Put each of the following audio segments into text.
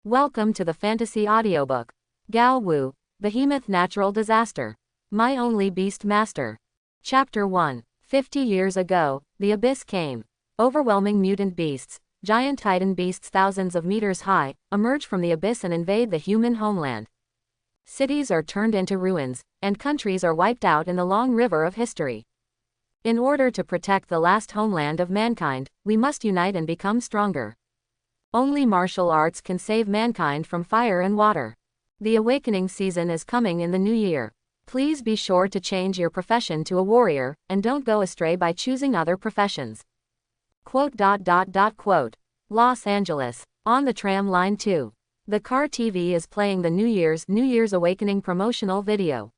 Welcome to the fantasy audiobook. Gao Wu, Behemoth Natural Disaster. My Only Beast Master. Chapter 1. 50 years ago, the abyss came. Overwhelming mutant beasts, giant titan beasts thousands of meters high, emerge from the abyss and invade the human homeland. Cities are turned into ruins, and countries are wiped out in the long river of history. In order to protect the last homeland of mankind, we must unite and become stronger. Only martial arts can save mankind from fire and water. The awakening season is coming in the new year. Please be sure to change your profession to a warrior, and don't go astray by choosing other professions. Quote. Los Angeles. On the tram line 2. The car TV is playing the New Year's Awakening promotional video.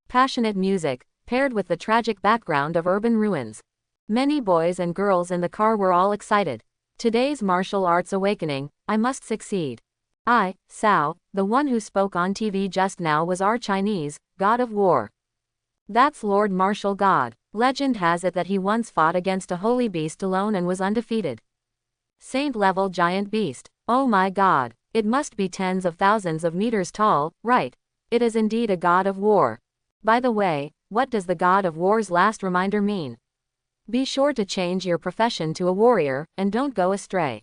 Passionate music, paired with the tragic background of urban ruins. Many boys and girls in the car were all excited. Today's martial arts awakening, I must succeed. I, Sao, the one who spoke on TV just now, was our Chinese god of war. That's Lord Martial God. Legend has it that he once fought against a holy beast alone and was undefeated. Saint-level giant beast. Oh my god. It must be tens of thousands of meters tall, right? It is indeed a god of war. By the way, what does the god of war's last reminder mean? Be sure to change your profession to a warrior, and don't go astray.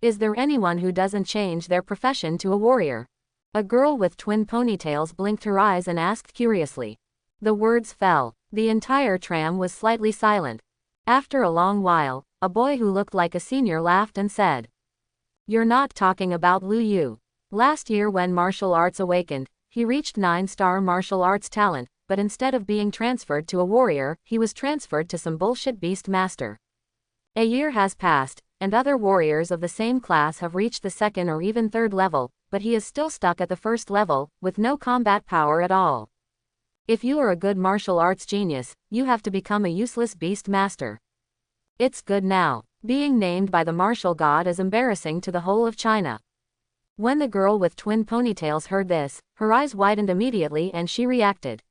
Is there anyone who doesn't change their profession to a warrior? A girl with twin ponytails blinked her eyes and asked curiously. The words fell. The entire tram was slightly silent. After a long while, a boy who looked like a senior laughed and said, "You're not talking about Lu Yu. Last year when martial arts awakened, he reached 9-star martial arts talent, but instead of being transferred to a warrior, he was transferred to some bullshit beast master. A year has passed, and other warriors of the same class have reached the second or even third level, but he is still stuck at the first level, with no combat power at all. If you are a good martial arts genius, you have to become a useless beast master. It's good now. Being named by the martial god is embarrassing to the whole of China." When the girl with twin ponytails heard this, her eyes widened immediately and she reacted.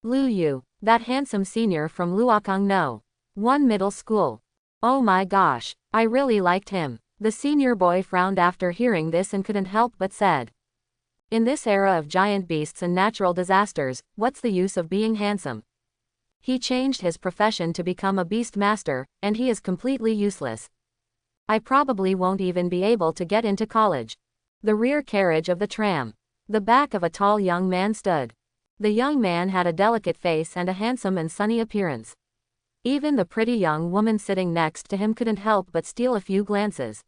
Lu Yu, that handsome senior from Luokang No. 1 middle school. Oh my gosh, I really liked him. The senior boy frowned after hearing this and couldn't help but said. In this era of giant beasts and natural disasters, what's the use of being handsome? He changed his profession to become a beast master, and he is completely useless. I probably won't even be able to get into college. The rear carriage of the tram. The back of a tall young man stood. The young man had a delicate face and a handsome and sunny appearance. Even the pretty young woman sitting next to him couldn't help but steal a few glances.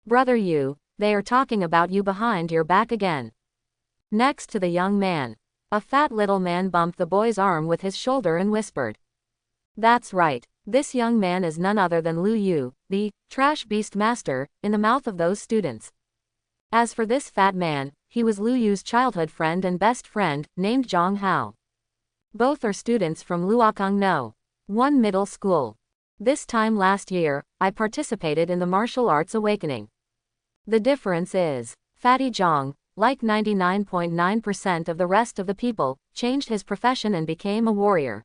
Brother Yu, they are talking about you behind your back again. Next to the young man, a fat little man bumped the boy's arm with his shoulder and whispered. That's right, this young man is none other than Lu Yu, the trash beast master, in the mouth of those students. As for this fat man, he was Lu Yu's childhood friend and best friend, named Zhang Hao. Both are students from Luokang No. 1 middle school. This time last year, I participated in the martial arts awakening. The difference is, Fatty Zhang, like 99.9% of the rest of the people, changed his profession and became a warrior.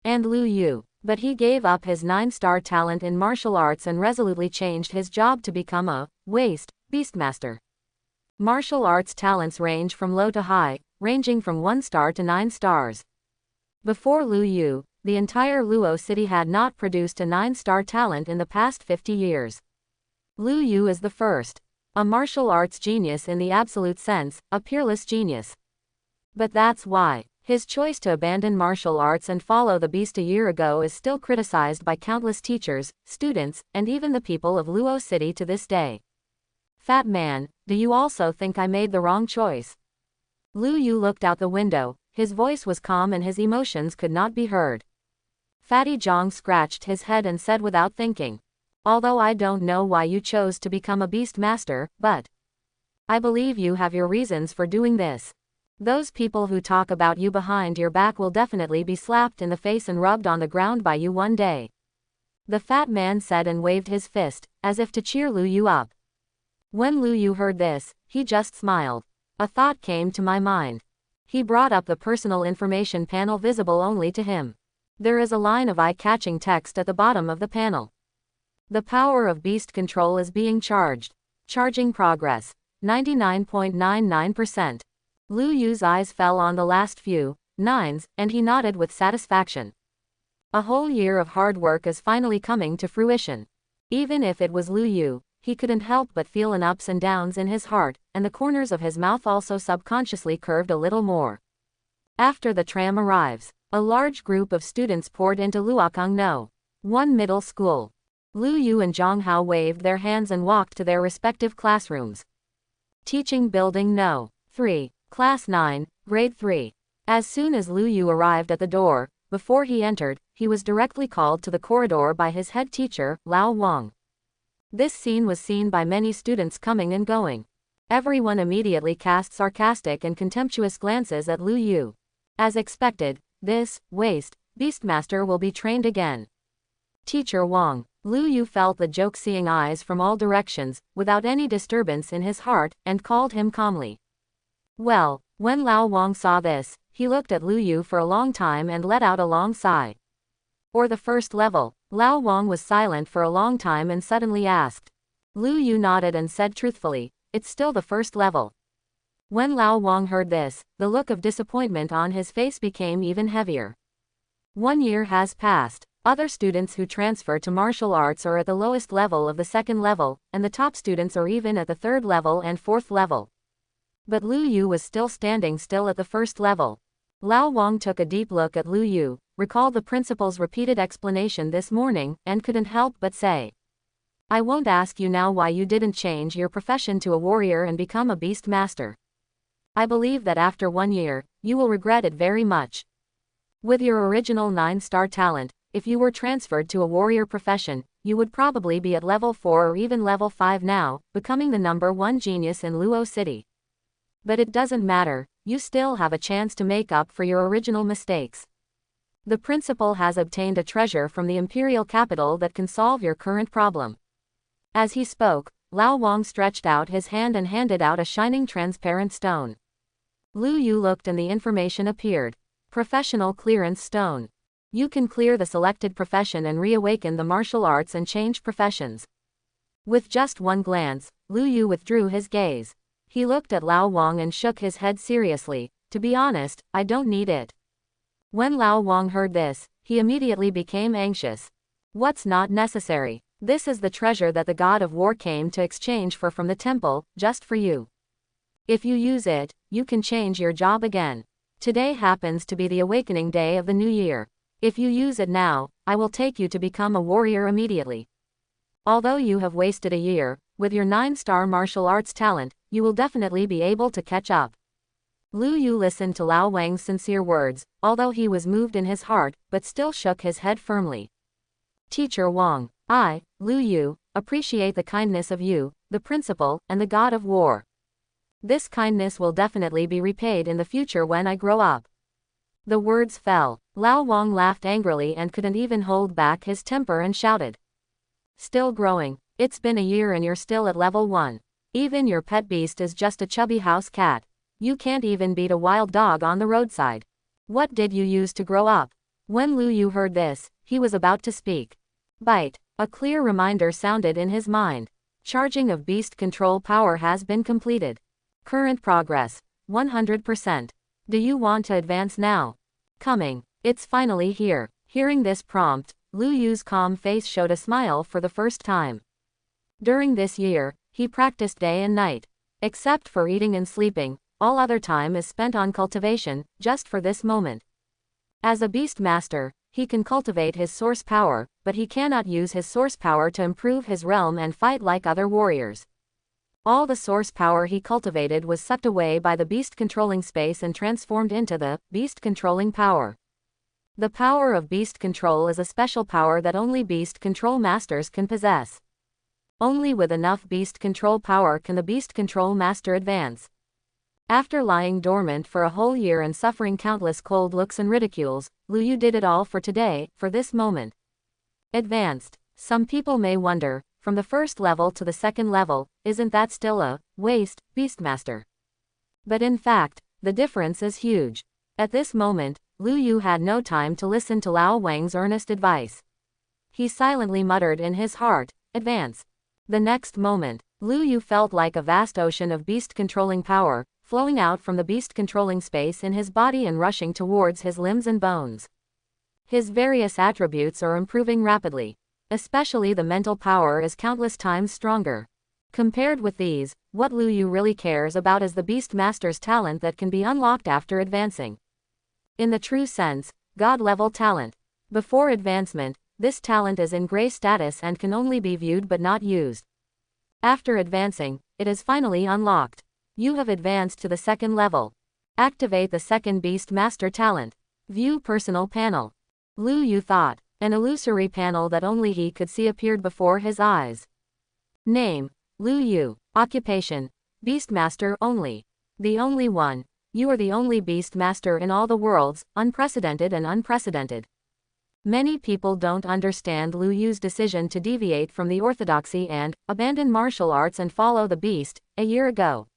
And Lu Yu, but he gave up his 9-star talent in martial arts and resolutely changed his job to become a waste beastmaster. Martial arts talents range from low to high, ranging from 1 star to 9 stars. Before Lu Yu, the entire Luo city had not produced a 9-star talent in the past 50 years. Lu Yu is the first. A martial arts genius in the absolute sense, a peerless genius. But that's why his choice to abandon martial arts and follow the beast a year ago is still criticized by countless teachers, students, and even the people of Luo City to this day. Fat man, do you also think I made the wrong choice? Lu Yu looked out the window, his voice was calm and his emotions could not be heard. Fatty Zhang scratched his head and said without thinking. Although I don't know why you chose to become a beast master, but I believe you have your reasons for doing this. Those people who talk about you behind your back will definitely be slapped in the face and rubbed on the ground by you one day. The fat man said and waved his fist, as if to cheer Lu Yu up. When Lu Yu heard this, he just smiled. A thought came to my mind. He brought up the personal information panel visible only to him. There is a line of eye-catching text at the bottom of the panel. The power of beast control is being charged. Charging progress. 99.99%. Lu Yu's eyes fell on the last few nines, and he nodded with satisfaction. A whole year of hard work is finally coming to fruition. Even if it was Lu Yu, he couldn't help but feel an ups and downs in his heart, and the corners of his mouth also subconsciously curved a little more. After the tram arrives, a large group of students poured into Luokang No. 1 middle school. Lu Yu and Zhang Hao waved their hands and walked to their respective classrooms. Teaching Building No. 3, Class 9, Grade 3. As soon as Lu Yu arrived at the door, before he entered, he was directly called to the corridor by his head teacher, Lao Wang. This scene was seen by many students coming and going. Everyone immediately cast sarcastic and contemptuous glances at Lu Yu. As expected, this beastmaster will be trained again. Teacher Wang. Lu Yu felt the joke-seeing eyes from all directions, without any disturbance in his heart, and called him calmly. Well, when Lao Wang saw this, he looked at Lu Yu for a long time and let out a long sigh. Or the first level. Lao Wang was silent for a long time and suddenly asked. Lu Yu nodded and said truthfully, it's still the first level. When Lao Wang heard this, the look of disappointment on his face became even heavier. 1 year has passed. Other students who transfer to martial arts are at the lowest level of the second level, and the top students are even at the third level and fourth level. But Lu Yu was still standing still at the first level. Lao Wang took a deep look at Lu Yu, recalled the principal's repeated explanation this morning, and couldn't help but say. I won't ask you now why you didn't change your profession to a warrior and become a beast master. I believe that after 1 year, you will regret it very much. With your original 9-star talent, if you were transferred to a warrior profession, you would probably be at level 4 or even level 5 now, becoming the #1 genius in Luo City. But it doesn't matter, you still have a chance to make up for your original mistakes. The principal has obtained a treasure from the imperial capital that can solve your current problem. As he spoke, Lao Wang stretched out his hand and handed out a shining transparent stone. Lu Yu looked and the information appeared. Professional Clearance Stone. You can clear the selected profession and reawaken the martial arts and change professions. With just one glance, Lu Yu withdrew his gaze. He looked at Lao Wang and shook his head seriously. To be honest, I don't need it. When Lao Wang heard this, he immediately became anxious. What's not necessary? This is the treasure that the god of war came to exchange from the temple, just for you. If you use it, you can change your job again. Today happens to be the awakening day of the new year. If you use it now, I will take you to become a warrior immediately. Although you have wasted a year, with your 9-star martial arts talent, you will definitely be able to catch up. Lu Yu listened to Lao Wang's sincere words, although he was moved in his heart, but still shook his head firmly. Teacher Wang, I, Lu Yu, appreciate the kindness of you, the principal, and the god of war. This kindness will definitely be repaid in the future when I grow up. The words fell. Lao Wang laughed angrily and couldn't even hold back his temper and shouted. Still growing. It's been a year and you're still at level 1. Even your pet beast is just a chubby house cat. You can't even beat a wild dog on the roadside. What did you use to grow up? When Lu Yu heard this, he was about to speak. Bite. A clear reminder sounded in his mind. Charging of beast control power has been completed. Current progress. 100%. Do you want to advance now? Coming. It's finally here. Hearing this prompt, Lu Yu's calm face showed a smile for the first time. During this year, he practiced day and night. Except for eating and sleeping, all other time is spent on cultivation, just for this moment. As a beast master, he can cultivate his source power, but he cannot use his source power to improve his realm and fight like other warriors. All the source power he cultivated was sucked away by the beast controlling space and transformed into the beast controlling power. The power of beast control is a special power that only beast control masters can possess. Only with enough beast control power can the beast control master advance. After lying dormant for a whole year and suffering countless cold looks and ridicules, Lu Yu did it all for today, for this moment. Advanced. Some people may wonder, from the first level to the second level, isn't that still a waste, beastmaster? But in fact, the difference is huge. At this moment, Lu Yu had no time to listen to Lao Wang's earnest advice. He silently muttered in his heart, advance. The next moment, Lu Yu felt like a vast ocean of beast-controlling power, flowing out from the beast-controlling space in his body and rushing towards his limbs and bones. His various attributes are improving rapidly. Especially the mental power is countless times stronger. Compared with these, what Lu Yu really cares about is the Beast Master's talent that can be unlocked after advancing. In the true sense, God-level talent. Before advancement, this talent is in gray status and can only be viewed but not used. After advancing, it is finally unlocked. You have advanced to the second level. Activate the second Beast Master talent. View personal panel. Lu Yu thought. An illusory panel that only he could see appeared before his eyes. Name: Lu Yu. Occupation: Beastmaster only. The only one. You are the only Beastmaster in all the worlds, unprecedented and unprecedented. Many people don't understand Lu Yu's decision to deviate from the orthodoxy and abandon martial arts and follow the beast a year ago.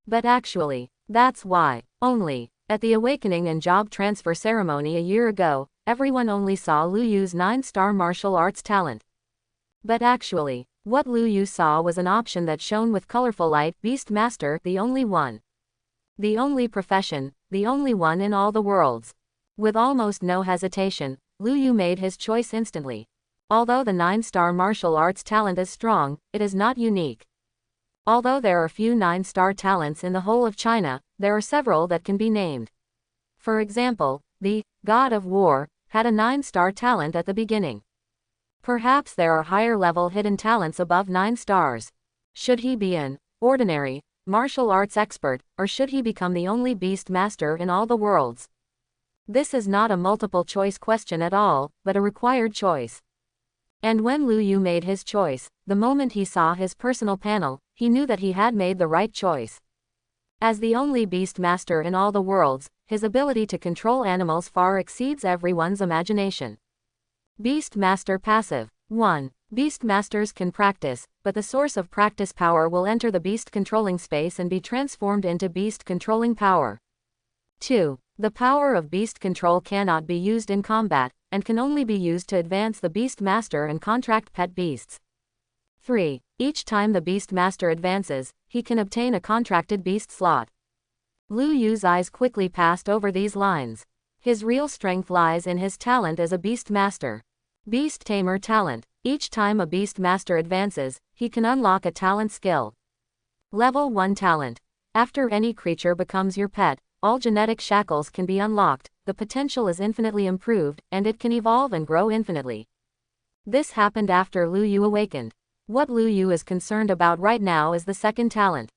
But actually, that's why. Only. At the awakening and job transfer ceremony a year ago, everyone only saw Lu Yu's 9-star martial arts talent. But actually, what Lu Yu saw was an option that shone with colorful light: Beastmaster, the only one. The only profession, the only one in all the worlds. With almost no hesitation, Lu Yu made his choice instantly. Although the 9-star martial arts talent is strong, it is not unique. Although there are few 9-star talents in the whole of China, there are several that can be named. For example, the God of War had a 9-star talent at the beginning. Perhaps there are higher-level hidden talents above 9 stars. Should he be an ordinary martial arts expert, or should he become the only Beast Master in all the worlds? This is not a multiple-choice question at all, but a required choice. And when Lu Yu made his choice, the moment he saw his personal panel, he knew that he had made the right choice. As the only Beast Master in all the worlds, his ability to control animals far exceeds everyone's imagination. Beast Master passive. 1. Beast Masters can practice, but the source of practice power will enter the beast controlling space and be transformed into beast controlling power. 2. The power of beast control cannot be used in combat, and can only be used to advance the Beast Master and contract pet beasts. 3. Each time the Beast Master advances, he can obtain a contracted beast slot. Lu Yu's eyes quickly passed over these lines. His real strength lies in his talent as a Beast Master. Beast Tamer talent. Each time a Beast Master advances, he can unlock a talent skill. Level 1 talent. After any creature becomes your pet, all genetic shackles can be unlocked, the potential is infinitely improved, and it can evolve and grow infinitely. This happened after Lu Yu awakened. What Lu Yu is concerned about right now is the second talent.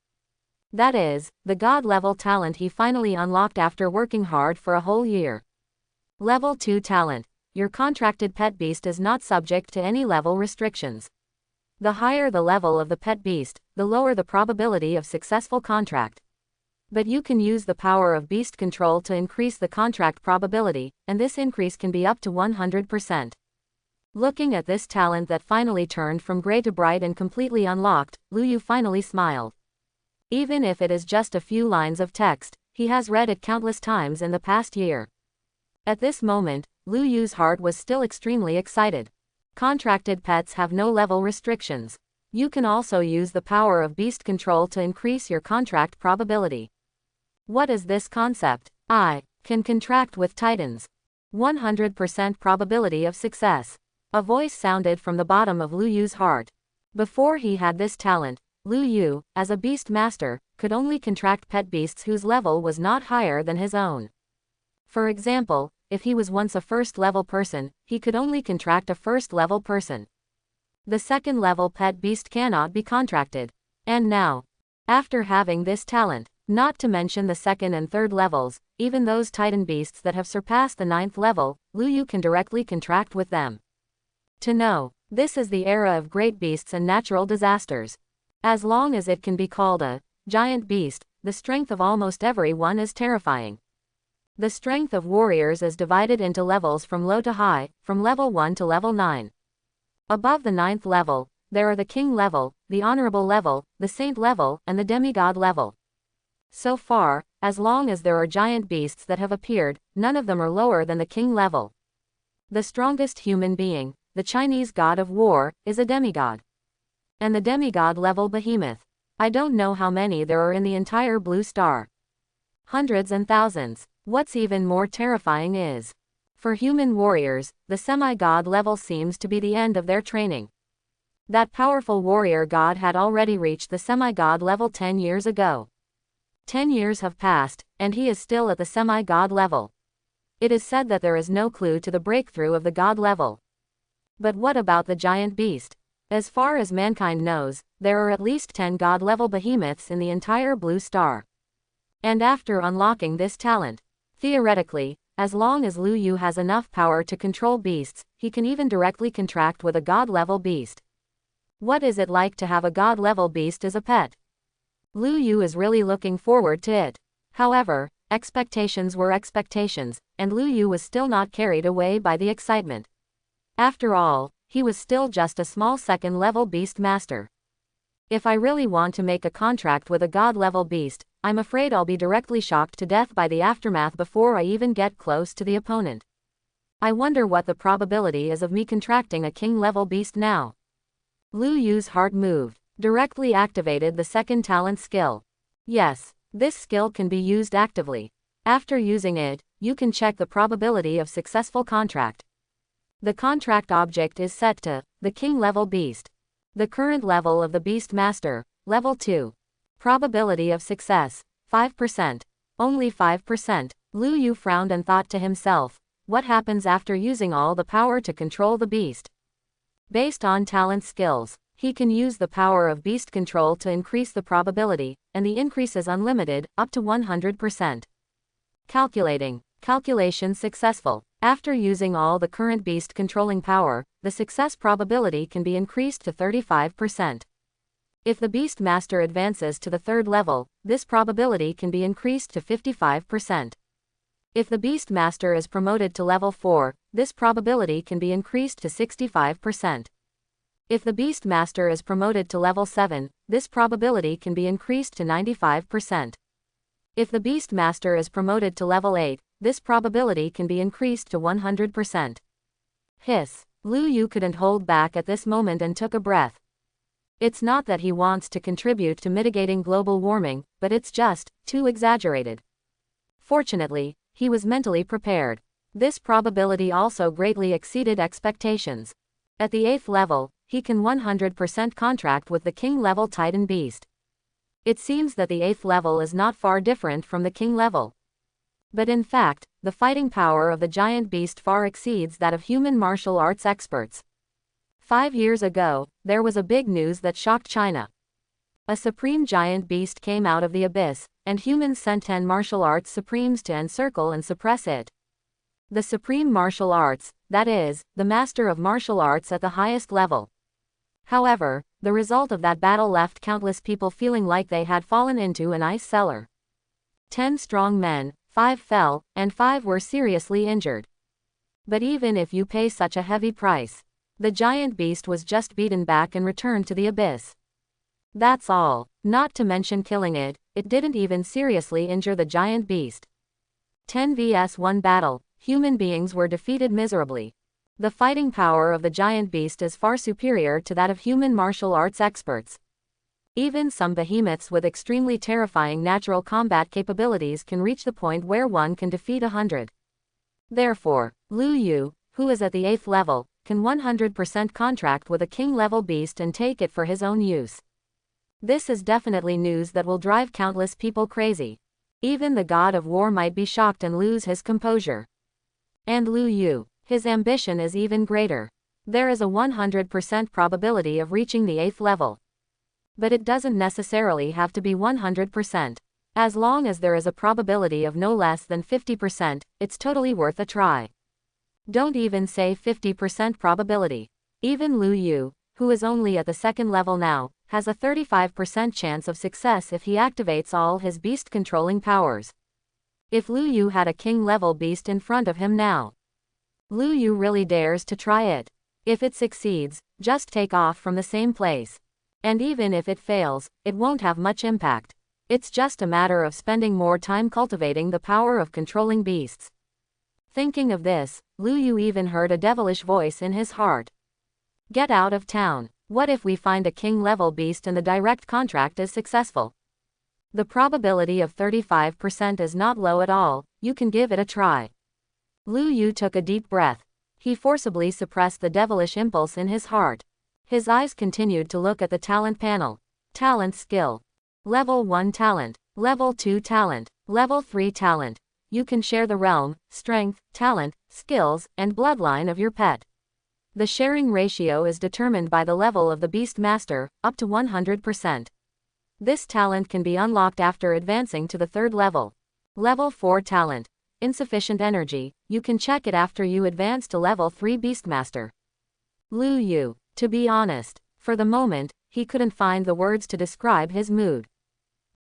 That is, the God-level talent he finally unlocked after working hard for a whole year. Level 2 talent. Your contracted pet beast is not subject to any level restrictions. The higher the level of the pet beast, the lower the probability of successful contract. But you can use the power of beast control to increase the contract probability, and this increase can be up to 100%. Looking at this talent that finally turned from gray to bright and completely unlocked, Lu Yu finally smiled. Even if it is just a few lines of text, he has read it countless times in the past year. At this moment, Lu Yu's heart was still extremely excited. Contracted pets have no level restrictions. You can also use the power of beast control to increase your contract probability. What is this concept? I can contract with titans. 100% probability of success. A voice sounded from the bottom of Lu Yu's heart. Before he had this talent, Lu Yu, as a beast master, could only contract pet beasts whose level was not higher than his own. For example, if he was once a first-level person, he could only contract a first-level person. The second-level pet beast cannot be contracted. And now, after having this talent, not to mention the second and third levels, even those titan beasts that have surpassed the 9th level, Lu Yu can directly contract with them. To know, this is the era of great beasts and natural disasters. As long as it can be called a giant beast, the strength of almost everyone is terrifying. The strength of warriors is divided into levels from low to high, from level 1 to level 9. Above the 9th level, there are the king level, the honorable level, the saint level, and the demigod level. So far, as long as there are giant beasts that have appeared, none of them are lower than the king level. The strongest human being, the Chinese god of war, is a demigod. And the demigod level behemoth. I don't know how many there are in the entire blue star. Hundreds and thousands. What's even more terrifying is, for human warriors, the semi-god level seems to be the end of their training. That powerful warrior god had already reached the semi-god level 10 years ago. 10 years have passed, and he is still at the semi-god level. It is said that there is no clue to the breakthrough of the god level. But what about the giant beast? As far as mankind knows, there are at least 10 god-level behemoths in the entire blue star. And after unlocking this talent, theoretically, as long as Lu Yu has enough power to control beasts, he can even directly contract with a god-level beast. What is it like to have a god-level beast as a pet? Lu Yu is really looking forward to it. However, expectations were expectations, and Lu Yu was still not carried away by the excitement. After all, he was still just a small second-level beast master. If I really want to make a contract with a god-level beast, I'm afraid I'll be directly shocked to death by the aftermath before I even get close to the opponent. I wonder what the probability is of me contracting a king-level beast now. Lu Yu's heart moved, directly activated the second talent skill. Yes, this skill can be used actively. After using it, you can check the probability of successful contract. The contract object is set to the king-level beast. The current level of the beast master, level 2. Probability of success, 5%. Only 5%. Lu Yu frowned and thought to himself, what happens after using all the power to control the beast? Based on talent skills, he can use the power of beast control to increase the probability, and the increase is unlimited, up to 100%. Calculating. Calculation successful. After using all the current beast controlling power, the success probability can be increased to 35%. If the beast master advances to the third level, this probability can be increased to 55%. If the beast master is promoted to level 4, this probability can be increased to 65%. If the beast master is promoted to level 7, this probability can be increased to 95%. If the beast master is promoted to level 8, this probability can be increased to 100%. Hiss. Lu Yu couldn't hold back at this moment and took a breath. It's not that he wants to contribute to mitigating global warming, but it's just too exaggerated. Fortunately, he was mentally prepared. This probability also greatly exceeded expectations. At the 8th level, he can 100% contract with the king-level Titan beast. It seems that the 8th level is not far different from the king level. But in fact, the fighting power of the giant beast far exceeds that of human martial arts experts. 5 years ago, there was a big news that shocked China. A supreme giant beast came out of the abyss, and humans sent 10 martial arts supremes to encircle and suppress it. The supreme martial arts, that is, the master of martial arts at the highest level. However, the result of that battle left countless people feeling like they had fallen into an ice cellar. 10 strong men, 5 fell, and 5 were seriously injured. But even if you pay such a heavy price, the giant beast was just beaten back and returned to the abyss. That's all. Not to mention killing it, it didn't even seriously injure the giant beast. 10 vs 1 battle, human beings were defeated miserably. The fighting power of the giant beast is far superior to that of human martial arts experts. Even some behemoths with extremely terrifying natural combat capabilities can reach the point where one can defeat 100. Therefore, Lu Yu, who is at the 8th level, can 100% contract with a king-level beast and take it for his own use. This is definitely news that will drive countless people crazy. Even the god of war might be shocked and lose his composure. And Lu Yu, his ambition is even greater. There is a 100% probability of reaching the 8th level. But it doesn't necessarily have to be 100%. As long as there is a probability of no less than 50%, it's totally worth a try. Don't even say 50% probability. Even Lu Yu, who is only at the 2nd level now, has a 35% chance of success if he activates all his beast-controlling powers. If Lu Yu had a king-level beast in front of him now, Lu Yu really dares to try it. If it succeeds, just take off from the same place. And even if it fails, it won't have much impact. It's just a matter of spending more time cultivating the power of controlling beasts. Thinking of this, Lu Yu even heard a devilish voice in his heart. Get out of town. What if we find a king-level beast and the direct contract is successful? The probability of 35% is not low at all, you can give it a try. Lu Yu took a deep breath. He forcibly suppressed the devilish impulse in his heart. His eyes continued to look at the talent panel. Talent skill. Level 1 talent. Level 2 talent. Level 3 talent. You can share the realm, strength, talent, skills, and bloodline of your pet. The sharing ratio is determined by the level of the Beast Master, up to 100%. This talent can be unlocked after advancing to the third level. Level 4 talent. Insufficient energy, you can check it after you advance to level 3 Beastmaster. Lu Yu, to be honest, for the moment, he couldn't find the words to describe his mood.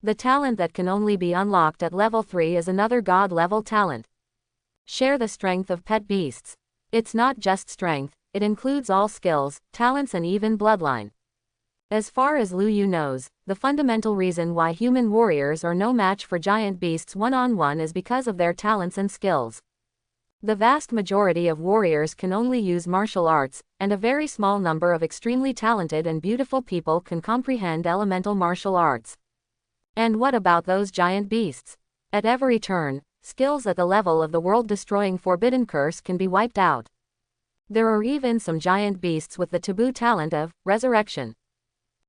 The talent that can only be unlocked at level 3 is another god-level talent. Share the strength of pet beasts. It's not just strength, it includes all skills, talents and even bloodline. As far as Lu Yu knows, the fundamental reason why human warriors are no match for giant beasts one-on-one is because of their talents and skills. The vast majority of warriors can only use martial arts, and a very small number of extremely talented and beautiful people can comprehend elemental martial arts. And what about those giant beasts? At every turn, skills at the level of the world-destroying Forbidden Curse can be wiped out. There are even some giant beasts with the taboo talent of resurrection.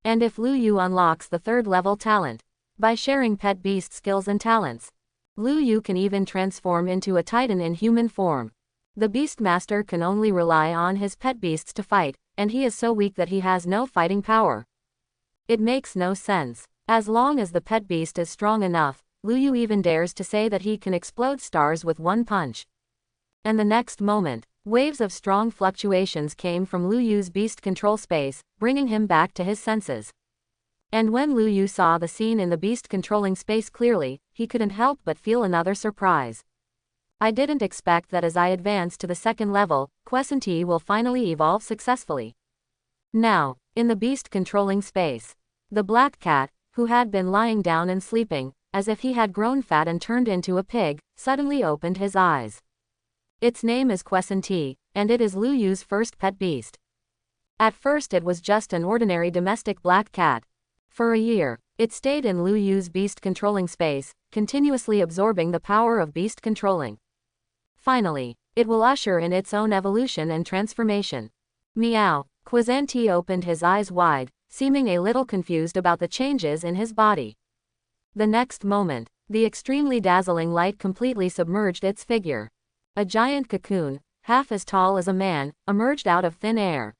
And if Lu Yu unlocks the third level talent, by sharing pet beast skills and talents, Lu Yu can even transform into a titan in human form. The Beastmaster can only rely on his pet beasts to fight, and he is so weak that he has no fighting power. It makes no sense. As long as the pet beast is strong enough, Lu Yu even dares to say that he can explode stars with one punch. And the next moment, waves of strong fluctuations came from Lu Yu's beast control space, bringing him back to his senses. And when Lu Yu saw the scene in the beast controlling space clearly, he couldn't help but feel another surprise. I didn't expect that as I advance to the second level, Quen will finally evolve successfully. Now, in the beast controlling space, the black cat, who had been lying down and sleeping, as if he had grown fat and turned into a pig, suddenly opened his eyes. Its name is Quen, and it is Lu Yu's first pet beast. At first it was just an ordinary domestic black cat. For a year, it stayed in Lu Yu's beast controlling space, continuously absorbing the power of beast controlling. Finally, it will usher in its own evolution and transformation. Meow. Quen opened his eyes wide, seeming a little confused about the changes in his body. The next moment, the extremely dazzling light completely submerged its figure. A giant cocoon, half as tall as a man, emerged out of thin air.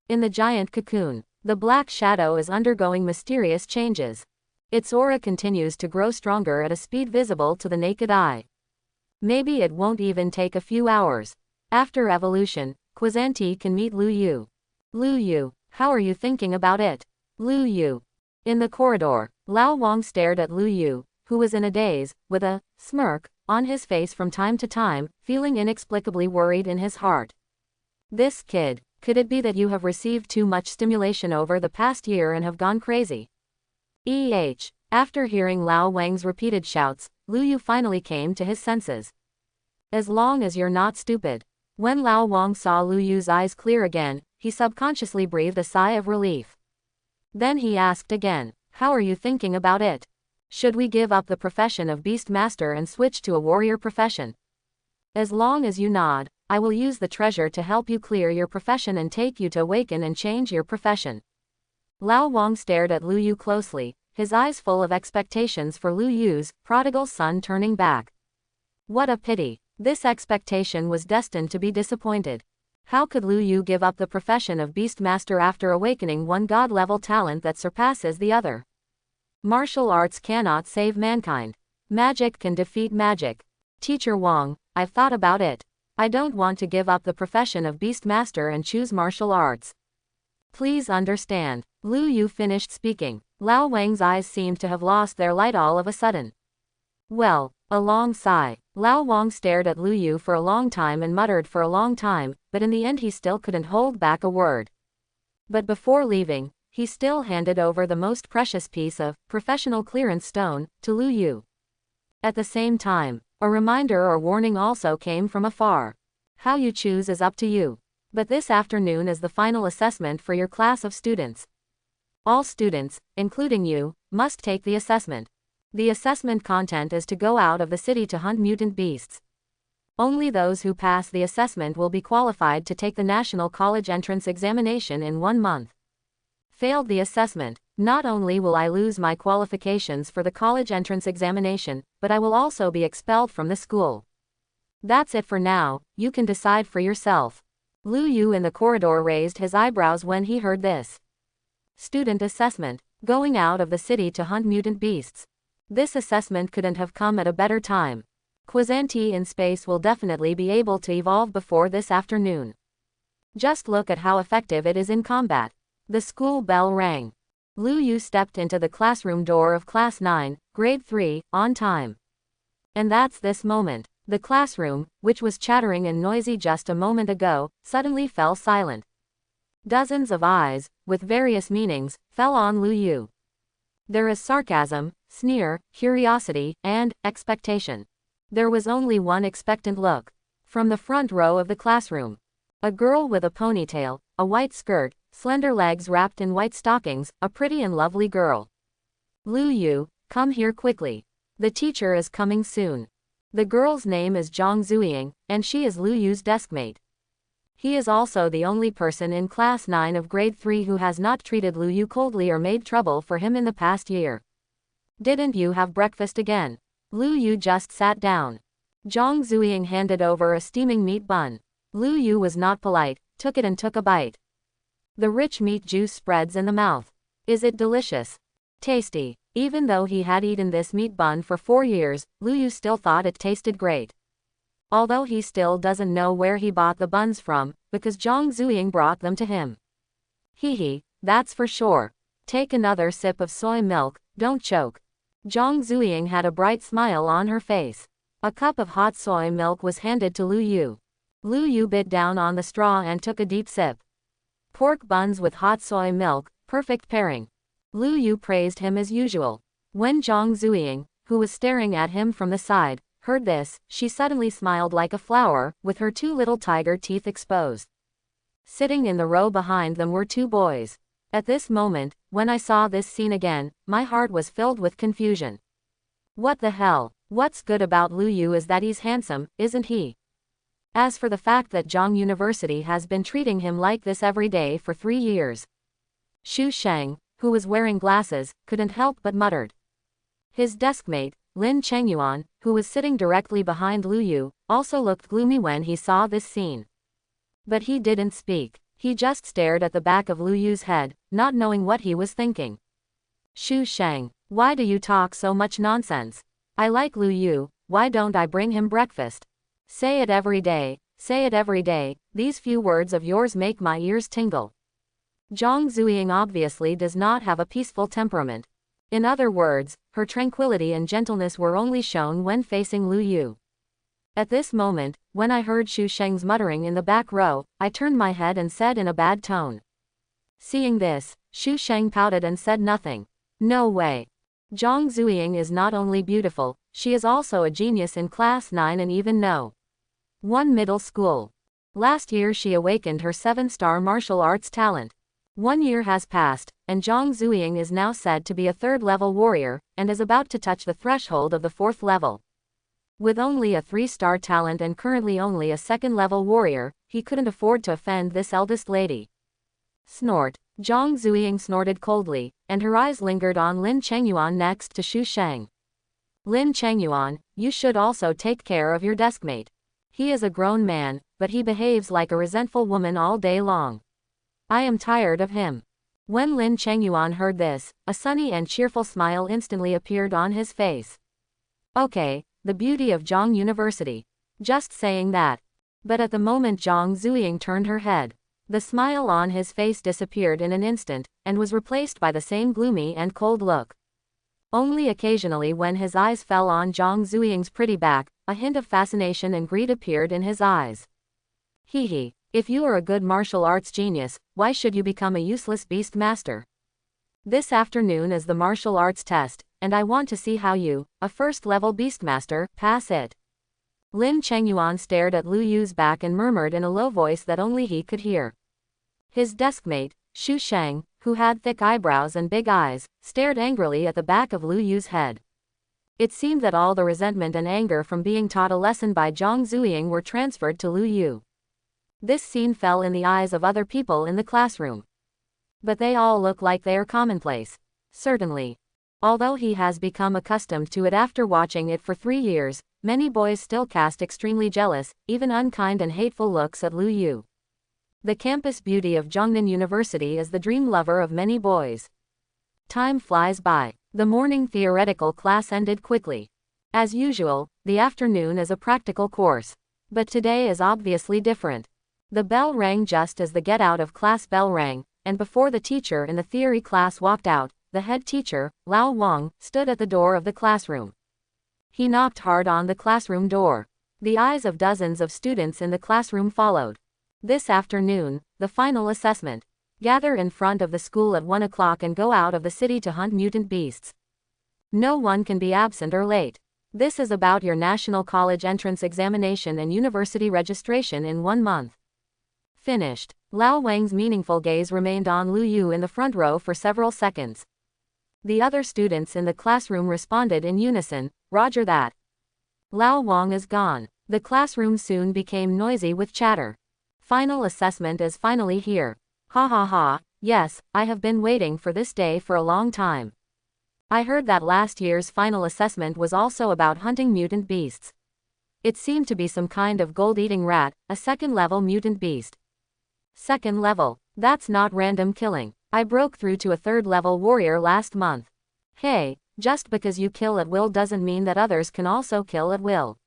In the giant cocoon, the black shadow is undergoing mysterious changes. Its aura continues to grow stronger at a speed visible to the naked eye. Maybe it won't even take a few hours. After evolution, Quen can meet Lu Yu. Lu Yu, how are you thinking about it? Lu Yu. In the corridor, Lao Wang stared at Lu Yu, who was in a daze, with a smirk on his face from time to time, feeling inexplicably worried in his heart. This kid, could it be that you have received too much stimulation over the past year and have gone crazy? After hearing Lao Wang's repeated shouts, Lu Yu finally came to his senses. As long as you're not stupid. When Lao Wang saw Lu Yu's eyes clear again, he subconsciously breathed a sigh of relief. Then he asked again, how are you thinking about it? Should we give up the profession of Beastmaster and switch to a warrior profession? As long as you nod, I will use the treasure to help you clear your profession and take you to awaken and change your profession. Lao Wang stared at Lu Yu closely, his eyes full of expectations for Lu Yu's prodigal son turning back. What a pity. This expectation was destined to be disappointed. How could Lu Yu give up the profession of Beastmaster after awakening one god-level talent that surpasses the other? Martial arts cannot save mankind. Magic can defeat magic. Teacher Wang, I've thought about it. I don't want to give up the profession of Beastmaster and choose martial arts. Please understand. Lu Yu finished speaking. Lao Wang's eyes seemed to have lost their light all of a sudden. Well, a long sigh. Lao Wang stared at Lu Yu for a long time and muttered for a long time, but in the end he still couldn't hold back a word. But before leaving, he still handed over the most precious piece of professional clearance stone to Lu Yu. At the same time, a reminder or warning also came from afar. How you choose is up to you. But this afternoon is the final assessment for your class of students. All students, including you, must take the assessment. The assessment content is to go out of the city to hunt mutant beasts. Only those who pass the assessment will be qualified to take the National College Entrance Examination in 1 month. Failed the assessment, not only will I lose my qualifications for the college entrance examination, but I will also be expelled from the school. That's it for now, you can decide for yourself. Lu Yu in the corridor raised his eyebrows when he heard this. Student assessment, going out of the city to hunt mutant beasts. This assessment couldn't have come at a better time. Quazanti in space will definitely be able to evolve before this afternoon. Just look at how effective it is in combat. The school bell rang. Lu Yu stepped into the classroom door of Class 9, Grade 3, on time. And that's this moment. The classroom, which was chattering and noisy just a moment ago, suddenly fell silent. Dozens of eyes, with various meanings, fell on Lu Yu. There is sarcasm, sneer, curiosity, and expectation. There was only one expectant look. From the front row of the classroom. A girl with a ponytail, a white skirt, slender legs wrapped in white stockings, a pretty and lovely girl. Lu Yu, come here quickly. The teacher is coming soon. The girl's name is Zhang Zuying, and she is Lu Yu's deskmate. He is also the only person in Class 9 of Grade 3 who has not treated Lu Yu coldly or made trouble for him in the past year. Didn't you have breakfast again? Lu Yu just sat down. Zhang Zuying handed over a steaming meat bun. Lu Yu was not polite, took it and took a bite. The rich meat juice spreads in the mouth. Is it delicious? Tasty. Even though he had eaten this meat bun for 4 years, Lu Yu still thought it tasted great. Although he still doesn't know where he bought the buns from, because Zhang Zuying brought them to him. Hee, that's for sure. Take another sip of soy milk, don't choke. Zhang Zuying had a bright smile on her face. A cup of hot soy milk was handed to Lu Yu. Lu Yu bit down on the straw and took a deep sip. Pork buns with hot soy milk, perfect pairing. Lu Yu praised him as usual. When Zhang Zuying, who was staring at him from the side, heard this, she suddenly smiled like a flower, with her 2 little tiger teeth exposed. Sitting in the row behind them were 2 boys. At this moment, when I saw this scene again, my heart was filled with confusion. What the hell? What's good about Lu Yu is that he's handsome, isn't he? As for the fact that Zhang University has been treating him like this every day for 3 years. Xu Sheng, who was wearing glasses, couldn't help but muttered. His deskmate, Lin Chengyuan, who was sitting directly behind Lu Yu, also looked gloomy when he saw this scene. But he didn't speak. He just stared at the back of Lu Yu's head, not knowing what he was thinking. Xu Sheng, why do you talk so much nonsense? I like Lu Yu, why don't I bring him breakfast? Say it every day, these few words of yours make my ears tingle. Zhang Zuying obviously does not have a peaceful temperament. In other words, her tranquility and gentleness were only shown when facing Lu Yu. At this moment, when I heard Xu Sheng's muttering in the back row, I turned my head and said in a bad tone. Seeing this, Xu Sheng pouted and said nothing. No way. Zhang Zuying is not only beautiful, she is also a genius in Class 9 and even no. 1 middle school. Last year she awakened her 7-star martial arts talent. 1 year has passed, and Zhang Zuying is now said to be a 3rd-level warrior, and is about to touch the threshold of the 4th level. With only a 3-star talent and currently only a 2nd-level warrior, he couldn't afford to offend this eldest lady. Snort. Zhang Zuying snorted coldly, and her eyes lingered on Lin Chengyuan next to Xu Sheng. Lin Chengyuan, you should also take care of your deskmate. He is a grown man, but he behaves like a resentful woman all day long. I am tired of him. When Lin Chengyuan heard this, a sunny and cheerful smile instantly appeared on his face. Okay, the beauty of Zhang University. Just saying that. But at the moment Zhang Zuying turned her head, the smile on his face disappeared in an instant, and was replaced by the same gloomy and cold look. Only occasionally when his eyes fell on Zhang Zuying's pretty back, a hint of fascination and greed appeared in his eyes. Hee. If you are a good martial arts genius, why should you become a useless beast master? This afternoon is the martial arts test, and I want to see how you, a 1st-level beastmaster, pass it. Lin Chengyuan stared at Lu Yu's back and murmured in a low voice that only he could hear. His deskmate, Xu Sheng, who had thick eyebrows and big eyes, stared angrily at the back of Lu Yu's head. It seemed that all the resentment and anger from being taught a lesson by Zhang Zuying were transferred to Lu Yu. This scene fell in the eyes of other people in the classroom. But they all look like they are commonplace. Certainly. Although he has become accustomed to it after watching it for 3 years, many boys still cast extremely jealous, even unkind and hateful looks at Lu Yu. The campus beauty of Zhongnan University is the dream lover of many boys. Time flies by. The morning theoretical class ended quickly. As usual, the afternoon is a practical course. But today is obviously different. The bell rang just as the get-out-of-class bell rang, and before the teacher in the theory class walked out, the head teacher, Lao Wang, stood at the door of the classroom. He knocked hard on the classroom door. The eyes of dozens of students in the classroom followed. This afternoon, the final assessment. Gather in front of the school at 1 o'clock and go out of the city to hunt mutant beasts. No one can be absent or late. This is about your national college entrance examination and university registration in 1 month. Finished. Lao Wang's meaningful gaze remained on Lu Yu in the front row for several seconds. The other students in the classroom responded in unison, "Roger that." Lao Wang is gone. The classroom soon became noisy with chatter. Final assessment is finally here. Ha ha ha, yes, I have been waiting for this day for a long time. I heard that last year's final assessment was also about hunting mutant beasts. It seemed to be some kind of gold-eating rat, a second-level mutant beast. Second level, that's not random killing. I broke through to a third-level warrior last month. Hey, just because you kill at will doesn't mean that others can also kill at will.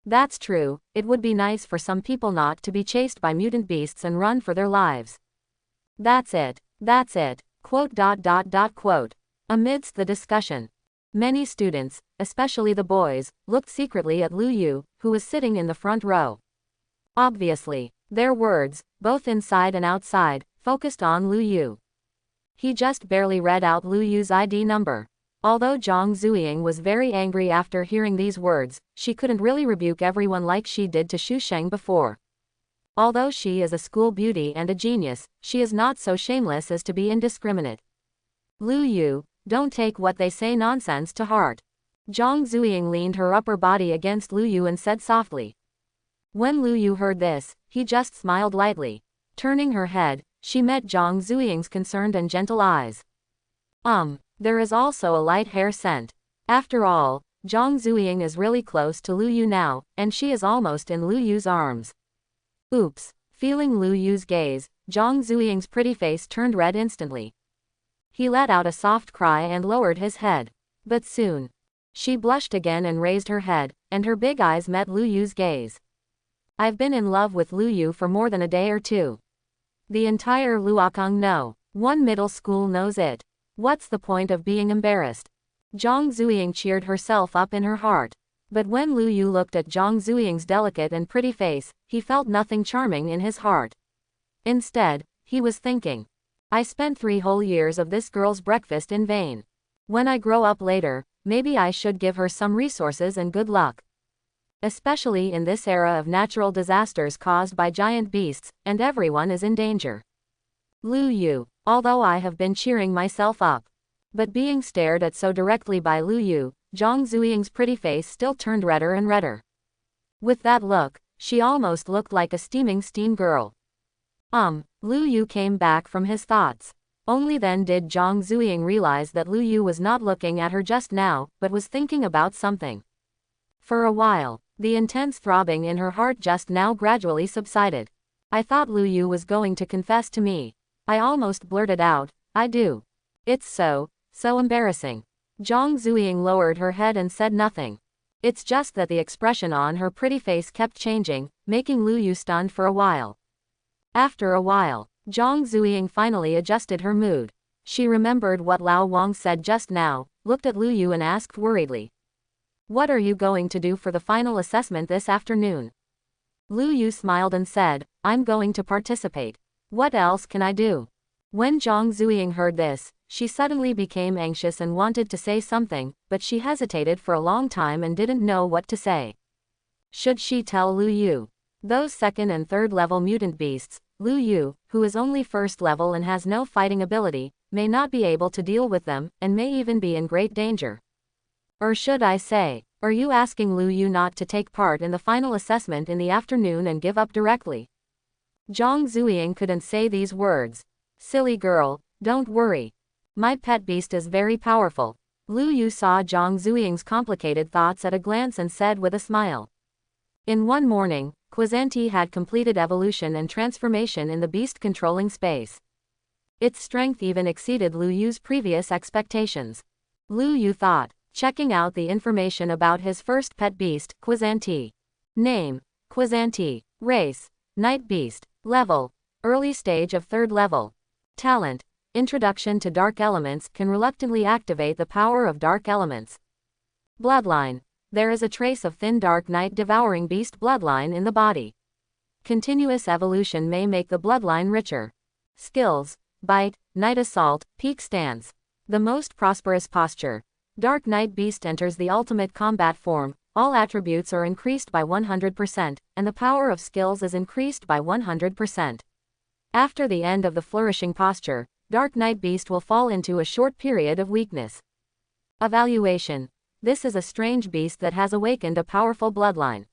That's true, it would be nice for some people not to be chased by mutant beasts and run for their lives. That's it. Quote. Amidst the discussion, many students, especially the boys, looked secretly at Lu Yu, who was sitting in the front row. Obviously, their words, both inside and outside, focused on Lu Yu. He just barely read out Lu Yu's ID number. Although Zhang Zuying was very angry after hearing these words, she couldn't really rebuke everyone like she did to Xu Sheng before. Although she is a school beauty and a genius, she is not so shameless as to be indiscriminate. Lu Yu, don't take what they say nonsense to heart. Zhang Zuying leaned her upper body against Lu Yu and said softly. When Lu Yu heard this, he just smiled lightly. Turning her head, she met Zhang Zuying's concerned and gentle eyes. There is also a light hair scent. After all, Zhang Zuying is really close to Lu Yu now, and she is almost in Lu Yu's arms. Oops. Feeling Lu Yu's gaze, Zhang Zuying's pretty face turned red instantly. He let out a soft cry and lowered his head. But soon, she blushed again and raised her head, and her big eyes met Lu Yu's gaze. I've been in love with Lu Yu for more than a day or two. The entire Luokang know. One middle school knows it. What's the point of being embarrassed? Zhang Zuying cheered herself up in her heart. But when Lu Yu looked at Zhang Zuying's delicate and pretty face, he felt nothing charming in his heart. Instead, he was thinking, I spent 3 whole years of this girl's breakfast in vain. When I grow up later, maybe I should give her some resources and good luck. Especially in this era of natural disasters caused by giant beasts, and everyone is in danger. Lu Yu, although I have been cheering myself up. But being stared at so directly by Lu Yu, Zhang Zuying's pretty face still turned redder and redder. With that look, she almost looked like a steaming steam girl. Lu Yu came back from his thoughts. Only then did Zhang Zuying realize that Lu Yu was not looking at her just now, but was thinking about something. For a while, the intense throbbing in her heart just now gradually subsided. I thought Lu Yu was going to confess to me. I almost blurted out, I do. It's so embarrassing. Zhang Zuying lowered her head and said nothing. It's just that the expression on her pretty face kept changing, making Lu Yu stunned for a while. After a while, Zhang Zuying finally adjusted her mood. She remembered what Lao Wang said just now, looked at Lu Yu and asked worriedly. What are you going to do for the final assessment this afternoon? Lu Yu smiled and said, I'm going to participate. What else can I do? When Zhang Zuying heard this, she suddenly became anxious and wanted to say something, but she hesitated for a long time and didn't know what to say. Should she tell Lu Yu? Those second and third level mutant beasts, Lu Yu, who is only first level and has no fighting ability, may not be able to deal with them, and may even be in great danger. Or should I say, are you asking Lu Yu not to take part in the final assessment in the afternoon and give up directly? Zhang Zuying couldn't say these words. Silly girl, don't worry. My pet beast is very powerful. Lu Yu saw Zhang Zuying's complicated thoughts at a glance and said with a smile. In one morning, Quen had completed evolution and transformation in the beast-controlling space. Its strength even exceeded Lu Yu's previous expectations. Lu Yu thought, checking out the information about his first pet beast, Quen. Name, Quen. Race, Night Beast. Level, early stage of third level. Talent, introduction to dark elements can reluctantly activate the power of dark elements. Bloodline, there is a trace of thin dark night devouring beast bloodline in the body. Continuous evolution may make the bloodline richer. Skills, bite, night assault, peak stance. The most prosperous posture. Dark Night Beast enters the ultimate combat form, all attributes are increased by 100%, and the power of skills is increased by 100%. After the end of the flourishing posture, Dark Night Beast will fall into a short period of weakness. Evaluation. This is a strange beast that has awakened a powerful bloodline.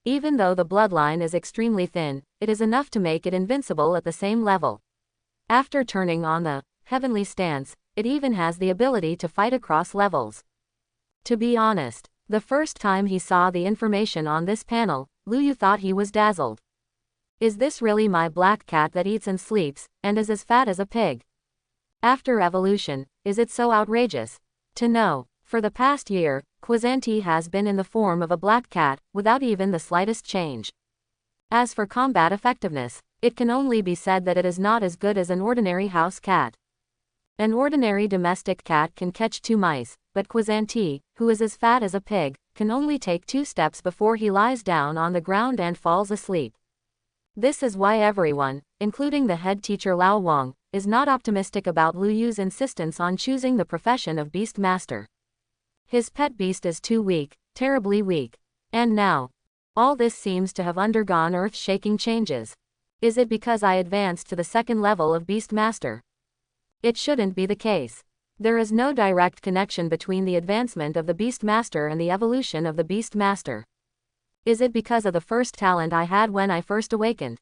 Even though the bloodline is extremely thin, it is enough to make it invincible at the same level. After turning on the heavenly stance, it even has the ability to fight across levels. To be honest, the first time he saw the information on this panel, Lu Yu thought he was dazzled. Is this really my black cat that eats and sleeps, and is as fat as a pig? After evolution, is it so outrageous? To know, for the past year, Quen has been in the form of a black cat, without even the slightest change. As for combat effectiveness, it can only be said that it is not as good as an ordinary house cat. An ordinary domestic cat can catch 2 mice, but Quen, who is as fat as a pig, can only take 2 steps before he lies down on the ground and falls asleep. This is why everyone, including the head teacher Lao Wang, is not optimistic about Lu Yu's insistence on choosing the profession of beast master. His pet beast is too weak, terribly weak. And now, all this seems to have undergone earth-shaking changes. Is it because I advanced to the second level of beast master? It shouldn't be the case. There is no direct connection between the advancement of the beast master and the evolution of the beast master. Is it because of the first talent I had when I first awakened?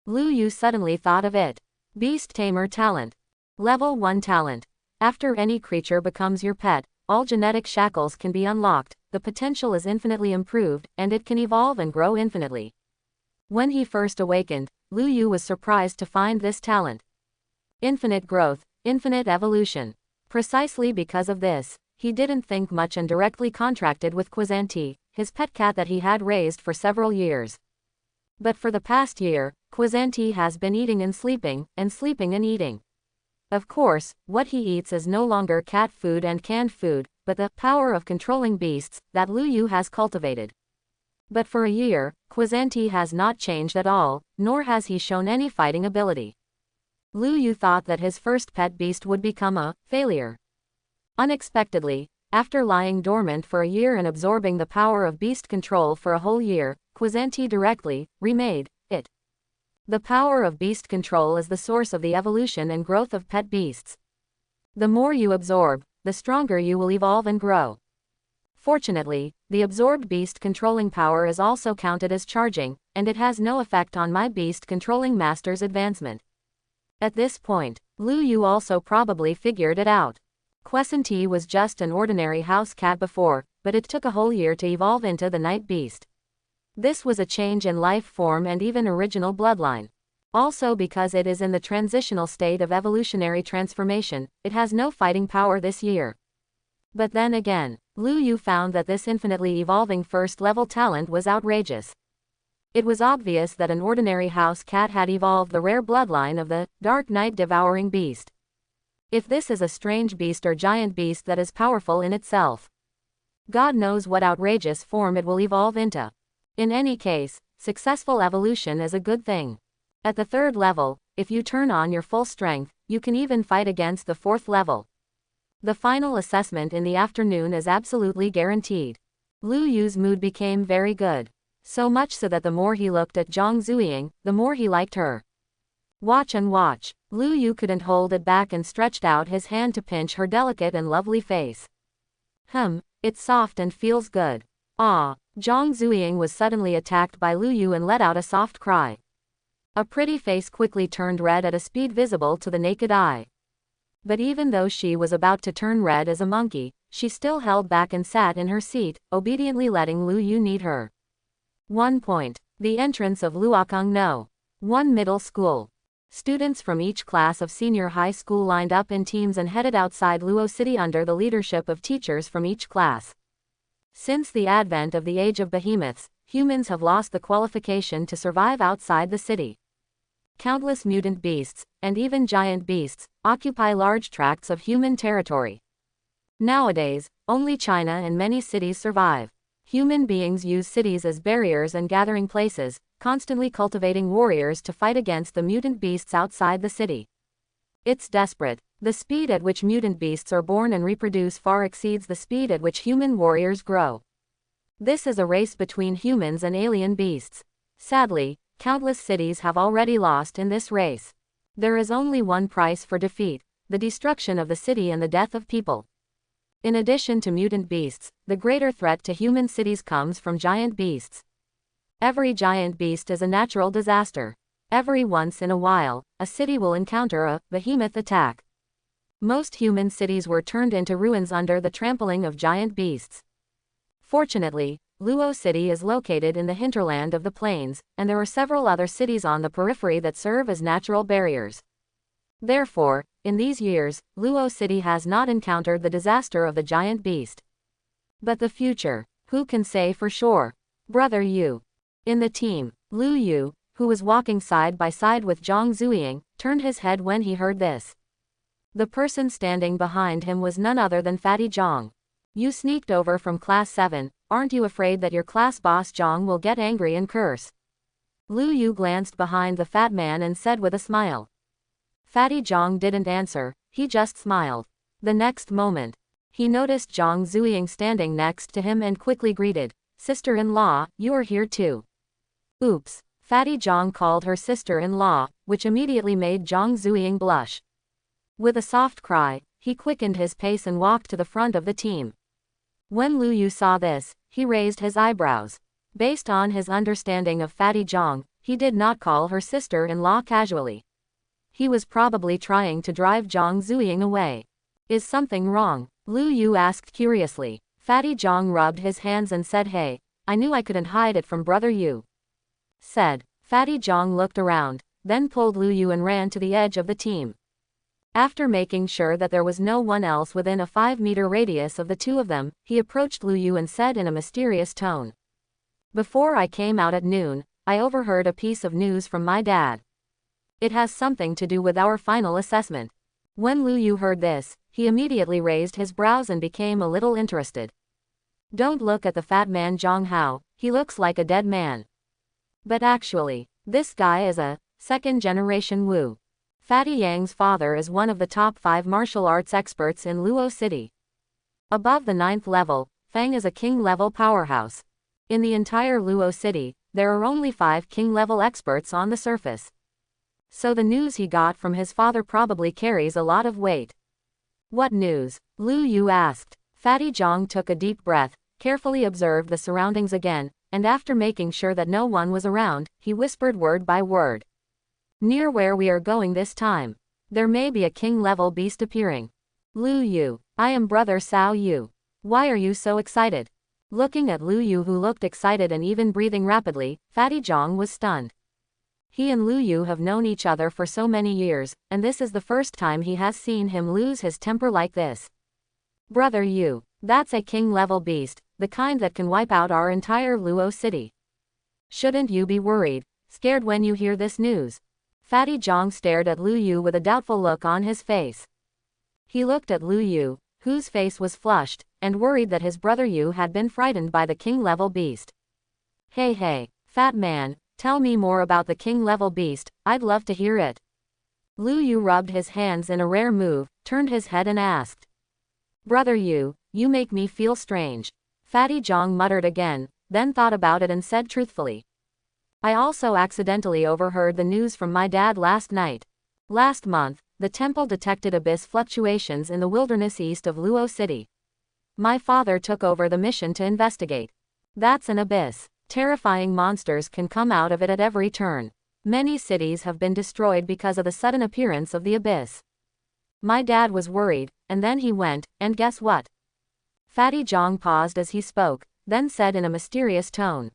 Lu Yu suddenly thought of it. Beast Tamer talent. Level 1 talent. After any creature becomes your pet, all genetic shackles can be unlocked, the potential is infinitely improved, and it can evolve and grow infinitely. When he first awakened, Lu Yu was surprised to find this talent. Infinite growth, infinite evolution. Precisely because of this, he didn't think much and directly contracted with Quen, his pet cat that he had raised for several years. But for the past year, Quen has been eating and sleeping and eating. Of course, what he eats is no longer cat food and canned food, but the power of controlling beasts that Lu Yu has cultivated. But for a year, Quen has not changed at all, nor has he shown any fighting ability. Lu Yu thought that his first pet beast would become a failure. Unexpectedly, after lying dormant for a year and absorbing the power of beast control for a whole year, Quen directly remade it. The power of beast control is the source of the evolution and growth of pet beasts. The more you absorb, the stronger you will evolve and grow. Fortunately, the absorbed beast controlling power is also counted as charging, and it has no effect on my beast controlling master's advancement. At this point, Lu Yu also probably figured it out. Quen was just an ordinary house cat before, but it took a whole year to evolve into the night beast. This was a change in life form and even original bloodline. Also because it is in the transitional state of evolutionary transformation, it has no fighting power this year. But then again, Lu Yu found that this infinitely evolving first-level talent was outrageous. It was obvious that an ordinary house cat had evolved the rare bloodline of the dark night devouring beast. If this is a strange beast or giant beast that is powerful in itself, God knows what outrageous form it will evolve into. In any case, successful evolution is a good thing. At the third level, if you turn on your full strength, you can even fight against the fourth level. The final assessment in the afternoon is absolutely guaranteed. Lu Yu's mood became very good. So much so that the more he looked at Zhang Zuying, the more he liked her. Watch and watch. Lu Yu couldn't hold it back and stretched out his hand to pinch her delicate and lovely face. It's soft and feels good. Ah. Zhang Zuying was suddenly attacked by Lu Yu and let out a soft cry. A pretty face quickly turned red at a speed visible to the naked eye. But even though she was about to turn red as a monkey, she still held back and sat in her seat, obediently letting Lu Yu knead her. 1 point. The entrance of Luokang No. 1 middle school. Students from each class of senior high school lined up in teams and headed outside Luo City under the leadership of teachers from each class. Since the advent of the age of behemoths, humans have lost the qualification to survive outside the city. Countless mutant beasts, and even giant beasts, occupy large tracts of human territory. Nowadays, only China and many cities survive. Human beings use cities as barriers and gathering places, constantly cultivating warriors to fight against the mutant beasts outside the city. It's desperate. The speed at which mutant beasts are born and reproduce far exceeds the speed at which human warriors grow. This is a race between humans and alien beasts. Sadly, countless cities have already lost in this race. There is only one price for defeat: the destruction of the city and the death of people. In addition to mutant beasts, the greater threat to human cities comes from giant beasts. Every giant beast is a natural disaster. Every once in a while, a city will encounter a behemoth attack. Most human cities were turned into ruins under the trampling of giant beasts. Fortunately, Luo City is located in the hinterland of the plains, and there are several other cities on the periphery that serve as natural barriers. Therefore, in these years, Luo City has not encountered the disaster of the giant beast. But the future, who can say for sure? Brother Yu. In the team, Lu Yu, who was walking side by side with Zhang Zuying, turned his head when he heard this. The person standing behind him was none other than Fatty Zhang. You sneaked over from class 7, aren't you afraid that your class boss Zhang will get angry and curse? Lu Yu glanced behind the fat man and said with a smile. Fatty Zhang didn't answer, he just smiled. The next moment, he noticed Zhang Zuying standing next to him and quickly greeted, "Sister-in-law, you're here too." Oops. Fatty Zhang called her sister-in-law, which immediately made Zhang Zuying blush. With a soft cry, he quickened his pace and walked to the front of the team. When Lu Yu saw this, he raised his eyebrows. Based on his understanding of Fatty Zhang, he did not call her sister-in-law casually. He was probably trying to drive Zhang Zuying away. Is something wrong? Lu Yu asked curiously. Fatty Zhang rubbed his hands and said, "Hey, I knew I couldn't hide it from Brother Yu." Said. Fatty Zhang looked around, then pulled Lu Yu and ran to the edge of the team. After making sure that there was no one else within a 5-meter radius of the two of them, he approached Lu Yu and said in a mysterious tone. "Before I came out at noon, I overheard a piece of news from my dad. It has something to do with our final assessment." When Lu Yu heard this, he immediately raised his brows and became a little interested. Don't look at the fat man Zhang Hao, he looks like a dead man. But actually, this guy is a second-generation Wu. Fatty Yang's father is one of the top 5 martial arts experts in Luo City. Above the 9th level, Fang is a king-level powerhouse. In the entire Luo City, there are only 5 king-level experts on the surface. So the news he got from his father probably carries a lot of weight. What news? Lu Yu asked. Fatty Zhang took a deep breath, carefully observed the surroundings again, and after making sure that no one was around, he whispered word by word. Near where we are going this time, there may be a king-level beast appearing. Lu Yu, I am Brother Sao Yu. Why are you so excited? Looking at Lu Yu, who looked excited and even breathing rapidly, Fatty Zhang was stunned. He and Lu Yu have known each other for so many years, and this is the first time he has seen him lose his temper like this. Brother Yu, that's a king-level beast, the kind that can wipe out our entire Luo City. Shouldn't you be worried, scared when you hear this news? Fatty Zhang stared at Lu Yu with a doubtful look on his face. He looked at Lu Yu, whose face was flushed, and worried that his brother Yu had been frightened by the king-level beast. Hey, fat man, tell me more about the king-level beast, I'd love to hear it. Lu Yu rubbed his hands in a rare move, turned his head and asked. Brother Yu, you make me feel strange. Fatty Zhang muttered again, then thought about it and said truthfully. I also accidentally overheard the news from my dad last night. Last month, the temple detected abyss fluctuations in the wilderness east of Luo City. My father took over the mission to investigate. That's an abyss. Terrifying monsters can come out of it at every turn. Many cities have been destroyed because of the sudden appearance of the abyss. My dad was worried, and then he went, and guess what? Fatty Jong paused as he spoke, then said in a mysterious tone.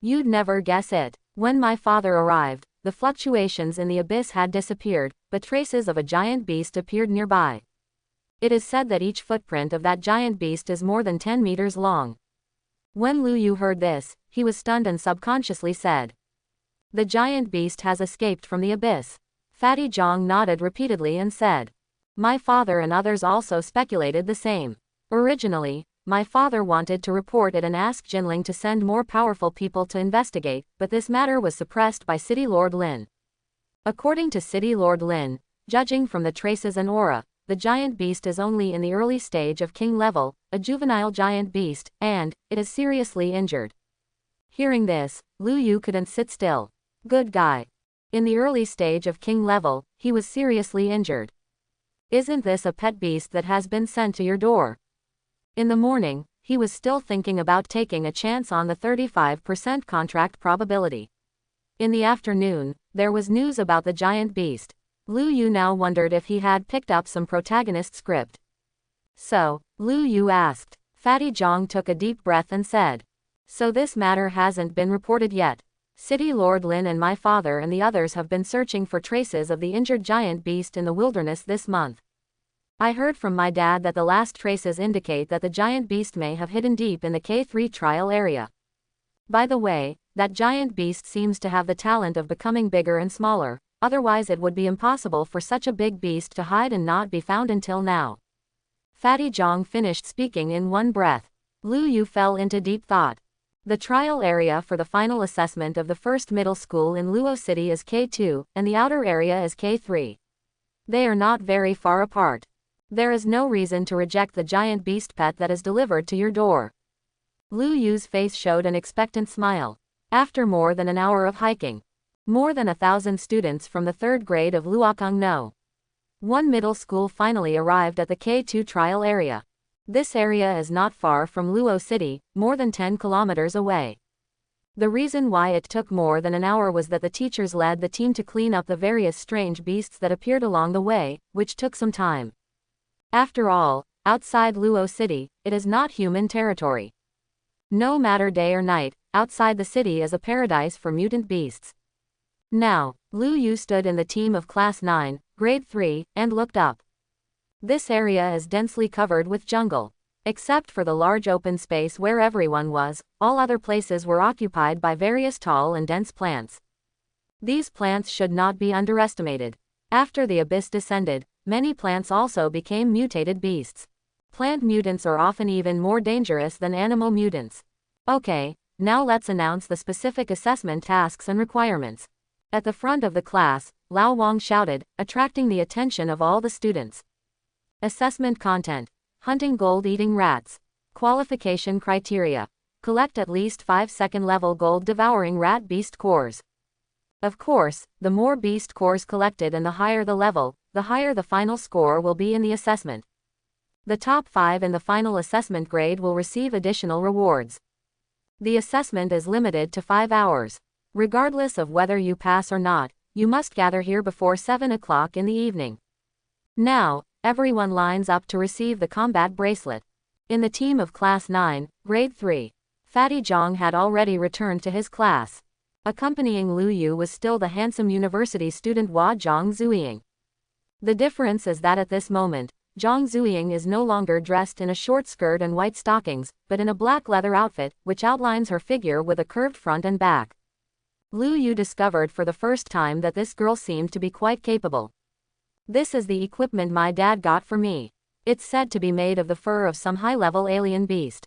You'd never guess it. When my father arrived, the fluctuations in the abyss had disappeared, but traces of a giant beast appeared nearby. It is said that each footprint of that giant beast is more than 10 meters long. When Lu Yu heard this, he was stunned and subconsciously said, the giant beast has escaped from the abyss. Fatty Jong nodded repeatedly and said, my father and others also speculated the same. Originally, my father wanted to report it and ask Jinling to send more powerful people to investigate, but this matter was suppressed by City Lord Lin. According to City Lord Lin, judging from the traces and aura, the giant beast is only in the early stage of king level, a juvenile giant beast, and it is seriously injured. Hearing this, Lu Yu couldn't sit still. Good guy. In the early stage of king level, he was seriously injured. Isn't this a pet beast that has been sent to your door? In the morning, he was still thinking about taking a chance on the 35% contract probability. In the afternoon, there was news about the giant beast. Lu Yu now wondered if he had picked up some protagonist script. So, Lu Yu asked. Fatty Jong took a deep breath and said, so this matter hasn't been reported yet. City Lord Lin and my father and the others have been searching for traces of the injured giant beast in the wilderness this month. I heard from my dad that the last traces indicate that the giant beast may have hidden deep in the K3 trial area. By the way, that giant beast seems to have the talent of becoming bigger and smaller, otherwise it would be impossible for such a big beast to hide and not be found until now. Fatty Jong finished speaking in one breath. Lu Yu fell into deep thought. The trial area for the final assessment of the first middle school in Luo City is K2, and the outer area is K3. They are not very far apart. There is no reason to reject the giant beast pet that is delivered to your door. Lu Yu's face showed an expectant smile. After more than an hour of hiking, more than 1,000 students from the 3rd grade of Luokang No. 1 middle school finally arrived at the K2 trial area. This area is not far from Luo City, more than 10 kilometers away. The reason why it took more than an hour was that the teachers led the team to clean up the various strange beasts that appeared along the way, which took some time. After all, outside Luo City, it is not human territory. No matter day or night, outside the city is a paradise for mutant beasts. Now, Lu Yu stood in the team of Class 9, Grade 3, and looked up. This area is densely covered with jungle. Except for the large open space where everyone was, all other places were occupied by various tall and dense plants. These plants should not be underestimated. After the abyss descended, many plants also became mutated beasts. Plant mutants are often even more dangerous than animal mutants. Okay, now let's announce the specific assessment tasks and requirements. At the front of the class, Lao Wang shouted, attracting the attention of all the students. Assessment content. Hunting gold-eating rats. Qualification criteria. Collect at least 5 second-level gold-devouring rat beast cores. Of course, the more beast cores collected and the higher the level, the higher the final score will be in the assessment. The top 5 in the final assessment grade will receive additional rewards. The assessment is limited to 5 hours. Regardless of whether you pass or not, you must gather here before 7 o'clock in the evening. Now, everyone lines up to receive the combat bracelet. In the team of Class 9, Grade 3, Fatty Jong had already returned to his class. Accompanying Lu Yu was still the handsome university student Hua Zhang Zuying. The difference is that at this moment, Zhang Zuying is no longer dressed in a short skirt and white stockings, but in a black leather outfit, which outlines her figure with a curved front and back. Lu Yu discovered for the first time that this girl seemed to be quite capable. This is the equipment my dad got for me. It's said to be made of the fur of some high-level alien beast.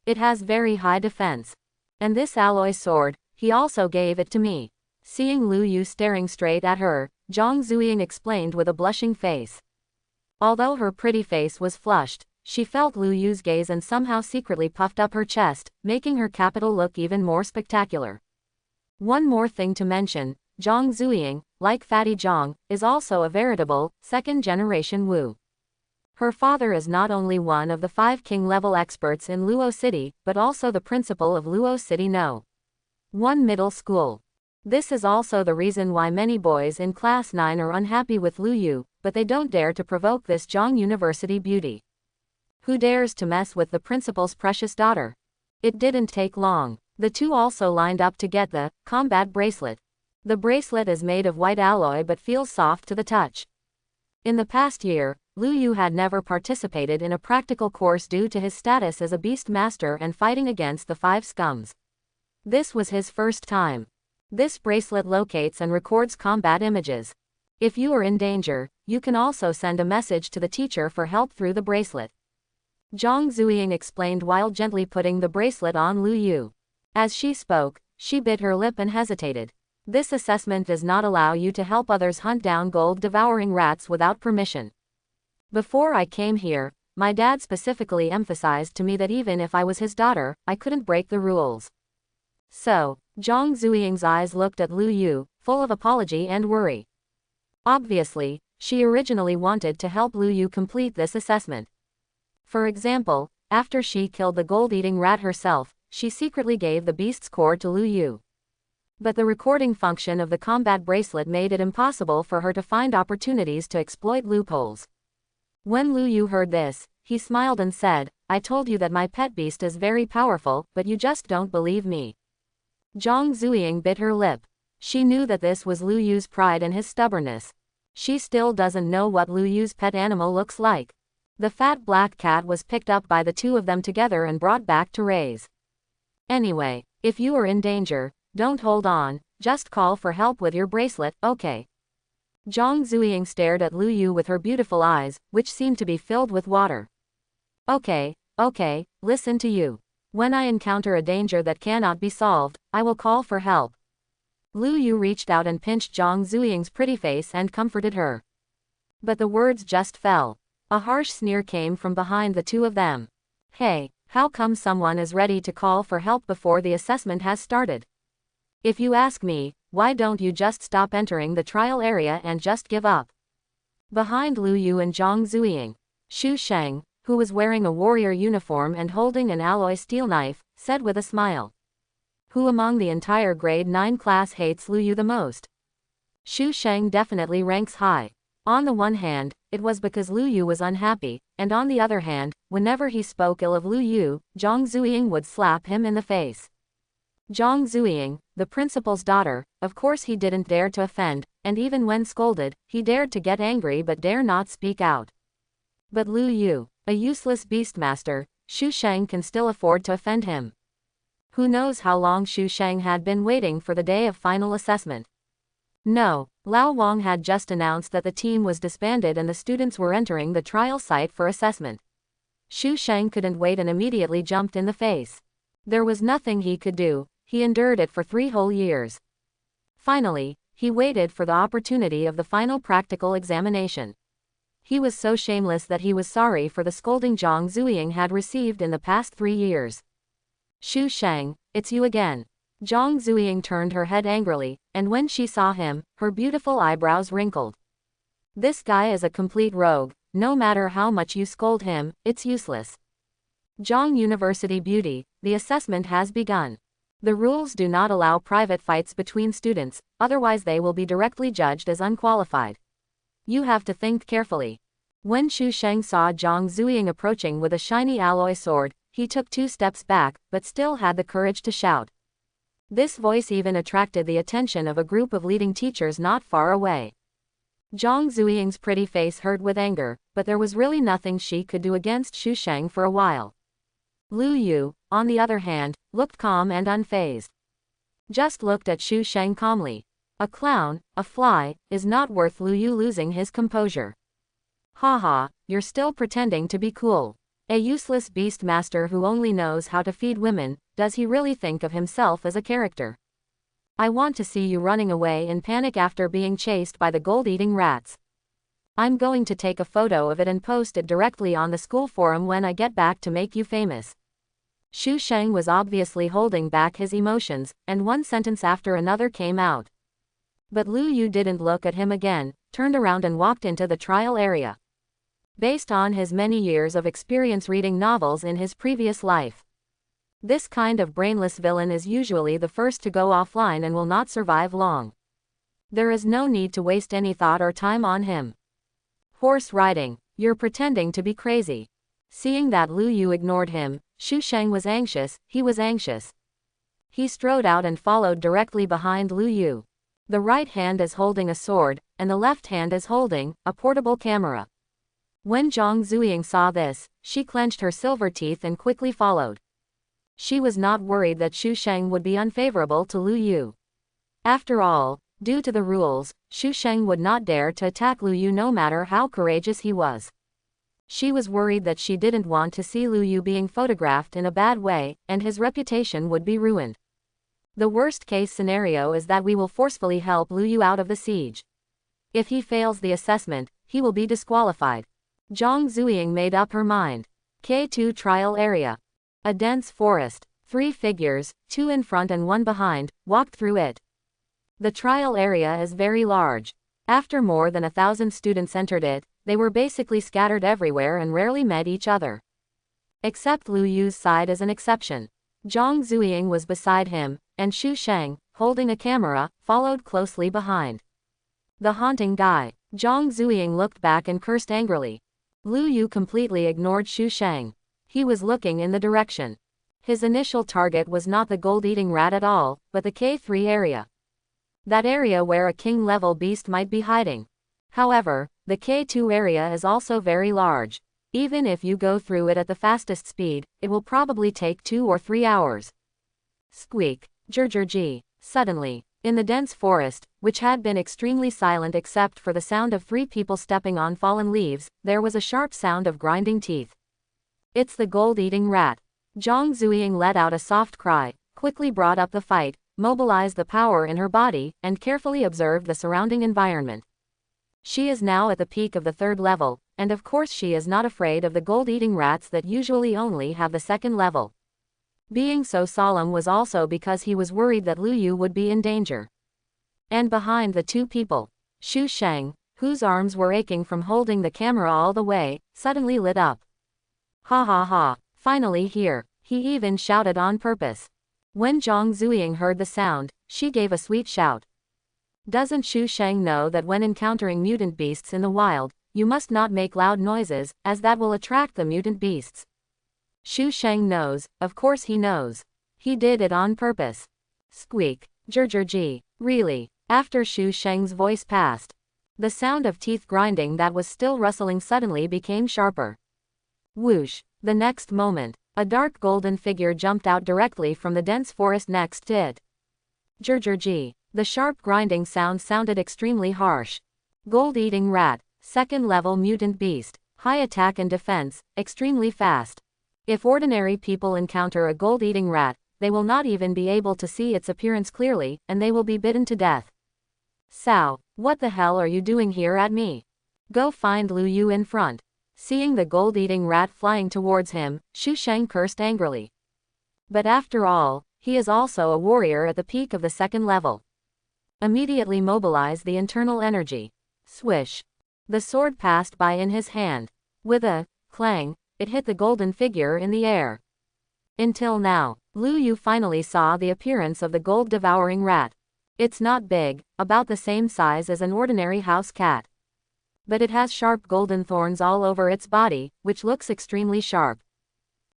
It has very high defense. And this alloy sword, he also gave it to me. Seeing Lu Yu staring straight at her, Zhang Zuying explained with a blushing face. Although her pretty face was flushed, she felt Lu Yu's gaze and somehow secretly puffed up her chest, making her capital look even more spectacular. One more thing to mention, Zhang Zuying, like Fatty Zhang, is also a veritable, second-generation Wu. Her father is not only one of the 5 king-level experts in Luo City, but also the principal of Luo City No. 1 middle school. This is also the reason why many boys in Class 9 are unhappy with Lu Yu, but they don't dare to provoke this Zhang University beauty. Who dares to mess with the principal's precious daughter? It didn't take long. The two also lined up to get the combat bracelet. The bracelet is made of white alloy but feels soft to the touch. In the past year, Lu Yu had never participated in a practical course due to his status as a beast master and fighting against the 5 scums. This was his first time. This bracelet locates and records combat images. If you are in danger, you can also send a message to the teacher for help through the bracelet. Zhang Zuying explained while gently putting the bracelet on Lu Yu. As she spoke, she bit her lip and hesitated. This assessment does not allow you to help others hunt down gold-devouring rats without permission. Before I came here, my dad specifically emphasized to me that even if I was his daughter, I couldn't break the rules. So, Zhang Zuying's eyes looked at Lu Yu, full of apology and worry. Obviously, she originally wanted to help Lu Yu complete this assessment. For example, after she killed the gold-eating rat herself, she secretly gave the beast's core to Lu Yu. But the recording function of the combat bracelet made it impossible for her to find opportunities to exploit loopholes. When Lu Yu heard this, he smiled and said, "I told you that my pet beast is very powerful, but you just don't believe me." Zhang Zuying bit her lip. She knew that this was Lu Yu's pride and his stubbornness. She still doesn't know what Lu Yu's pet animal looks like. The fat black cat was picked up by the two of them together and brought back to raise. Anyway, if you are in danger, don't hold on, just call for help with your bracelet, okay? Zhang Zuying stared at Lu Yu with her beautiful eyes, which seemed to be filled with water. Okay, listen to you. When I encounter a danger that cannot be solved, I will call for help. Lu Yu reached out and pinched Zhang Zuying's pretty face and comforted her. But the words just fell. A harsh sneer came from behind the two of them. Hey, how come someone is ready to call for help before the assessment has started? If you ask me, why don't you just stop entering the trial area and just give up? Behind Lu Yu and Zhang Zuying, Xu Sheng, who was wearing a warrior uniform and holding an alloy steel knife, said with a smile. Who among the entire grade 9 class hates Lu Yu the most? Xu Sheng definitely ranks high. On the one hand, it was because Lu Yu was unhappy, and on the other hand, whenever he spoke ill of Lu Yu, Zhang Zuying would slap him in the face. Zhang Zuying, the principal's daughter, of course he didn't dare to offend, and even when scolded, he dared to get angry but dare not speak out. But Lu Yu, a useless beastmaster, Xu Sheng can still afford to offend him. Who knows how long Xu Sheng had been waiting for the day of final assessment. No, Lao Wang had just announced that the team was disbanded and the students were entering the trial site for assessment. Xu Sheng couldn't wait and immediately jumped in the face. There was nothing he could do, he endured it for 3 whole years. Finally, he waited for the opportunity of the final practical examination. He was so shameless that he was sorry for the scolding Zhang Zuying had received in the past 3 years. Xu Sheng, it's you again. Zhang Zuying turned her head angrily, and when she saw him, her beautiful eyebrows wrinkled. This guy is a complete rogue, no matter how much you scold him, it's useless. Zhang University Beauty, the assessment has begun. The rules do not allow private fights between students, otherwise they will be directly judged as unqualified. You have to think carefully. When Xu Sheng saw Zhang Zuying approaching with a shiny alloy sword, he took 2 steps back, but still had the courage to shout. This voice even attracted the attention of a group of leading teachers not far away. Zhang Zuying's pretty face hurt with anger, but there was really nothing she could do against Xu Sheng for a while. Lu Yu, on the other hand, looked calm and unfazed. Just looked at Xu Sheng calmly. A clown, a fly, is not worth Lu Yu losing his composure. Haha, you're still pretending to be cool. A useless beast master who only knows how to feed women, does he really think of himself as a character? I want to see you running away in panic after being chased by the gold-eating rats. I'm going to take a photo of it and post it directly on the school forum when I get back to make you famous. Xu Sheng was obviously holding back his emotions, and one sentence after another came out. But Lu Yu didn't look at him again, turned around and walked into the trial area. Based on his many years of experience reading novels in his previous life, this kind of brainless villain is usually the first to go offline and will not survive long. There is no need to waste any thought or time on him. Horse riding. You're pretending to be crazy. Seeing that Lu Yu ignored him, Xu Sheng was anxious. He was anxious. He strode out and followed directly behind Lu Yu. The right hand is holding a sword, and the left hand is holding a portable camera. When Zhang Zuying saw this, she clenched her silver teeth and quickly followed. She was not worried that Xu Sheng would be unfavorable to Lu Yu. After all, due to the rules, Xu Sheng would not dare to attack Lu Yu no matter how courageous he was. She was worried that she didn't want to see Lu Yu being photographed in a bad way, and his reputation would be ruined. The worst-case scenario is that we will forcefully help Lu Yu out of the siege. If he fails the assessment, he will be disqualified. Zhang Zuying made up her mind. K2 trial area. A dense forest. 3 figures, 2 in front and 1 behind, walked through it. The trial area is very large. After more than 1,000 students entered it, they were basically scattered everywhere and rarely met each other. Except Lu Yu's side as an exception. Zhang Zuying was beside him, and Xu Sheng, holding a camera, followed closely behind. The haunting guy. Zhang Zuying looked back and cursed angrily. Lu Yu completely ignored Xu Sheng. He was looking in the direction. His initial target was not the gold-eating rat at all, but the K3 area. That area where a king-level beast might be hiding. However, the K2 area is also very large. Even if you go through it at the fastest speed, it will probably take 2 or 3 hours. Squeak. Zhizhi. Suddenly, in the dense forest, which had been extremely silent except for the sound of 3 people stepping on fallen leaves, there was a sharp sound of grinding teeth. It's the gold-eating rat. Zhang Zuying let out a soft cry, quickly brought up the fight, mobilized the power in her body, and carefully observed the surrounding environment. She is now at the peak of the 3rd level, and of course she is not afraid of the gold-eating rats that usually only have the 2nd level. Being so solemn was also because he was worried that Lu Yu would be in danger. And behind the 2 people, Xu Sheng, whose arms were aching from holding the camera all the way, suddenly lit up. Ha ha ha, finally here, he even shouted on purpose. When Zhang Zuying heard the sound, she gave a sweet shout. Doesn't Xu Sheng know that when encountering mutant beasts in the wild, you must not make loud noises, as that will attract the mutant beasts? Xu Sheng knows, of course he knows. He did it on purpose. Squeak. Zhizhi. Really. After Xu Sheng's voice passed, the sound of teeth grinding that was still rustling suddenly became sharper. Whoosh. The next moment, a dark golden figure jumped out directly from the dense forest next to it. Zhizhi. The sharp grinding sound sounded extremely harsh. Gold-eating rat, 2nd level mutant beast, high attack and defense, extremely fast. If ordinary people encounter a gold-eating rat, they will not even be able to see its appearance clearly, and they will be bitten to death. Sao, what the hell are you doing here at me? Go find Lu Yu in front. Seeing the gold-eating rat flying towards him, Xu Sheng cursed angrily. But after all, he is also a warrior at the peak of the 2nd level. Immediately mobilize the internal energy. Swish. The sword passed by in his hand. With a clang, it hit the golden figure in the air. Until now, Lu Yu finally saw the appearance of the gold-devouring rat. It's not big, about the same size as an ordinary house cat. But it has sharp golden thorns all over its body, which looks extremely sharp.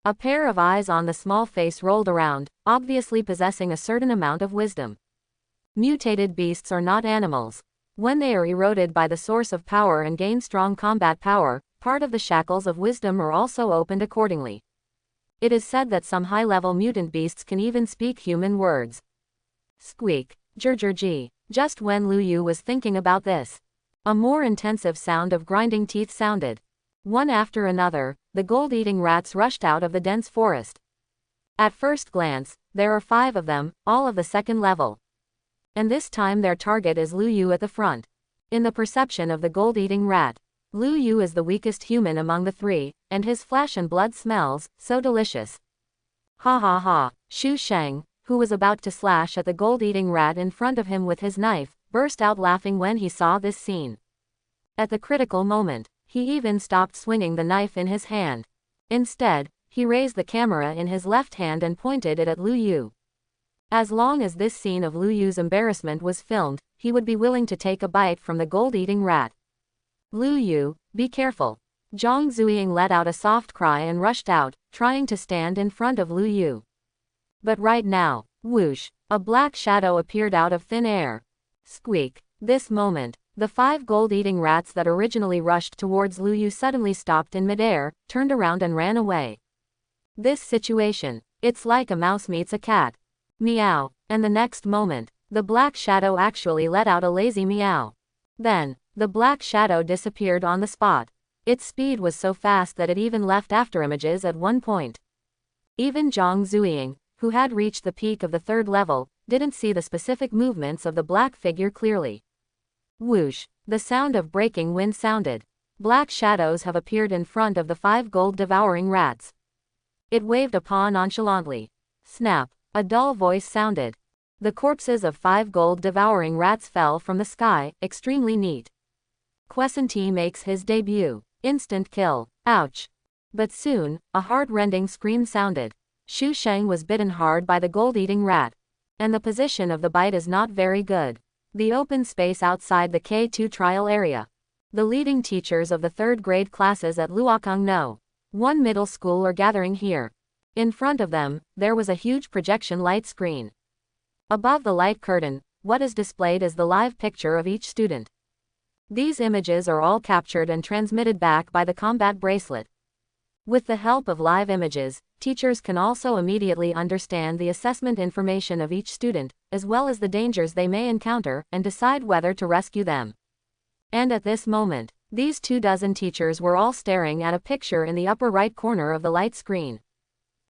A pair of eyes on the small face rolled around, obviously possessing a certain amount of wisdom. Mutated beasts are not animals. When they are eroded by the source of power and gain strong combat power, part of the shackles of wisdom are also opened accordingly. It is said that some high-level mutant beasts can even speak human words. Squeak. Zhizhi. Just when Lu Yu was thinking about this, a more intensive sound of grinding teeth sounded. One after another, the gold-eating rats rushed out of the dense forest. At first glance, there are 5 of them, all of the 2nd level. And this time their target is Lu Yu at the front. In the perception of the gold-eating rat, Lu Yu is the weakest human among the three, and his flesh and blood smells so delicious. Ha ha ha. Xu Sheng, who was about to slash at the gold-eating rat in front of him with his knife, burst out laughing when he saw this scene. At the critical moment, he even stopped swinging the knife in his hand. Instead, he raised the camera in his left hand and pointed it at Lu Yu. As long as this scene of Lu Yu's embarrassment was filmed, he would be willing to take a bite from the gold-eating rat. Lu Yu, be careful. Zhang Zuying let out a soft cry and rushed out, trying to stand in front of Lu Yu. But right now, whoosh, a black shadow appeared out of thin air. Squeak. This moment, the 5 gold-eating rats that originally rushed towards Lu Yu suddenly stopped in midair, turned around and ran away. This situation, it's like a mouse meets a cat. Meow. And the next moment, the black shadow actually let out a lazy meow. Then, the black shadow disappeared on the spot. Its speed was so fast that it even left afterimages at one point. Even Zhang Zuying, who had reached the peak of the 3rd level, didn't see the specific movements of the black figure clearly. Whoosh, the sound of breaking wind sounded. Black shadows have appeared in front of the 5 gold-devouring rats. It waved a paw nonchalantly. Snap, a dull voice sounded. The corpses of 5 gold-devouring rats fell from the sky, extremely neat. Quen makes his debut. Instant kill. Ouch. But soon, a heart-rending scream sounded. Xu Sheng was bitten hard by the gold-eating rat. And the position of the bite is not very good. The open space outside the K2 trial area. The leading teachers of the 3rd grade classes at Luokang No. 1 middle school are gathering here. In front of them, there was a huge projection light screen. Above the light curtain, what is displayed is the live picture of each student. These images are all captured and transmitted back by the combat bracelet. With the help of live images, teachers can also immediately understand the assessment information of each student, as well as the dangers they may encounter, and decide whether to rescue them. And at this moment, these 24 teachers were all staring at a picture in the upper right corner of the light screen.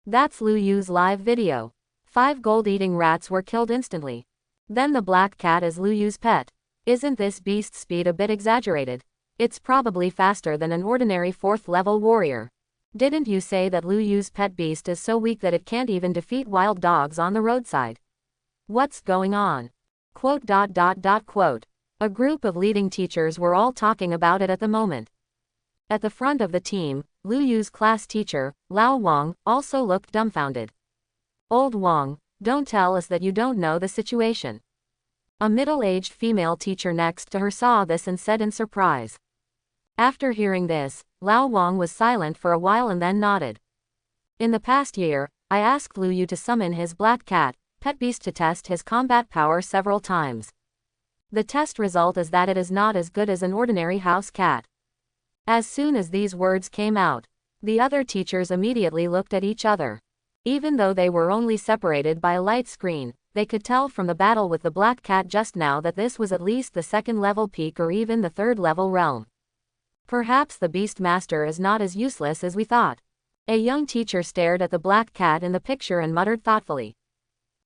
That's Lu Yu's live video. 5 gold-eating rats were killed instantly. Then the black cat is Lu Yu's pet. Isn't this beast's speed a bit exaggerated? It's probably faster than an ordinary 4th level warrior. Didn't you say that Lu Yu's pet beast is so weak that it can't even defeat wild dogs on the roadside? What's going on? Quote. A group of leading teachers were all talking about it at the moment. At the front of the team, Lu Yu's class teacher, Lao Wang, also looked dumbfounded. Old Wang, don't tell us that you don't know the situation. A middle-aged female teacher next to her saw this and said in surprise. After hearing this, Lao Wang was silent for a while and then nodded. In the past year, I asked Lu Yu to summon his black cat, pet beast to test his combat power several times. The test result is that it is not as good as an ordinary house cat. As soon as these words came out, the other teachers immediately looked at each other. Even though they were only separated by a light screen, they could tell from the battle with the black cat just now that this was at least the 2nd level peak or even the 3rd level realm. Perhaps the Beast Master is not as useless as we thought. A young teacher stared at the black cat in the picture and muttered thoughtfully.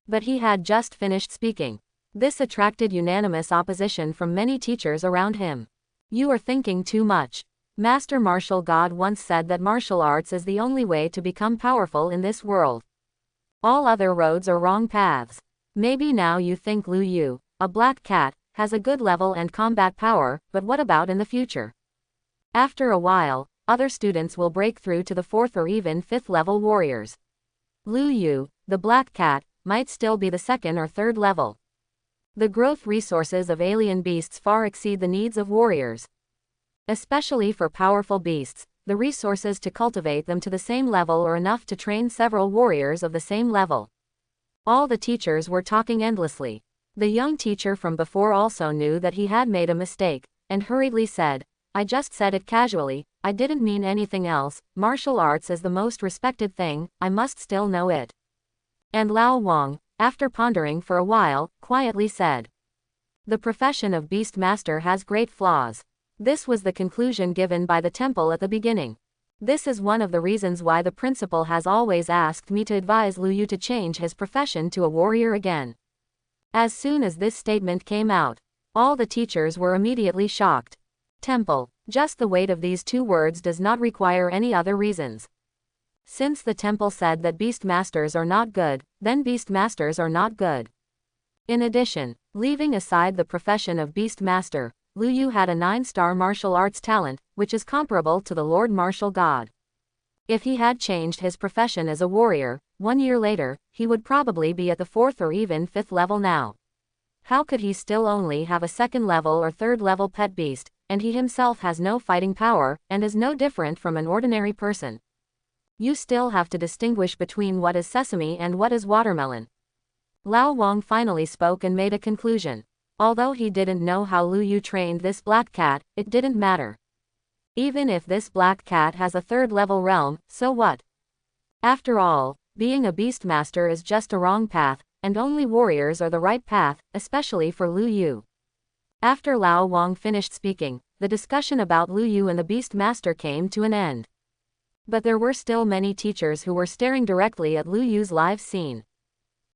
But he had just finished speaking. This attracted unanimous opposition from many teachers around him. You are thinking too much. Master Martial God once said that martial arts is the only way to become powerful in this world. All other roads are wrong paths. Maybe now you think Lu Yu, a black cat, has a good level and combat power, but what about in the future? After a while, other students will break through to the 4th or even 5th level warriors. Lu Yu, the black cat, might still be the 2nd or 3rd level. The growth resources of alien beasts far exceed the needs of warriors. Especially for powerful beasts, the resources to cultivate them to the same level are enough to train several warriors of the same level. All the teachers were talking endlessly. The young teacher from before also knew that he had made a mistake, and hurriedly said, I just said it casually, I didn't mean anything else. Martial arts is the most respected thing, I must still know it. And Lao Wang, after pondering for a while, quietly said, the profession of Beast Master has great flaws. This was the conclusion given by the temple at the beginning. This is one of the reasons why the principal has always asked me to advise Lu Yu to change his profession to a warrior again. As soon as this statement came out, all the teachers were immediately shocked. Temple, Just the weight of these two words does not require any other reasons. Since the temple said that beastmasters are not good, then beastmasters are not good. In addition, leaving aside the profession of beastmaster, Lu Yu had a 9-star martial arts talent, which is comparable to the Lord Martial God. If he had changed his profession as a warrior, 1 year later, he would probably be at the 4th or even 5th level now. How could he still only have a 2nd level or 3rd level pet beast, and he himself has no fighting power, and is no different from an ordinary person? You still have to distinguish between what is sesame and what is watermelon. Lao Wang finally spoke and made a conclusion. Although he didn't know how Lu Yu trained this black cat, it didn't matter. Even if this black cat has a 3rd level realm, so what? After all, being a beastmaster is just a wrong path, and only warriors are the right path, especially for Lu Yu. After Lao Wang finished speaking, the discussion about Lu Yu and the beastmaster came to an end. But there were still many teachers who were staring directly at Lu Yu's live scene.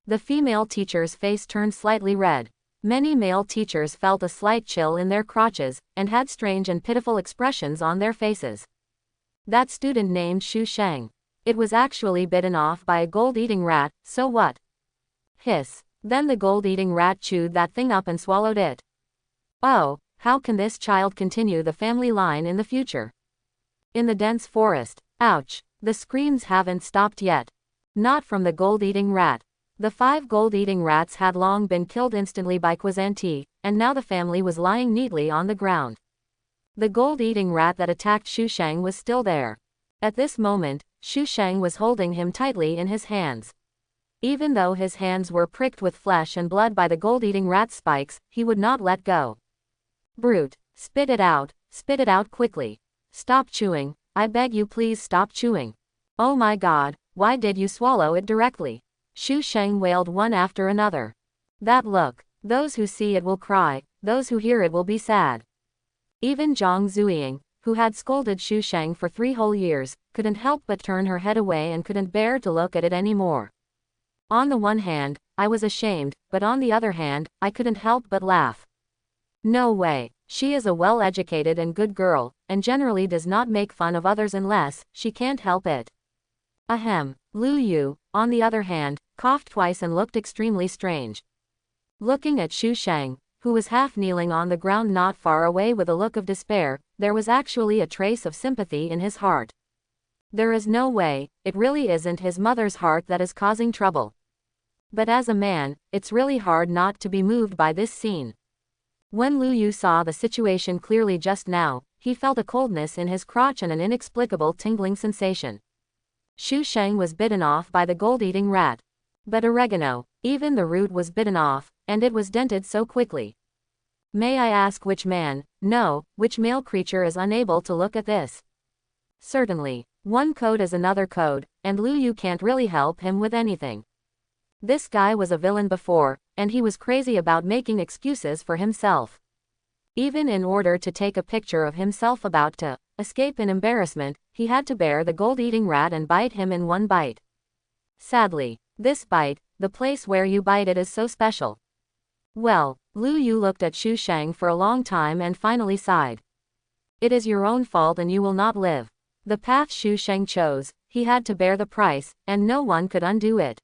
The female teacher's face turned slightly red. Many male teachers felt a slight chill in their crotches, and had strange and pitiful expressions on their faces. That student named Xu Sheng. It was actually bitten off by a gold-eating rat, so what? Hiss. Then the gold-eating rat chewed that thing up and swallowed it. Oh, how can this child continue the family line in the future? In the dense forest. Ouch. The screams haven't stopped yet. Not from the gold-eating rat. The 5 gold-eating rats had long been killed instantly by Quen, and now the family was lying neatly on the ground. The gold-eating rat that attacked Xu Sheng was still there. At this moment, Xu Sheng was holding him tightly in his hands. Even though his hands were pricked with flesh and blood by the gold-eating rat's spikes, he would not let go. Brute, spit it out quickly. Stop chewing, I beg you, please stop chewing. Oh my God, why did you swallow it directly? Xu Sheng wailed one after another. That look, those who see it will cry, those who hear it will be sad. Even Zhang Zuying, who had scolded Xu Sheng for 3 whole years, couldn't help but turn her head away and couldn't bear to look at it anymore. On the one hand, I was ashamed, but on the other hand, I couldn't help but laugh. No way, she is a well-educated and good girl, and generally does not make fun of others unless she can't help it. Ahem. Lu Yu, on the other hand, coughed twice and looked extremely strange. Looking at Xu Sheng, who was half kneeling on the ground not far away with a look of despair, there was actually a trace of sympathy in his heart. There is no way, it really isn't his mother's heart that is causing trouble. But as a man, it's really hard not to be moved by this scene. When Lu Yu saw the situation clearly just now, he felt a coldness in his crotch and an inexplicable tingling sensation. Xu Sheng was bitten off by the gold-eating rat. But oregano, even the root was bitten off, and it was dented so quickly. May I ask which man, no, which male creature is unable to look at this? Certainly, one code is another code, and Lu Yu can't really help him with anything. This guy was a villain before, and he was crazy about making excuses for himself. Even in order to take a picture of himself about to escape in embarrassment, he had to bear the gold-eating rat and bite him in one bite. Sadly, this bite, the place where you bite it, is so special. Well, Lu Yu looked at Xu Sheng for a long time and finally sighed. It is your own fault and you will not live. The path Xu Sheng chose, he had to bear the price, and no one could undo it.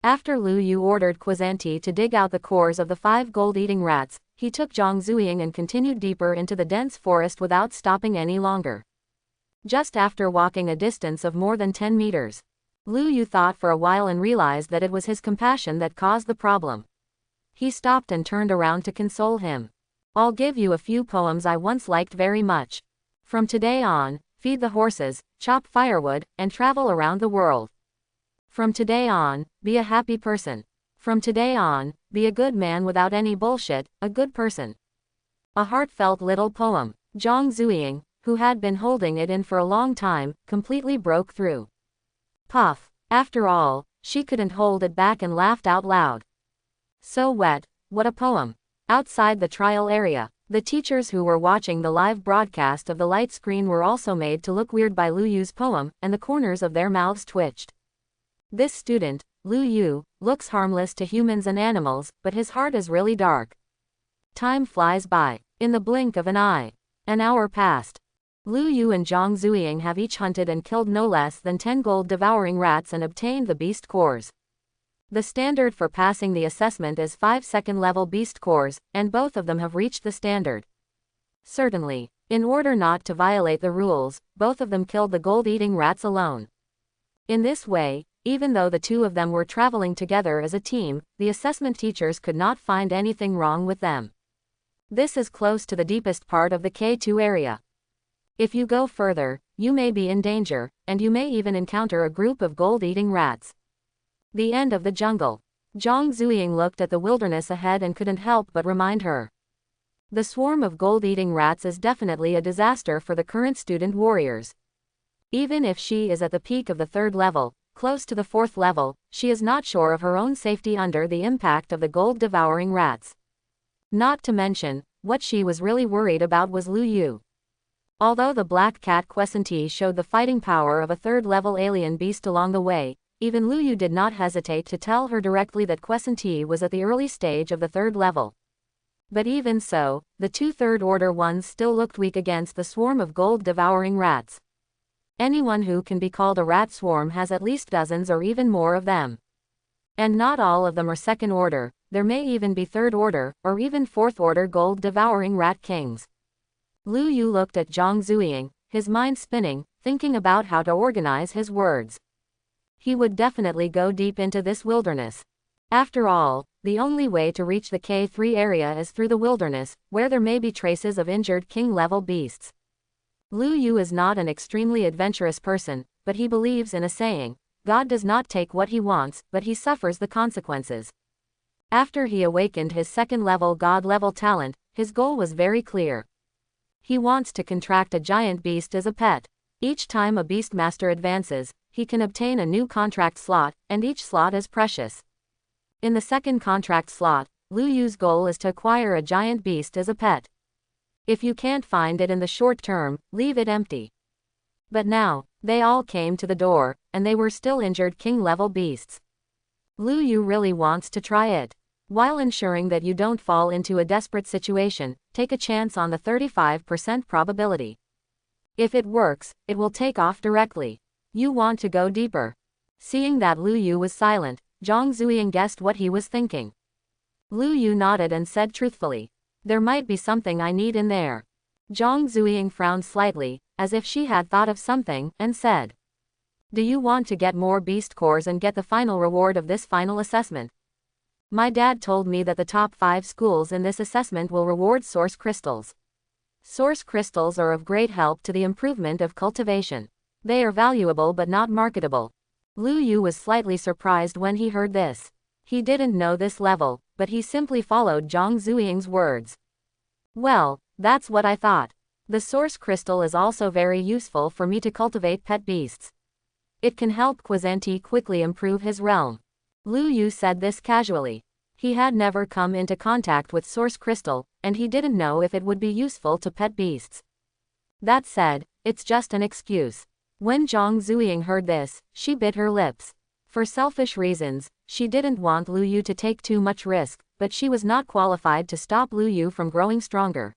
After Lu Yu ordered Quen to dig out the cores of the 5 gold-eating rats, he took Zhang Zuying and continued deeper into the dense forest without stopping any longer. Just after walking a distance of more than 10 meters, Lu Yu thought for a while and realized that it was his compassion that caused the problem. He stopped and turned around to console him. I'll give you a few poems I once liked very much. From today on, feed the horses, chop firewood, and travel around the world. From today on, be a happy person. From today on, be a good man without any bullshit, a good person. A heartfelt little poem. Zhang Zuying, who had been holding it in for a long time, completely broke through. Puff. After all, she couldn't hold it back and laughed out loud. So wet, what a poem. Outside the trial area, the teachers who were watching the live broadcast of the light screen were also made to look weird by Lu Yu's poem, and the corners of their mouths twitched. This student, Lu Yu, looks harmless to humans and animals, but his heart is really dark. Time flies by. In the blink of an eye. An hour passed. Lu Yu and Zhang Zuying have each hunted and killed no less than 10 gold-devouring rats and obtained the beast cores. The standard for passing the assessment is 5 second-level beast cores, and both of them have reached the standard. Certainly, in order not to violate the rules, both of them killed the gold-eating rats alone. In this way, even though the two of them were traveling together as a team, the assessment teachers could not find anything wrong with them. This is close to the deepest part of the K2 area. If you go further, you may be in danger, and you may even encounter a group of gold-eating rats. The end of the jungle. Zhang Zuying looked at the wilderness ahead and couldn't help but remind her. The swarm of gold-eating rats is definitely a disaster for the current student warriors. Even if she is at the peak of the 3rd level, close to the 4th level, she is not sure of her own safety under the impact of the gold-devouring rats. Not to mention, what she was really worried about was Lu Yu. Although the black cat Quen showed the fighting power of a 3rd-level alien beast along the way, even Lu Yu did not hesitate to tell her directly that Quen was at the early stage of the 3rd level. But even so, the 2 3rd-order ones still looked weak against the swarm of gold-devouring rats. Anyone who can be called a rat swarm has at least dozens or even more of them. And not all of them are 2nd order, there may even be 3rd order, or even 4th order gold-devouring rat kings. Lu Yu looked at Zhang Zuying, his mind spinning, thinking about how to organize his words. He would definitely go deep into this wilderness. After all, the only way to reach the K3 area is through the wilderness, where there may be traces of injured king-level beasts. Lu Yu is not an extremely adventurous person, but he believes in a saying, God does not take what he wants, but he suffers the consequences. After he awakened his 2nd-level God-level talent, his goal was very clear. He wants to contract a giant beast as a pet. Each time a beastmaster advances, he can obtain a new contract slot, and each slot is precious. In the 2nd contract slot, Lu Yu's goal is to acquire a giant beast as a pet. If you can't find it in the short term, leave it empty. But now, they all came to the door, and they were still injured king-level beasts. Lu Yu really wants to try it. While ensuring that you don't fall into a desperate situation, take a chance on the 35% probability. If it works, it will take off directly. You want to go deeper. Seeing that Lu Yu was silent, Zhang Zuying guessed what he was thinking. Lu Yu nodded and said truthfully, "There might be something I need in there." Zhang Zuying frowned slightly, as if she had thought of something, and said, "Do you want to get more beast cores and get the final reward of this final assessment? My dad told me that the top 5 schools in this assessment will reward source crystals. Source crystals are of great help to the improvement of cultivation. They are valuable but not marketable." Lu Yu was slightly surprised when he heard this. He didn't know this level, but he simply followed Zhang Zuying's words. "Well, that's what I thought. The source crystal is also very useful for me to cultivate pet beasts. It can help Quen quickly improve his realm." Lu Yu said this casually. He had never come into contact with source crystal, and he didn't know if it would be useful to pet beasts. That said, it's just an excuse. When Zhang Zuying heard this, she bit her lips. For selfish reasons, she didn't want Lu Yu to take too much risk, but she was not qualified to stop Lu Yu from growing stronger.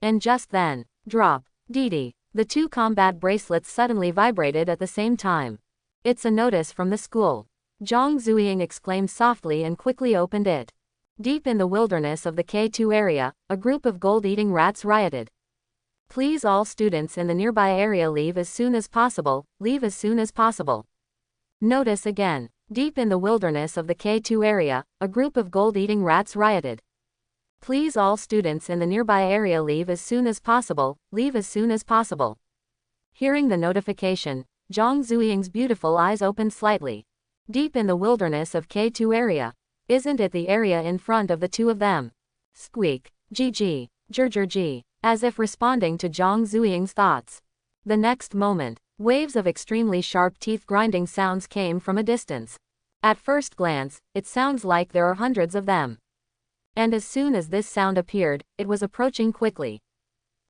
And just then, drop, Didi, the 2 combat bracelets suddenly vibrated at the same time. "It's a notice from the school." Zhang Zuying exclaimed softly and quickly opened it. Deep in the wilderness of the K2 area, a group of gold-eating rats rioted. "Please all students in the nearby area leave as soon as possible, leave as soon as possible." Notice again. Deep in the wilderness of the K2 area, a group of gold-eating rats rioted. "Please all students in the nearby area leave as soon as possible, leave as soon as possible." Hearing the notification, Zhang Zuying's beautiful eyes opened slightly. Deep in the wilderness of K2 area. Isn't it the area in front of the 2 of them? Squeak, GG, Jurjurji, as if responding to Zhang Zuying's thoughts. The next moment, waves of extremely sharp teeth-grinding sounds came from a distance. At first glance, it sounds like there are hundreds of them. And as soon as this sound appeared, it was approaching quickly.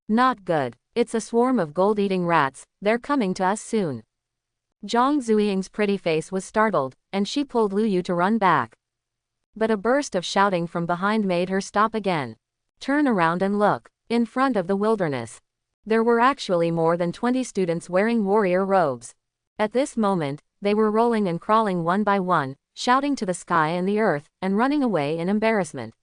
Not good. It's a swarm of gold-eating rats, they're coming to us soon. Zhang Zuying's pretty face was startled, and she pulled Lu Yu to run back. But a burst of shouting from behind made her stop again. "Turn around and look." In front of the wilderness, there were actually more than 20 students wearing warrior robes. At this moment, they were rolling and crawling one by one, shouting to the sky and the earth, and running away in embarrassment.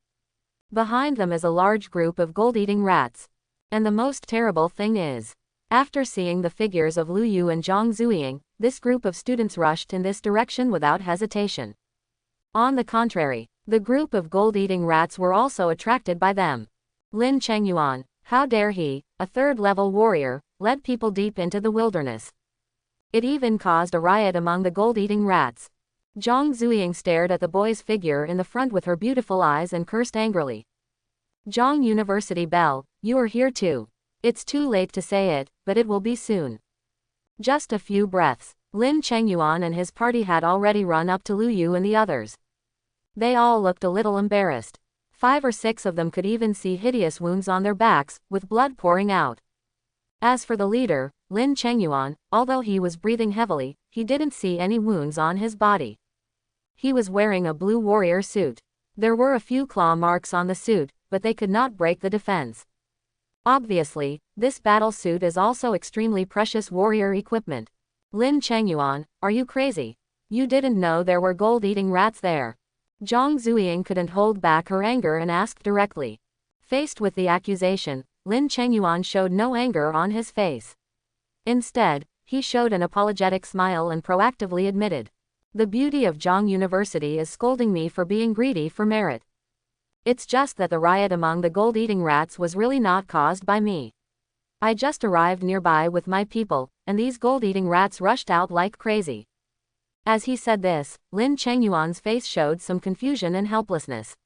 Behind them is a large group of gold-eating rats. And the most terrible thing is, after seeing the figures of Lu Yu and Zhang Zuying, this group of students rushed in this direction without hesitation. On the contrary, the group of gold-eating rats were also attracted by them. Lin Chengyuan, how dare he, a third-level warrior, led people deep into the wilderness. It even caused a riot among the gold-eating rats. Zhang Zuying stared at the boy's figure in the front with her beautiful eyes and cursed angrily. Zhang University Belle, you are here too. It's too late to say it, but it will be soon. Just a few breaths. Lin Chengyuan and his party had already run up to Lu Yu and the others. They all looked a little embarrassed. 5 or 6 of them could even see hideous wounds on their backs, with blood pouring out. As for the leader, Lin Chengyuan, although he was breathing heavily, he didn't see any wounds on his body. He was wearing a blue warrior suit. There were a few claw marks on the suit, but they could not break the defense. Obviously, this battle suit is also extremely precious warrior equipment. Lin Chengyuan, are you crazy? You didn't know there were gold-eating rats there. Zhang Zuying couldn't hold back her anger and asked directly. Faced with the accusation, Lin Chengyuan showed no anger on his face. Instead, he showed an apologetic smile and proactively admitted, "The beauty of Zhang University is scolding me for being greedy for merit. It's just that the riot among the gold-eating rats was really not caused by me. I just arrived nearby with my people, and these gold-eating rats rushed out like crazy." As he said this, Lin Chengyuan's face showed some confusion and helplessness.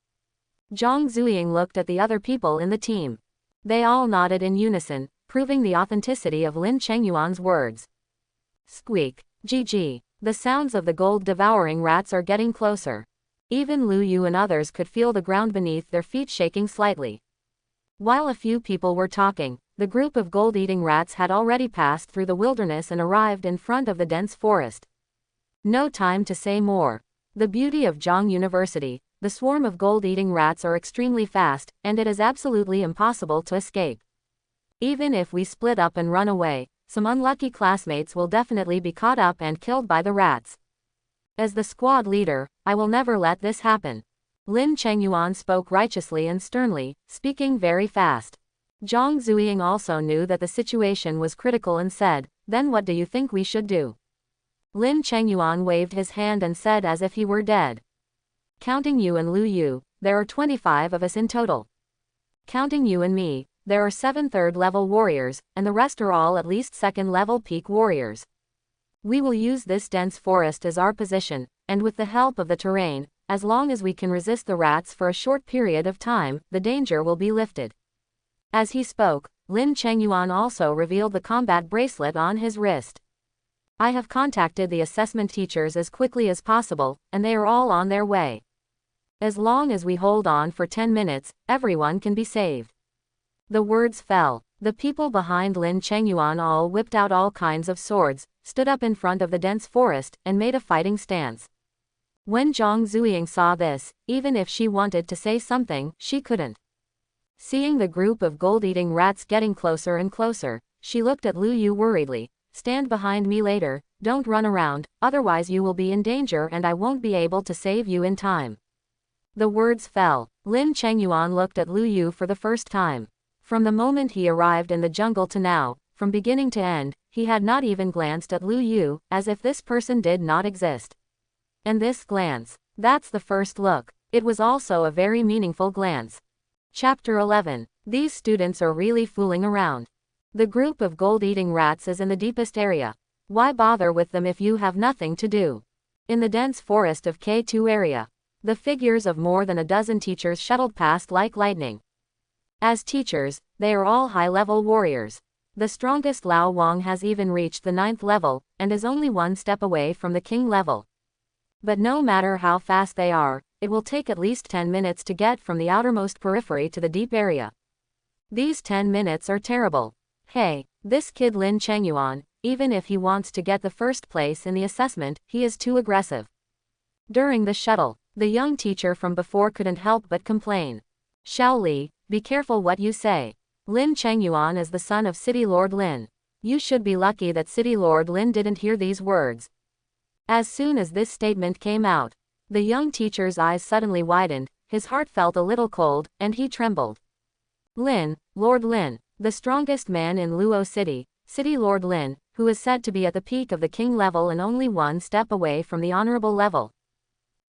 Zhang Zuying looked at the other people in the team. They all nodded in unison, proving the authenticity of Lin Chengyuan's words. Squeak. GG. The sounds of the gold-devouring rats are getting closer. Even Lu Yu and others could feel the ground beneath their feet shaking slightly. While a few people were talking, the group of gold-eating rats had already passed through the wilderness and arrived in front of the dense forest. No time to say more. The beauty of Zhang University, the swarm of gold-eating rats are extremely fast, and it is absolutely impossible to escape. Even if we split up and run away, some unlucky classmates will definitely be caught up and killed by the rats. As the squad leader, I will never let this happen. Lin Chengyuan spoke righteously and sternly, speaking very fast. Zhang Zuying also knew that the situation was critical and said, "Then what do you think we should do?" Lin Chengyuan waved his hand and said as if he were dead. "Counting you and Lu Yu, there are 25 of us in total. Counting you and me, there are 7 third-level warriors, and the rest are all at least second-level peak warriors. We will use this dense forest as our position, and with the help of the terrain, as long as we can resist the rats for a short period of time, the danger will be lifted." As he spoke, Lin Chengyuan also revealed the combat bracelet on his wrist. "I have contacted the assessment teachers as quickly as possible, and they are all on their way. As long as we hold on for 10 minutes, everyone can be saved." The words fell. The people behind Lin Chengyuan all whipped out all kinds of swords, stood up in front of the dense forest, and made a fighting stance. When Zhang Zuying saw this, even if she wanted to say something, she couldn't. Seeing the group of gold-eating rats getting closer and closer, she looked at Lu Yu worriedly. "Stand behind me later, don't run around, otherwise you will be in danger and I won't be able to save you in time." The words fell. Lin Chengyuan looked at Lu Yu for the first time. From the moment he arrived in the jungle to now, from beginning to end, he had not even glanced at Lu Yu, as if this person did not exist. And this glance, that's the first look. It was also a very meaningful glance. Chapter 11. These students are really fooling around. The group of gold-eating rats is in the deepest area. Why bother with them if you have nothing to do? In the dense forest of K2 area, the figures of more than a dozen teachers shuttled past like lightning. As teachers, they are all high-level warriors. The strongest Lao Wang has even reached the 9th level, and is only 1 step away from the king level. But no matter how fast they are, it will take at least 10 minutes to get from the outermost periphery to the deep area. These 10 minutes are terrible. Hey, this kid Lin Chengyuan, even if he wants to get the first place in the assessment, he is too aggressive. During the shuttle, the young teacher from before couldn't help but complain. "Xiao Li, be careful what you say. Lin Chengyuan is the son of City Lord Lin. You should be lucky that City Lord Lin didn't hear these words. As soon as this statement came out, the young teacher's eyes suddenly widened, his heart felt a little cold, and he trembled. Lin, Lord Lin, the strongest man in Luo City, City Lord Lin, who is said to be at the peak of the king level and only one step away from the honorable level.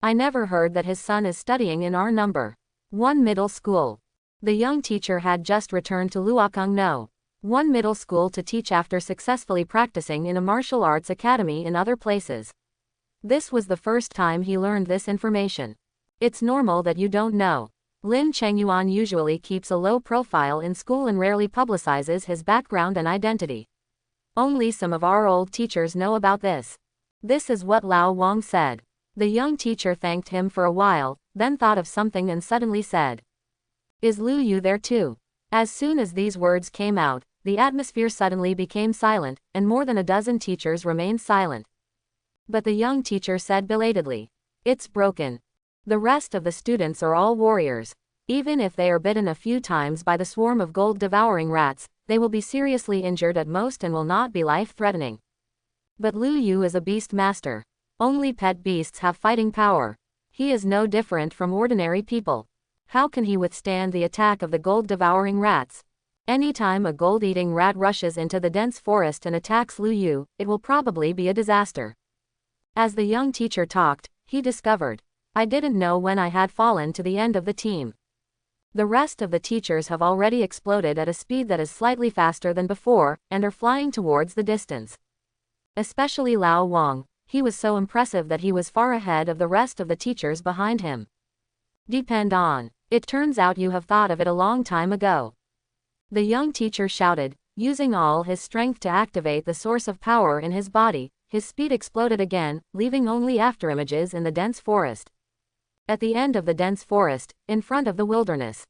I never heard that his son is studying in our number 1 middle school. The young teacher had just returned to Luokung No. 1 middle school to teach after successfully practicing in a martial arts academy in other places. This was the first time he learned this information. It's normal that you don't know. Lin Chengyuan usually keeps a low profile in school and rarely publicizes his background and identity. Only some of our old teachers know about this. This is what Lao Wang said. The young teacher thanked him for a while, then thought of something and suddenly said, "Is Lu Yu there too?" As soon as these words came out, the atmosphere suddenly became silent, and more than a dozen teachers remained silent. But the young teacher said belatedly, "It's broken. The rest of the students are all warriors. Even if they are bitten a few times by the swarm of gold-devouring rats, they will be seriously injured at most and will not be life-threatening. But Lu Yu is a beast master. Only pet beasts have fighting power. He is no different from ordinary people. How can he withstand the attack of the gold-devouring rats? Anytime a gold-eating rat rushes into the dense forest and attacks Lu Yu, it will probably be a disaster." As the young teacher talked, he discovered, "I didn't know when I had fallen to the end of the team. The rest of the teachers have already exploded at a speed that is slightly faster than before, and are flying towards the distance. Especially Lao Wang, he was so impressive that he was far ahead of the rest of the teachers behind him. Depend on. It turns out you have thought of it a long time ago." The young teacher shouted, using all his strength to activate the source of power in his body. His speed exploded again, leaving only afterimages in the dense forest. At the end of the dense forest, in front of the wilderness,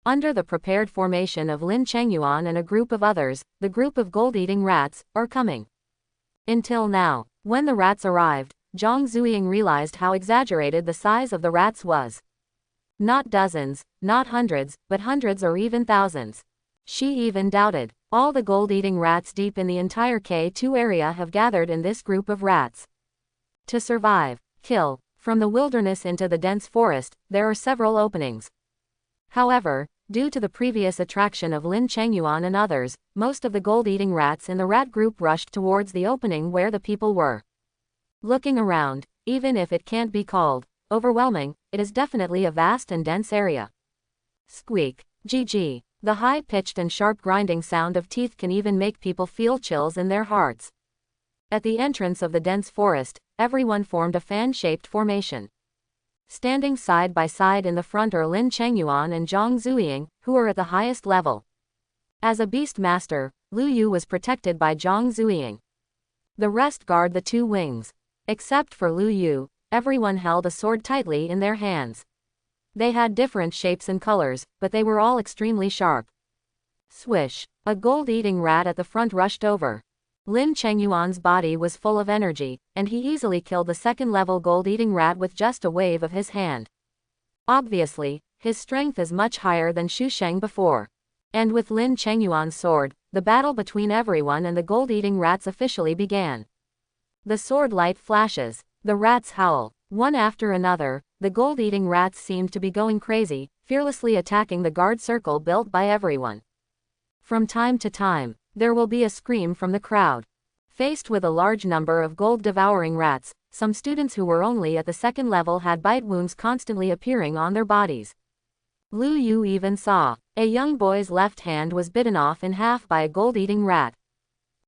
under the prepared formation of Lin Chengyuan and a group of others, the group of gold-eating rats are coming. Until now, when the rats arrived, Zhang Zuying realized how exaggerated the size of the rats was. Not dozens, not hundreds, but hundreds or even thousands. She even doubted. All the gold-eating rats deep in the entire K2 area have gathered in this group of rats. To survive, kill, from the wilderness into the dense forest, there are several openings. However, due to the previous attraction of Lin Chengyuan and others, most of the gold-eating rats in the rat group rushed towards the opening where the people were. Looking around, even if it can't be called overwhelming, it is definitely a vast and dense area. Squeak, GG. The high-pitched and sharp grinding sound of teeth can even make people feel chills in their hearts. At the entrance of the dense forest, everyone formed a fan-shaped formation. Standing side by side in the front are Lin Chengyuan and Zhang Zuying, who are at the highest level. As a beast master, Lu Yu was protected by Zhang Zuying. The rest guard the two wings. Except for Lu Yu, everyone held a sword tightly in their hands. They had different shapes and colors, but they were all extremely sharp. Swish! A gold-eating rat at the front rushed over. Lin Chengyuan's body was full of energy, and he easily killed the second-level gold-eating rat with just a wave of his hand. Obviously, his strength is much higher than Xu Sheng before. And with Lin Chengyuan's sword, the battle between everyone and the gold-eating rats officially began. The sword light flashes. The rats howl. One after another, the gold-eating rats seemed to be going crazy, fearlessly attacking the guard circle built by everyone. From time to time, there will be a scream from the crowd. Faced with a large number of gold-devouring rats, some students who were only at the second level had bite wounds constantly appearing on their bodies. Lu Yu even saw. A young boy's left hand was bitten off in half by a gold-eating rat.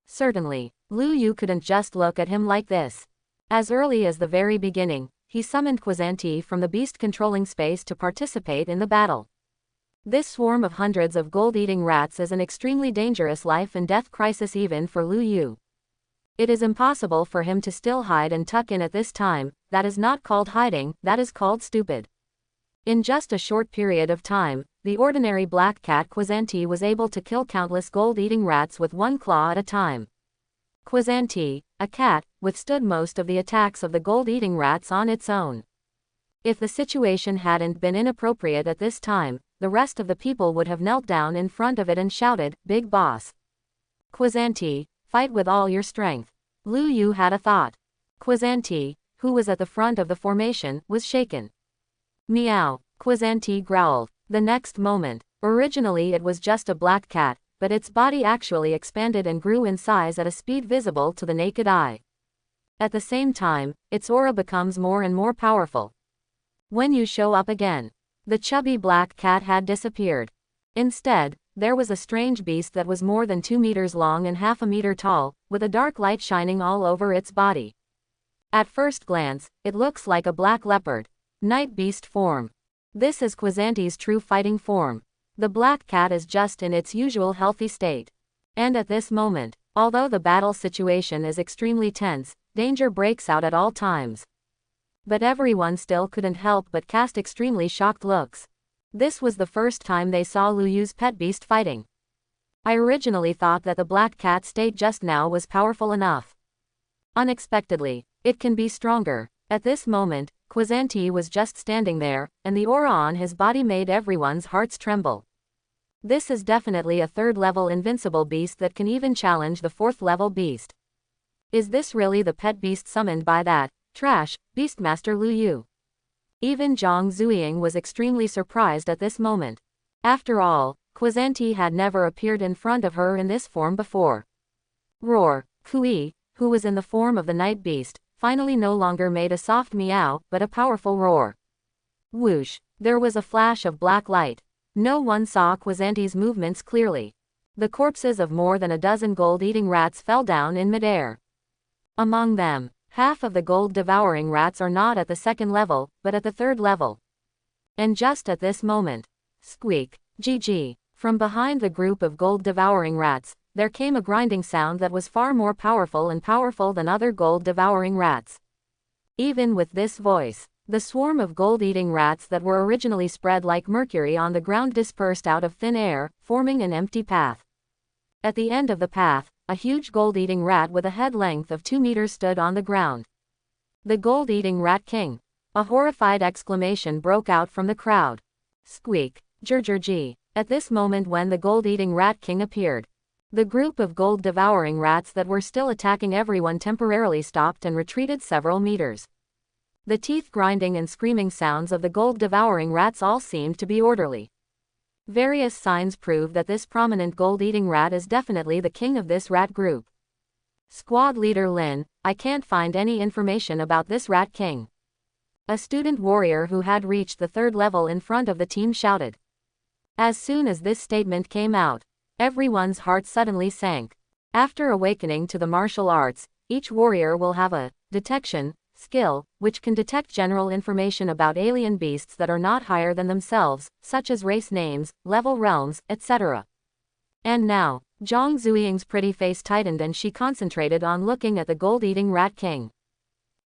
Certainly, Lu Yu couldn't just look at him like this. As early as the very beginning, he summoned Quen from the beast-controlling space to participate in the battle. This swarm of hundreds of gold-eating rats is an extremely dangerous life-and-death crisis even for Lu Yu. It is impossible for him to still hide and tuck in at this time. That is not called hiding, that is called stupid. In just a short period of time, the ordinary black cat Quen was able to kill countless gold-eating rats with one claw at a time. Quen, a cat, withstood most of the attacks of the gold-eating rats on its own. If the situation hadn't been inappropriate at this time, the rest of the people would have knelt down in front of it and shouted, "Big boss. Quezanti, fight with all your strength." Lu Yu had a thought. Quezanti, who was at the front of the formation, was shaken. Meow, Quezanti growled. The next moment, originally it was just a black cat, but its body actually expanded and grew in size at a speed visible to the naked eye. At the same time, its aura becomes more and more powerful. When you show up again, the chubby black cat had disappeared. Instead, there was a strange beast that was more than 2 meters long and half a meter tall, with a dark light shining all over its body. At first glance, it looks like a black leopard. Night beast form. This is Quezanti's true fighting form. The black cat is just in its usual healthy state. And at this moment, although the battle situation is extremely tense, danger breaks out at all times. But everyone still couldn't help but cast extremely shocked looks. This was the first time they saw Lu Yu's pet beast fighting. I originally thought that the black cat state just now was powerful enough. Unexpectedly, it can be stronger. At this moment, Quezanti was just standing there, and the aura on his body made everyone's hearts tremble. This is definitely a 3rd level invincible beast that can even challenge the 4th level beast. Is this really the pet beast summoned by that trash Beastmaster Lu Yu? Even Zhang Zuying was extremely surprised at this moment. After all, Quezanti had never appeared in front of her in this form before. Roar. Kui, who was in the form of the night beast, finally no longer made a soft meow, but a powerful roar. Whoosh. There was a flash of black light. No one saw Quezanti's movements clearly. The corpses of more than a dozen gold-eating rats fell down in midair. Among them, half of the gold-devouring rats are not at the 2nd level, but at the 3rd level. And just at this moment, squeak, GG, from behind the group of gold-devouring rats, there came a grinding sound that was far more powerful than other gold-devouring rats. Even with this voice, the swarm of gold-eating rats that were originally spread like mercury on the ground dispersed out of thin air, forming an empty path. At the end of the path, a huge gold-eating rat with a head length of 2 meters stood on the ground. The gold-eating rat king. A horrified exclamation broke out from the crowd. Squeak, Jurjurji. At this moment when the gold-eating rat king appeared, the group of gold-devouring rats that were still attacking everyone temporarily stopped and retreated several meters. The teeth-grinding and screaming sounds of the gold-devouring rats all seemed to be orderly. Various signs prove that this prominent gold-eating rat is definitely the king of this rat group. Squad leader Lin, I can't find any information about this rat king. A student warrior who had reached the 3rd level in front of the team shouted. As soon as this statement came out, everyone's heart suddenly sank. After awakening to the martial arts, each warrior will have a detection skill, which can detect general information about alien beasts that are not higher than themselves, such as race names, level realms, etc. And now, Zhang Zuying's pretty face tightened and she concentrated on looking at the gold-eating rat king.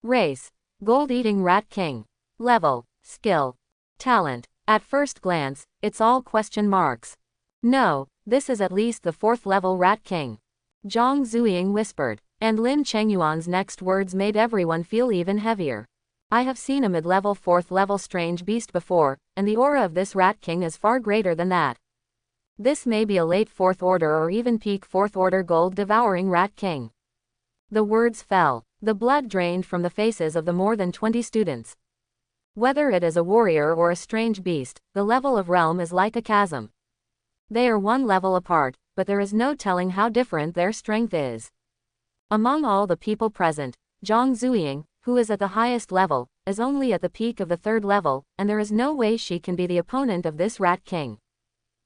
Race. Gold-eating rat king. Level. Skill. Talent. At first glance, it's all question marks. No, this is at least the 4th level rat king. Zhang Zuying whispered. And Lin Chengyuan's next words made everyone feel even heavier. I have seen a mid-level 4th level strange beast before, and the aura of this rat king is far greater than that. This may be a late 4th order or even peak 4th order gold-devouring rat king. The words fell. The blood drained from the faces of the more than 20 students. Whether it is a warrior or a strange beast, the level of realm is like a chasm. They are one level apart, but there is no telling how different their strength is. Among all the people present, Zhang Zuying, who is at the highest level, is only at the peak of the 3rd level, and there is no way she can be the opponent of this rat king.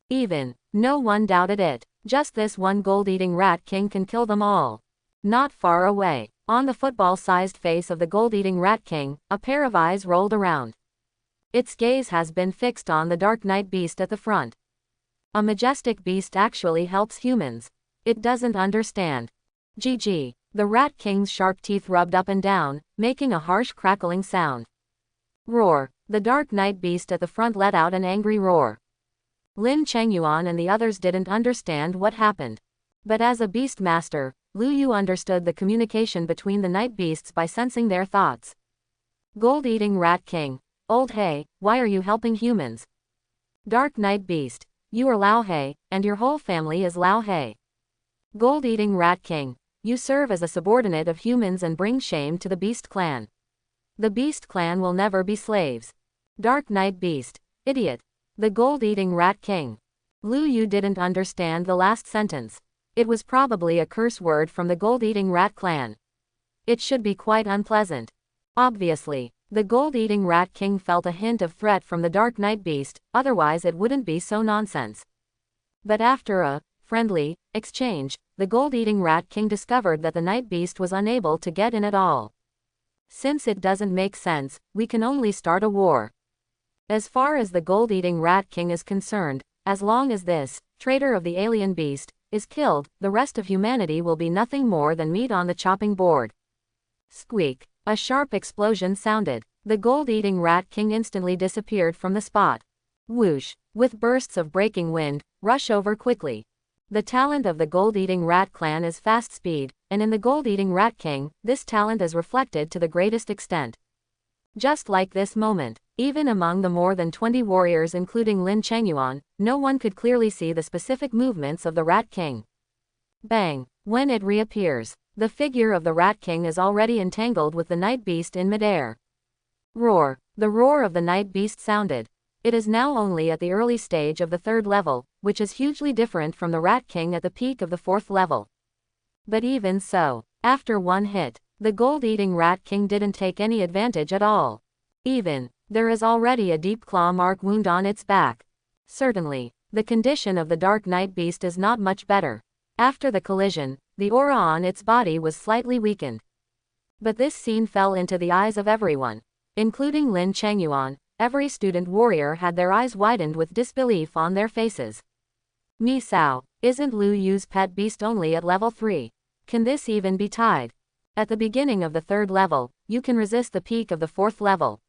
Even, no one doubted it. Just this one gold-eating rat king can kill them all. Not far away, on the football-sized face of the gold-eating rat king, a pair of eyes rolled around. Its gaze has been fixed on the dark night beast at the front. A majestic beast actually helps humans. It doesn't understand. GG. The rat king's sharp teeth rubbed up and down, making a harsh crackling sound. Roar. The dark night beast at the front let out an angry roar. Lin Chengyuan and the others didn't understand what happened. But as a beast master, Lu Yu understood the communication between the night beasts by sensing their thoughts. Gold-eating rat king. Old hey, why are you helping humans? Dark Night Beast, you are Lao He, and your whole family is Lao He. Gold-eating Rat King, you serve as a subordinate of humans and bring shame to the Beast Clan. The Beast Clan will never be slaves. Dark Night Beast, idiot. The Gold-eating Rat King. Lu Yu didn't understand the last sentence. It was probably a curse word from the Gold-eating Rat Clan. It should be quite unpleasant. Obviously, the Gold-eating Rat King felt a hint of threat from the Dark Night Beast, otherwise it wouldn't be so nonsense. But after a friendly exchange, the Gold-eating Rat King discovered that the Night Beast was unable to get in at all. Since it doesn't make sense, we can only start a war. As far as the Gold-eating Rat King is concerned, as long as this traitor of the alien beast is killed, the rest of humanity will be nothing more than meat on the chopping board. Squeak. A sharp explosion sounded. The Gold-eating Rat King instantly disappeared from the spot. Whoosh. With bursts of breaking wind, rush over quickly. The talent of the Gold-eating Rat Clan is fast speed, and in the Gold-eating Rat King, this talent is reflected to the greatest extent. Just like this moment, even among the more than 20 warriors including Lin Chengyuan, no one could clearly see the specific movements of the Rat King. Bang! When it reappears, the figure of the Rat King is already entangled with the Night Beast in midair. Roar! The roar of the Night Beast sounded. It is now only at the early stage of the 3rd level, which is hugely different from the Rat King at the peak of the 4th level. But even so, after one hit, the Gold-eating Rat King didn't take any advantage at all. There is already a deep claw mark wound on its back. Certainly, the condition of the Dark Night Beast is not much better. After the collision, the aura on its body was slightly weakened. But this scene fell into the eyes of everyone, including Lin Chengyuan. Every student warrior had their eyes widened with disbelief on their faces. Mi Sao, isn't Lu Yu's pet beast only at level 3? Can this even be tied? At the beginning of the 3rd level, you can resist the peak of the 4th level.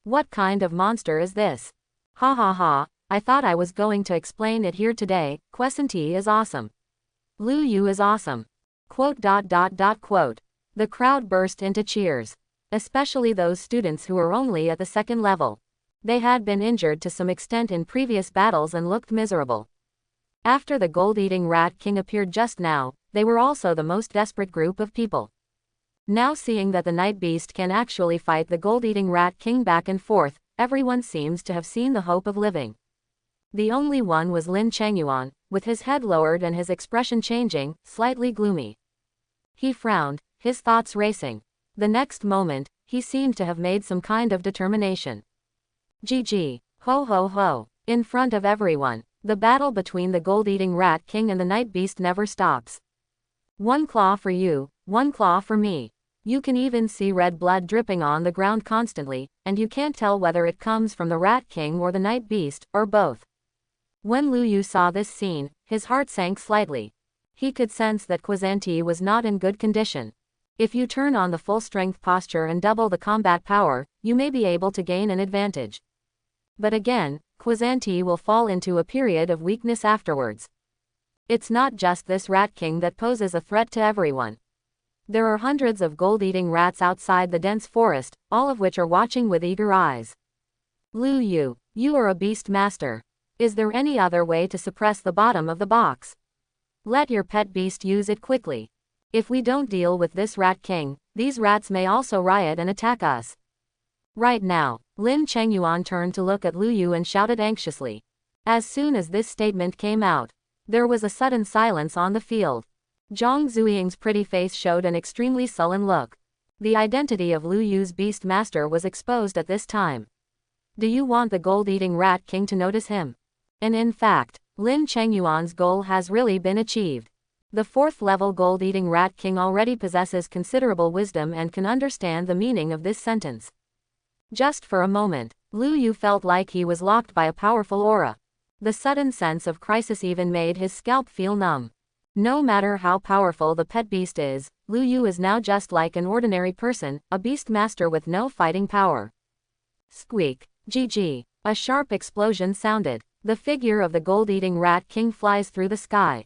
What kind of monster is this? Ha ha ha, I thought I was going to explain it here today. Quen is awesome. Lu Yu is awesome. Quote. The crowd burst into cheers. Especially those students who were only at the 2nd level. They had been injured to some extent in previous battles and looked miserable. After the Gold-eating Rat King appeared just now, they were also the most desperate group of people. Now seeing that the Night Beast can actually fight the Gold-eating Rat King back and forth, everyone seems to have seen the hope of living. The only one was Lin Chengyuan, with his head lowered and his expression changing, slightly gloomy. He frowned, his thoughts racing. The next moment, he seemed to have made some kind of determination. GG. Ho ho ho. In front of everyone, the battle between the Gold-eating Rat King and the Night Beast never stops. One claw for you, one claw for me. You can even see red blood dripping on the ground constantly, and you can't tell whether it comes from the Rat King or the Night Beast, or both. When Lu Yu saw this scene, his heart sank slightly. He could sense that Quen was not in good condition. If you turn on the full-strength posture and double the combat power, you may be able to gain an advantage. But again, Quen will fall into a period of weakness afterwards. It's not just this Rat King that poses a threat to everyone. There are hundreds of gold-eating rats outside the dense forest, all of which are watching with eager eyes. Lu Yu, you are a beast master. Is there any other way to suppress the bottom of the box? Let your pet beast use it quickly. If we don't deal with this Rat King, these rats may also riot and attack us. Right now, Lin Chengyuan turned to look at Lu Yu and shouted anxiously. As soon as this statement came out, there was a sudden silence on the field. Zhang Zuying's pretty face showed an extremely sullen look. The identity of Lu Yu's beast master was exposed at this time. Do you want the Gold-eating Rat King to notice him? And in fact, Lin Chengyuan's goal has really been achieved. The 4th level Gold-eating Rat King already possesses considerable wisdom and can understand the meaning of this sentence. Just for a moment, Lu Yu felt like he was locked by a powerful aura. The sudden sense of crisis even made his scalp feel numb. No matter how powerful the pet beast is, Lu Yu is now just like an ordinary person, a beast master with no fighting power. Squeak. GG. A sharp explosion sounded. The figure of the Gold-eating Rat King flies through the sky.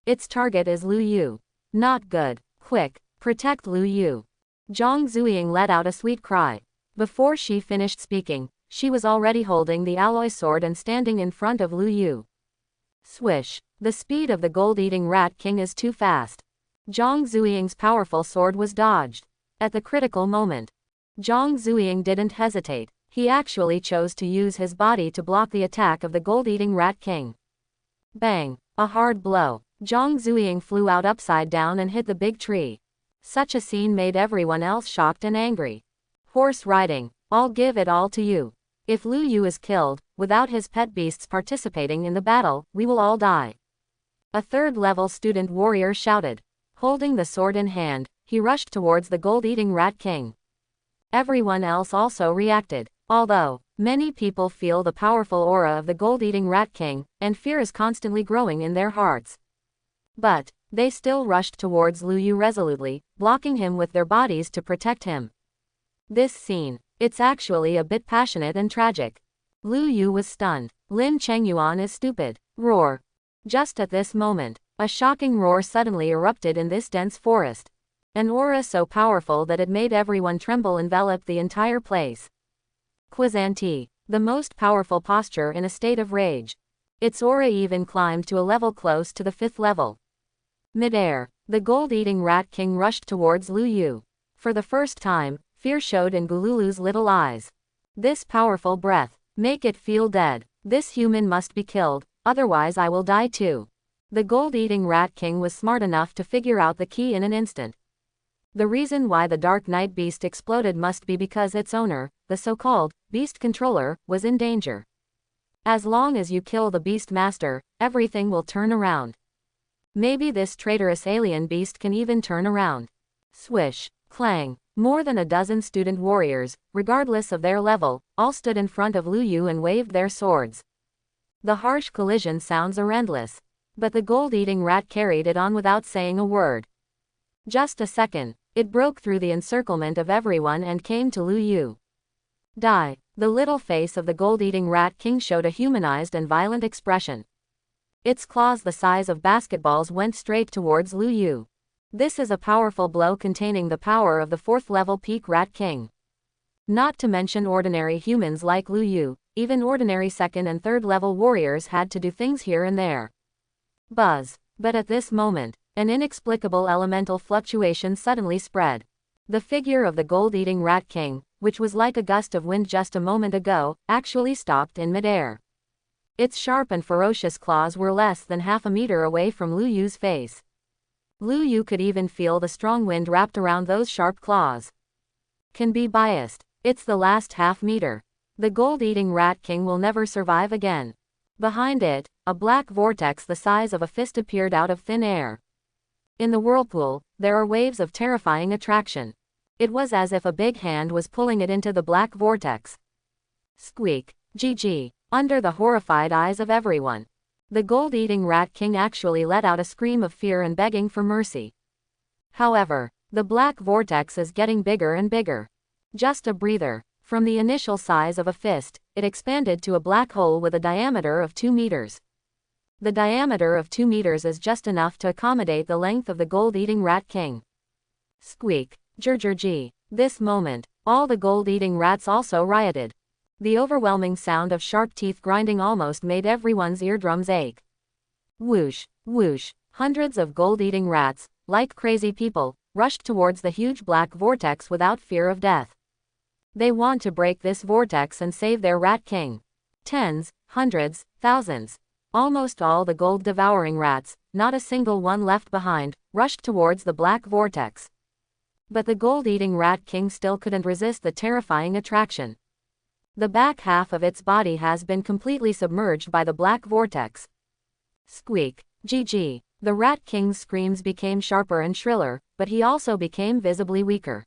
Its target is Lu Yu. Not good. Quick, protect Lu Yu. Zhang Zuying let out a sweet cry. Before she finished speaking, She was already holding the alloy sword and standing in front of Lu Yu. Swish. The speed of the gold-eating Rat King is too fast. Zhang Zuying's powerful sword was dodged. At the critical moment, Zhang Zuying didn't hesitate. He actually chose to use his body to block the attack of the gold-eating Rat King. Bang! A hard blow. Zhang Zuying flew out upside down and hit the big tree. Such a scene made everyone else shocked and angry. Horse riding. I'll give it all to you. If Lu Yu is killed, without his pet beasts participating in the battle, we will all die. A third-level student warrior shouted. Holding the sword in hand, he rushed towards the gold-eating Rat King. Everyone else also reacted. Although many people feel the powerful aura of the gold-eating Rat King, and fear is constantly growing in their hearts. But they still rushed towards Lu Yu resolutely, blocking him with their bodies to protect him. This scene, it's actually a bit passionate and tragic. Lu Yu was stunned. Lin Chengyuan is stupid. Roar. Just at this moment, a shocking roar suddenly erupted in this dense forest. An aura so powerful that it made everyone tremble enveloped the entire place. Quizanti, the most powerful posture in a state of rage. Its aura even climbed to a level close to the 5th level. Mid-air, the gold-eating Rat King rushed towards Lu Yu. For the first time, fear showed in Gululu's little eyes. This powerful breath, make it feel dead. This human must be killed, otherwise I will die too. The gold-eating Rat King was smart enough to figure out the key in an instant. The reason why the Dark Knight Beast exploded must be because its owner, the so-called Beast Controller, was in danger. As long as you kill the Beast Master, everything will turn around. Maybe this traitorous alien beast can even turn around. Swish, clang. More than a dozen student warriors, regardless of their level, all stood in front of Lu Yu and waved their swords. The harsh collision sounds are endless. But the gold-eating rat carried it on without saying a word. Just a second, it broke through the encirclement of everyone and came to Lu Yu. Die. The little face of the gold-eating Rat King showed a humanized and violent expression. Its claws the size of basketballs went straight towards Lu Yu. This is a powerful blow containing the power of the 4th-level peak Rat King. Not to mention ordinary humans like Lu Yu, even ordinary 2nd and 3rd-level warriors had to do things here and there. Buzz. But at this moment, an inexplicable elemental fluctuation suddenly spread. The figure of the gold-eating Rat King, which was like a gust of wind just a moment ago, actually stopped in midair. Its sharp and ferocious claws were less than half a meter away from Lu Yu's face. Lu Yu could even feel the strong wind wrapped around those sharp claws. Can be biased. It's the last half meter. The gold-eating Rat King will never survive again. Behind it, a black vortex the size of a fist appeared out of thin air. In the whirlpool, there are waves of terrifying attraction. It was as if a big hand was pulling it into the black vortex. Squeak. GG. Under the horrified eyes of everyone. The gold-eating Rat King actually let out a scream of fear and begging for mercy. However, the black vortex is getting bigger and bigger. Just a breather. From the initial size of a fist, it expanded to a black hole with a diameter of 2 meters. The diameter of 2 meters is just enough to accommodate the length of the gold-eating Rat King. Squeak. Jurjurji. This moment, all the gold-eating rats also rioted. The overwhelming sound of sharp teeth grinding almost made everyone's eardrums ache. Whoosh, whoosh. Hundreds of gold-eating rats, like crazy people, rushed towards the huge black vortex without fear of death. They want to break this vortex and save their Rat King. Tens, hundreds, thousands. Almost all the gold-devouring rats, not a single one left behind, rushed towards the black vortex. But the gold-eating Rat King still couldn't resist the terrifying attraction. The back half of its body has been completely submerged by the black vortex. Squeak. GG. The Rat King's screams became sharper and shriller, but he also became visibly weaker.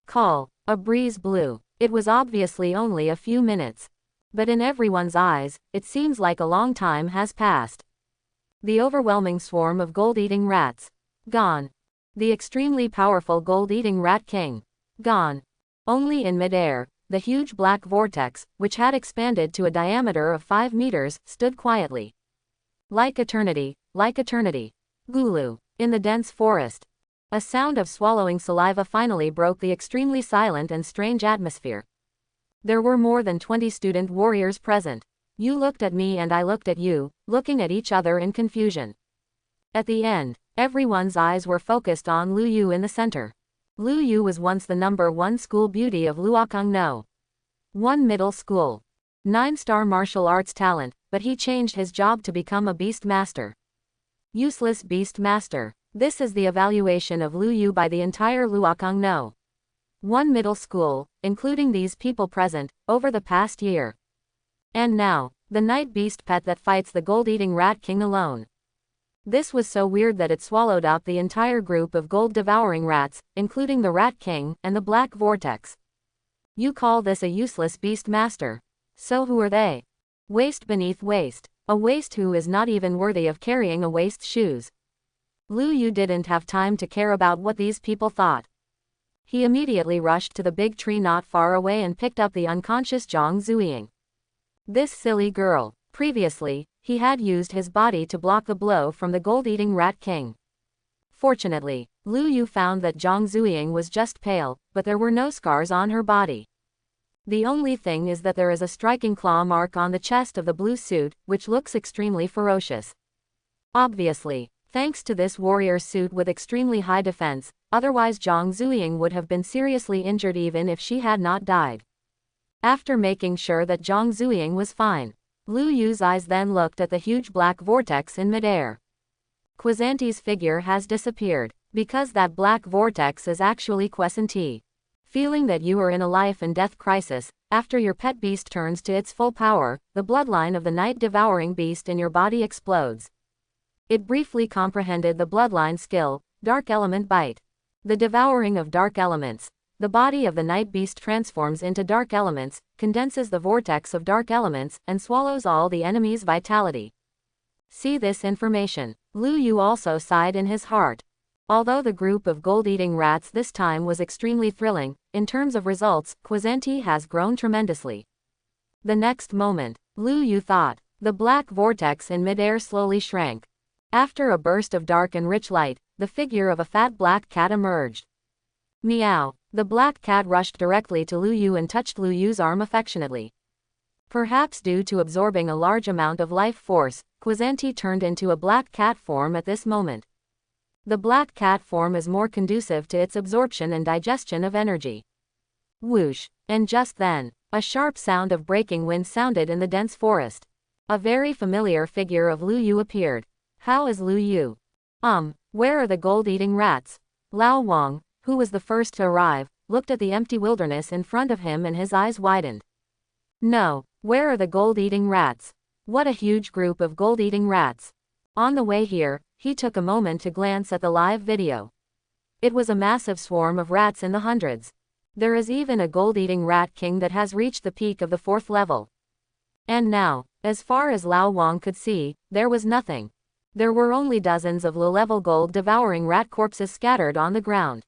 Call. A breeze blew. It was obviously only a few minutes. But in everyone's eyes, it seems like a long time has passed. The overwhelming swarm of gold-eating rats. Gone. The extremely powerful gold-eating Rat King. Gone. Only in midair, the huge black vortex, which had expanded to a diameter of 5 meters, stood quietly. Like eternity, like eternity. Gulu. In the dense forest. A sound of swallowing saliva finally broke the extremely silent and strange atmosphere. There were more than 20 student warriors present. You looked at me and I looked at you, looking at each other in confusion. At the end, everyone's eyes were focused on Lu Yu in the center. Lu Yu was once the #1 school beauty of Luokang No. 1 middle school. 9-star martial arts talent, but he changed his job to become a beast master. Useless beast master. This is the evaluation of Lu Yu by the entire Luokang No. 1 middle school, including these people present, over the past year. And now, the night beast pet that fights the gold-eating rat king alone. This was so weird that it swallowed up the entire group of gold-devouring rats, including the Rat King and the Black Vortex. You call this a useless beast master? So who are they? Waist beneath waist. A waist who is not even worthy of carrying a waist shoes. Lu Yu didn't have time to care about what these people thought. He immediately rushed to the big tree not far away and picked up the unconscious Zhang Zuying. This silly girl. Previously, he had used his body to block the blow from the gold-eating Rat King. Fortunately, Lu Yu found that Zhang Zuying was just pale, but there were no scars on her body. The only thing is that there is a striking claw mark on the chest of the blue suit, which looks extremely ferocious. Obviously, thanks to this warrior's suit with extremely high defense, otherwise Zhang Zuying would have been seriously injured even if she had not died. After making sure that Zhang Zuying was fine, Lu Yu's eyes then looked at the huge black vortex in midair. Quezanti's figure has disappeared, because that black vortex is actually Quezanti. Feeling that you are in a life and death crisis, after your pet beast turns to its full power, the bloodline of the night-devouring beast in your body explodes. It briefly comprehended the bloodline skill, Dark Element Bite. The devouring of dark elements. The body of the night beast transforms into dark elements, condenses the vortex of dark elements, and swallows all the enemy's vitality. See this information. Lu Yu also sighed in his heart. Although the group of gold-eating rats this time was extremely thrilling, in terms of results, Quezanti has grown tremendously. The next moment, Lu Yu thought, the black vortex in midair slowly shrank. After a burst of dark and rich light, the figure of a fat black cat emerged. Meow. The black cat rushed directly to Lu Yu and touched Lu Yu's arm affectionately. Perhaps due to absorbing a large amount of life force, Quezanti turned into a black cat form at this moment. The black cat form is more conducive to its absorption and digestion of energy. Whoosh. And just then, a sharp sound of breaking wind sounded in the dense forest. A very familiar figure of Lu Yu appeared. How is Lu Yu? Where are the gold-eating rats? Lao Wang, who was the first to arrive, looked at the empty wilderness in front of him and his eyes widened. No, where are the gold-eating rats? What a huge group of gold-eating rats. On the way here, he took a moment to glance at the live video. It was a massive swarm of rats in the hundreds. There is even a gold-eating rat king that has reached the peak of the 4th level. And now, as far as Lao Wang could see, there was nothing. There were only dozens of low-level gold-devouring rat corpses scattered on the ground.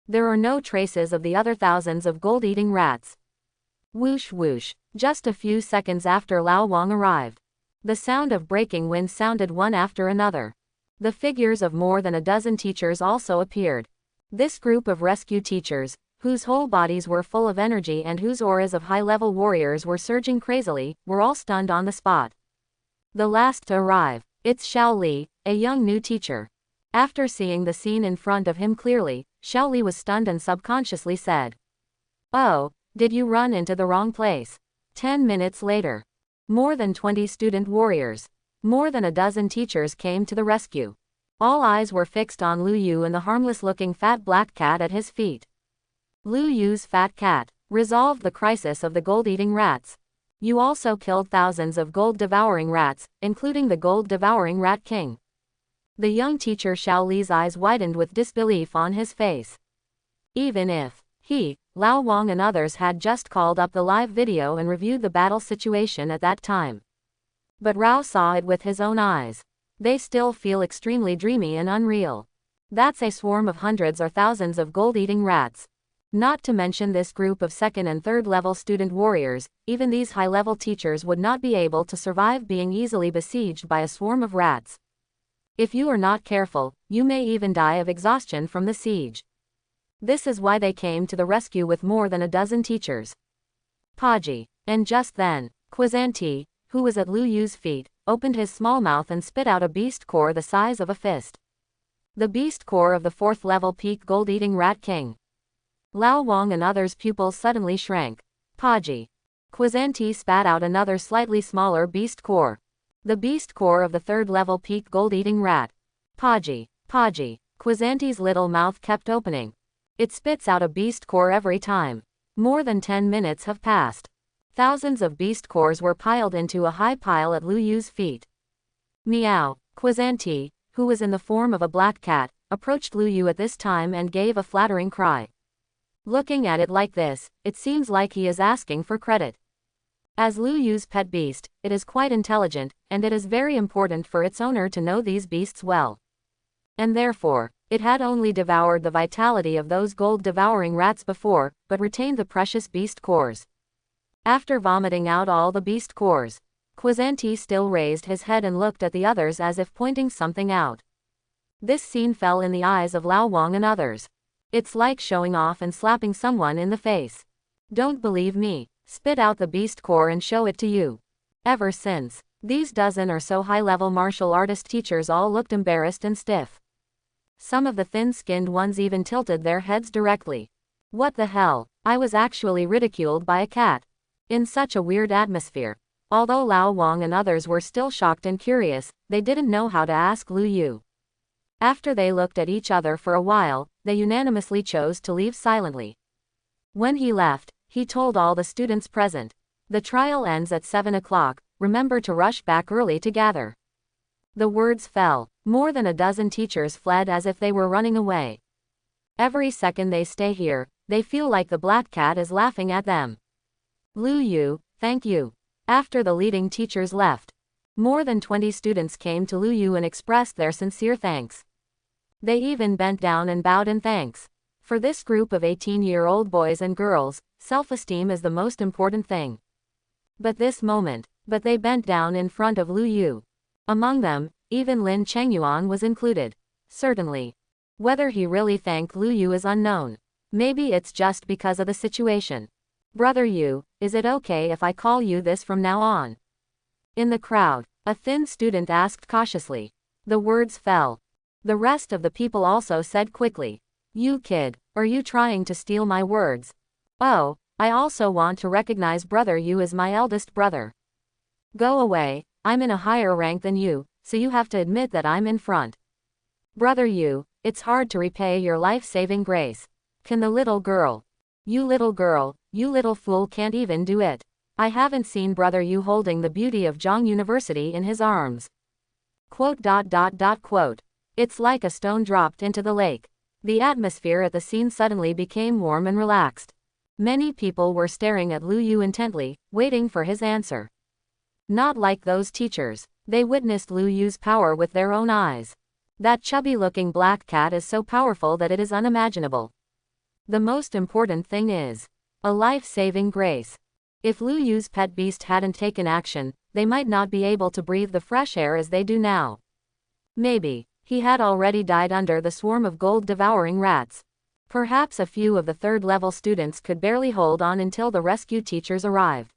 There are no traces of the other thousands of gold-eating rats. Whoosh whoosh. Just a few seconds after Lao Wang arrived, the sound of breaking wind sounded one after another. The figures of more than a dozen teachers also appeared. This group of rescue teachers, whose whole bodies were full of energy and whose auras of high-level warriors were surging crazily, were all stunned on the spot. The last to arrive, it's Xiao Li, a young new teacher. After seeing the scene in front of him clearly, Xiao Li was stunned and subconsciously said, "Oh, did you run into the wrong place?" 10 minutes later, more than 20 student warriors, more than a dozen teachers came to the rescue. All eyes were fixed on Lu Yu and the harmless-looking fat black cat at his feet. Lu Yu's fat cat resolved the crisis of the gold-eating rats. You also killed thousands of gold-devouring rats, including the gold-devouring rat king. The young teacher Xiao Li's eyes widened with disbelief on his face. Even if he, Lao Wang and others had just called up the live video and reviewed the battle situation at that time. But Rao saw it with his own eyes. They still feel extremely dreamy and unreal. That's a swarm of hundreds or thousands of gold-eating rats. Not to mention this group of 2nd and 3rd level student warriors, even these high-level teachers would not be able to survive being easily besieged by a swarm of rats. If you are not careful, you may even die of exhaustion from the siege. This is why they came to the rescue with more than a dozen teachers. Podgy. And just then, Quen, who was at Lu Yu's feet, opened his small mouth and spit out a beast core the size of a fist. The beast core of the 4th level peak gold-eating rat king. Lao Wang and others' pupils suddenly shrank. Podgy. Quen spat out another slightly smaller beast core. The beast core of the 3rd level peak gold-eating rat. Podgy. Quen's little mouth kept opening. It spits out a beast core every time. More than 10 minutes have passed. Thousands of beast cores were piled into a high pile at Lu Yu's feet. Meow. Quen, who was in the form of a black cat, approached Lu Yu at this time and gave a flattering cry. Looking at it like this, it seems like he is asking for credit. As Lu Yu's pet beast, it is quite intelligent, and it is very important for its owner to know these beasts well. And therefore, it had only devoured the vitality of those gold-devouring rats before, but retained the precious beast cores. After vomiting out all the beast cores, Quen still raised his head and looked at the others as if pointing something out. This scene fell in the eyes of Lao Wang and others. It's like showing off and slapping someone in the face. Don't believe me? Spit out the beast core and show it to you. Ever since, these dozen or so high-level martial artist teachers all looked embarrassed and stiff. Some of the thin-skinned ones even tilted their heads directly. What the hell? I was actually ridiculed by a cat. In such a weird atmosphere. Although Lao Wang and others were still shocked and curious, they didn't know how to ask Lu Yu. After they looked at each other for a while, they unanimously chose to leave silently. When he left, he told all the students present, "The trial ends at 7 o'clock, remember to rush back early to gather." The words fell. More than a dozen teachers fled as if they were running away. Every second they stay here, they feel like the black cat is laughing at them. Lu Yu, thank you. After the leading teachers left, more than 20 students came to Lu Yu and expressed their sincere thanks. They even bent down and bowed in thanks. For this group of 18-year-old boys and girls, self-esteem is the most important thing. But they bent down in front of Lu Yu. Among them, even Lin Chengyuan was included. Certainly. Whether he really thanked Lu Yu is unknown. Maybe it's just because of the situation. Brother Yu, is it okay if I call you this from now on? In the crowd, a thin student asked cautiously. The words fell. The rest of the people also said quickly, "You kid, are you trying to steal my words? Oh, I also want to recognize Brother Yu as my eldest brother. Go away, I'm in a higher rank than you, so you have to admit that I'm in front. Brother Yu, it's hard to repay your life-saving grace. Can the little girl? You little fool can't even do it. I haven't seen Brother Yu holding the beauty of Zhang University in his arms." Quote. It's like a stone dropped into the lake. The atmosphere at the scene suddenly became warm and relaxed. Many people were staring at Lu Yu intently, waiting for his answer. Not like those teachers. They witnessed Lu Yu's power with their own eyes. That chubby-looking black cat is so powerful that it is unimaginable. The most important thing is a life-saving grace. If Lu Yu's pet beast hadn't taken action, they might not be able to breathe the fresh air as they do now. Maybe he had already died under the swarm of gold-devouring rats. Perhaps a few of the 3rd-level students could barely hold on until the rescue teachers arrived.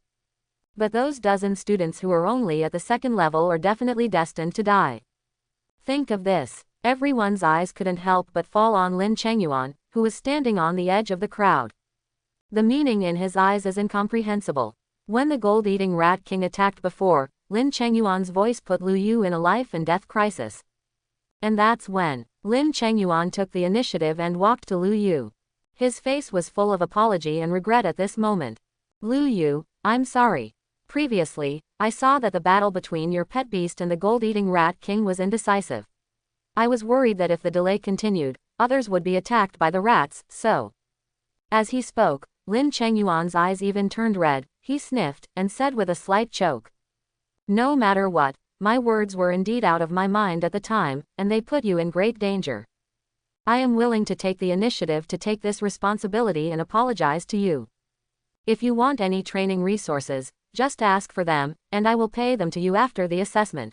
But those dozen students who are only at the 2nd level are definitely destined to die. Think of this. Everyone's eyes couldn't help but fall on Lin Chengyuan, who was standing on the edge of the crowd. The meaning in his eyes is incomprehensible. When the gold-eating rat king attacked before, Lin Chengyuan's voice put Lu Yu in a life-and-death crisis. And that's when Lin Chengyuan took the initiative and walked to Lu Yu. His face was full of apology and regret at this moment. "Lu Yu, I'm sorry. Previously, I saw that the battle between your pet beast and the gold-eating rat king was indecisive. I was worried that if the delay continued, others would be attacked by the rats, so..." As he spoke, Lin Chengyuan's eyes even turned red. He sniffed, and said with a slight choke, "No matter what, my words were indeed out of my mind at the time, and they put you in great danger. I am willing to take the initiative to take this responsibility and apologize to you. If you want any training resources, just ask for them, and I will pay them to you after the assessment."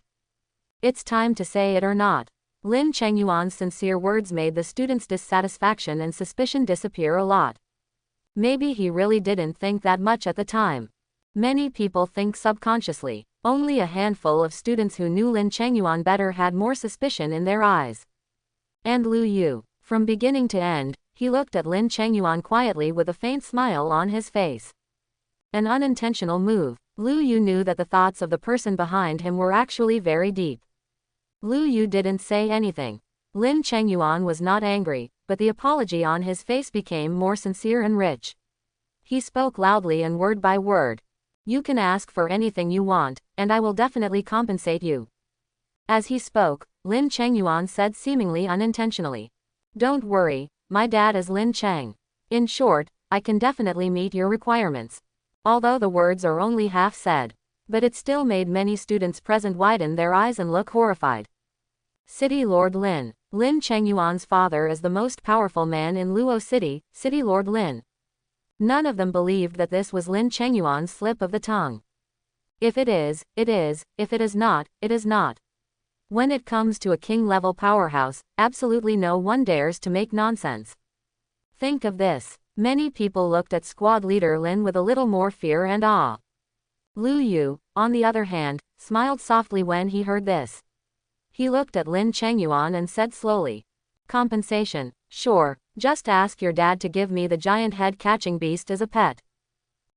It's time to say it or not. Lin Chengyuan's sincere words made the students' dissatisfaction and suspicion disappear a lot. Maybe he really didn't think that much at the time. Many people think subconsciously. Only a handful of students who knew Lin Chengyuan better had more suspicion in their eyes. And Lu Yu. From beginning to end, he looked at Lin Chengyuan quietly with a faint smile on his face. An unintentional move. Lu Yu knew that the thoughts of the person behind him were actually very deep. Lu Yu didn't say anything. Lin Chengyuan was not angry, but the apology on his face became more sincere and rich. He spoke loudly and word by word. You can ask for anything you want, and I will definitely compensate you. As he spoke, Lin Chengyuan said seemingly unintentionally. Don't worry, my dad is Lin Cheng. In short, I can definitely meet your requirements. Although the words are only half said. But it still made many students present widen their eyes and look horrified. City Lord Lin. Lin Chengyuan's father is the most powerful man in Luo City, City Lord Lin. None of them believed that this was Lin Chengyuan's slip of the tongue. If it is, it is. If it is not, it is not. When it comes to a king-level powerhouse, absolutely no one dares to make nonsense. Think of this. Many people looked at squad leader Lin with a little more fear and awe. Lu Yu, on the other hand, smiled softly when he heard this. He looked at Lin Chengyuan and said slowly. Compensation, sure, just ask your dad to give me the giant head-catching beast as a pet.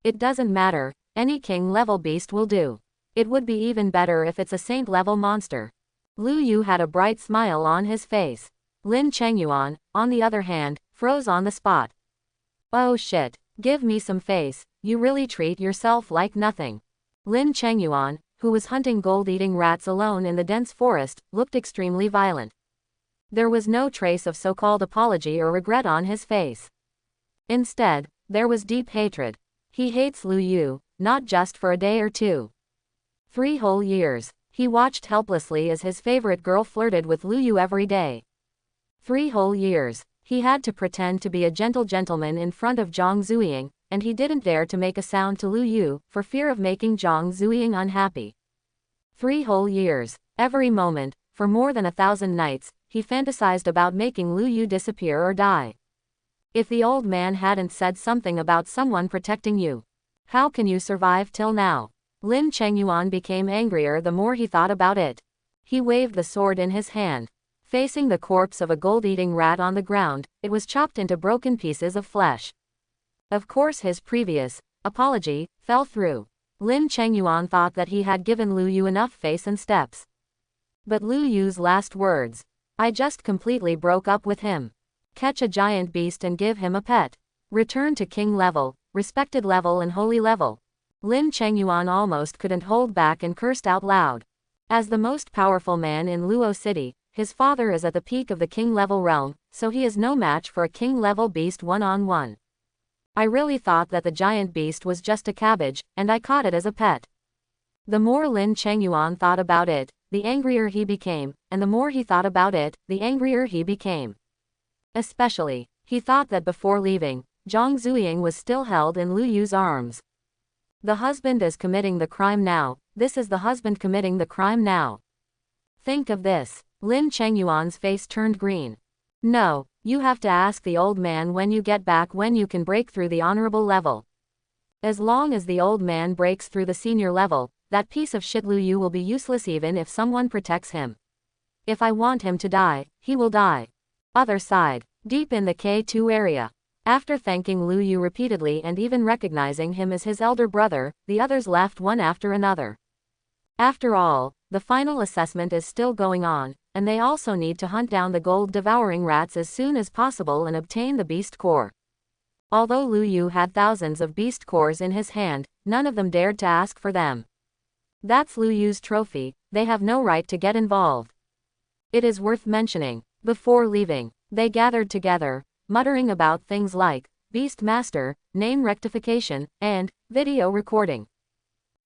It doesn't matter, any king-level beast will do. It would be even better if it's a saint-level monster. Lu Yu had a bright smile on his face. Lin Chengyuan, on the other hand, froze on the spot. Oh shit, give me some face, you really treat yourself like nothing. Lin Chengyuan, who was hunting gold-eating rats alone in the dense forest, looked extremely violent. There was no trace of so-called apology or regret on his face. Instead, there was deep hatred. He hates Lu Yu, not just for a day or two. 3 whole years, he watched helplessly as his favorite girl flirted with Lu Yu every day. 3 whole years, he had to pretend to be a gentle gentleman in front of Zhang Zuying, and he didn't dare to make a sound to Lu Yu, for fear of making Zhang Zuying unhappy. 3 whole years, every moment, for more than 1,000 nights, he fantasized about making Lu Yu disappear or die. If the old man hadn't said something about someone protecting you, how can you survive till now? Lin Chengyuan became angrier the more he thought about it. He waved the sword in his hand. Facing the corpse of a gold-eating rat on the ground, it was chopped into broken pieces of flesh. Of course his previous apology fell through. Lin Chengyuan thought that he had given Lu Yu enough face and steps. But Lu Yu's last words, I just completely broke up with him. Catch a giant beast and give him a pet. Return to king level, respected level and holy level. Lin Chengyuan almost couldn't hold back and cursed out loud. As the most powerful man in Luo City, his father is at the peak of the king-level realm, so he is no match for a king-level beast one-on-one. I really thought that the giant beast was just a cabbage, and I caught it as a pet. The more Lin Chengyuan thought about it, the angrier he became, and the more he thought about it, the angrier he became. Especially, he thought that before leaving, Zhang Zuying was still held in Lu Yu's arms. The husband is committing the crime now, this is the husband committing the crime now. Think of this. Lin Chengyuan's face turned green. No, you have to ask the old man when you get back when you can break through the honorable level. As long as the old man breaks through the senior level, that piece of shit Lu Yu will be useless even if someone protects him. If I want him to die, he will die. Other side, deep in the K2 area. After thanking Lu Yu repeatedly and even recognizing him as his elder brother, the others laughed one after another. After all, the final assessment is still going on, and they also need to hunt down the gold-devouring rats as soon as possible and obtain the beast core. Although Lu Yu had thousands of beast cores in his hand, none of them dared to ask for them. That's Lu Yu's trophy, they have no right to get involved. It is worth mentioning, before leaving, they gathered together, muttering about things like Beast Master, name rectification, and video recording.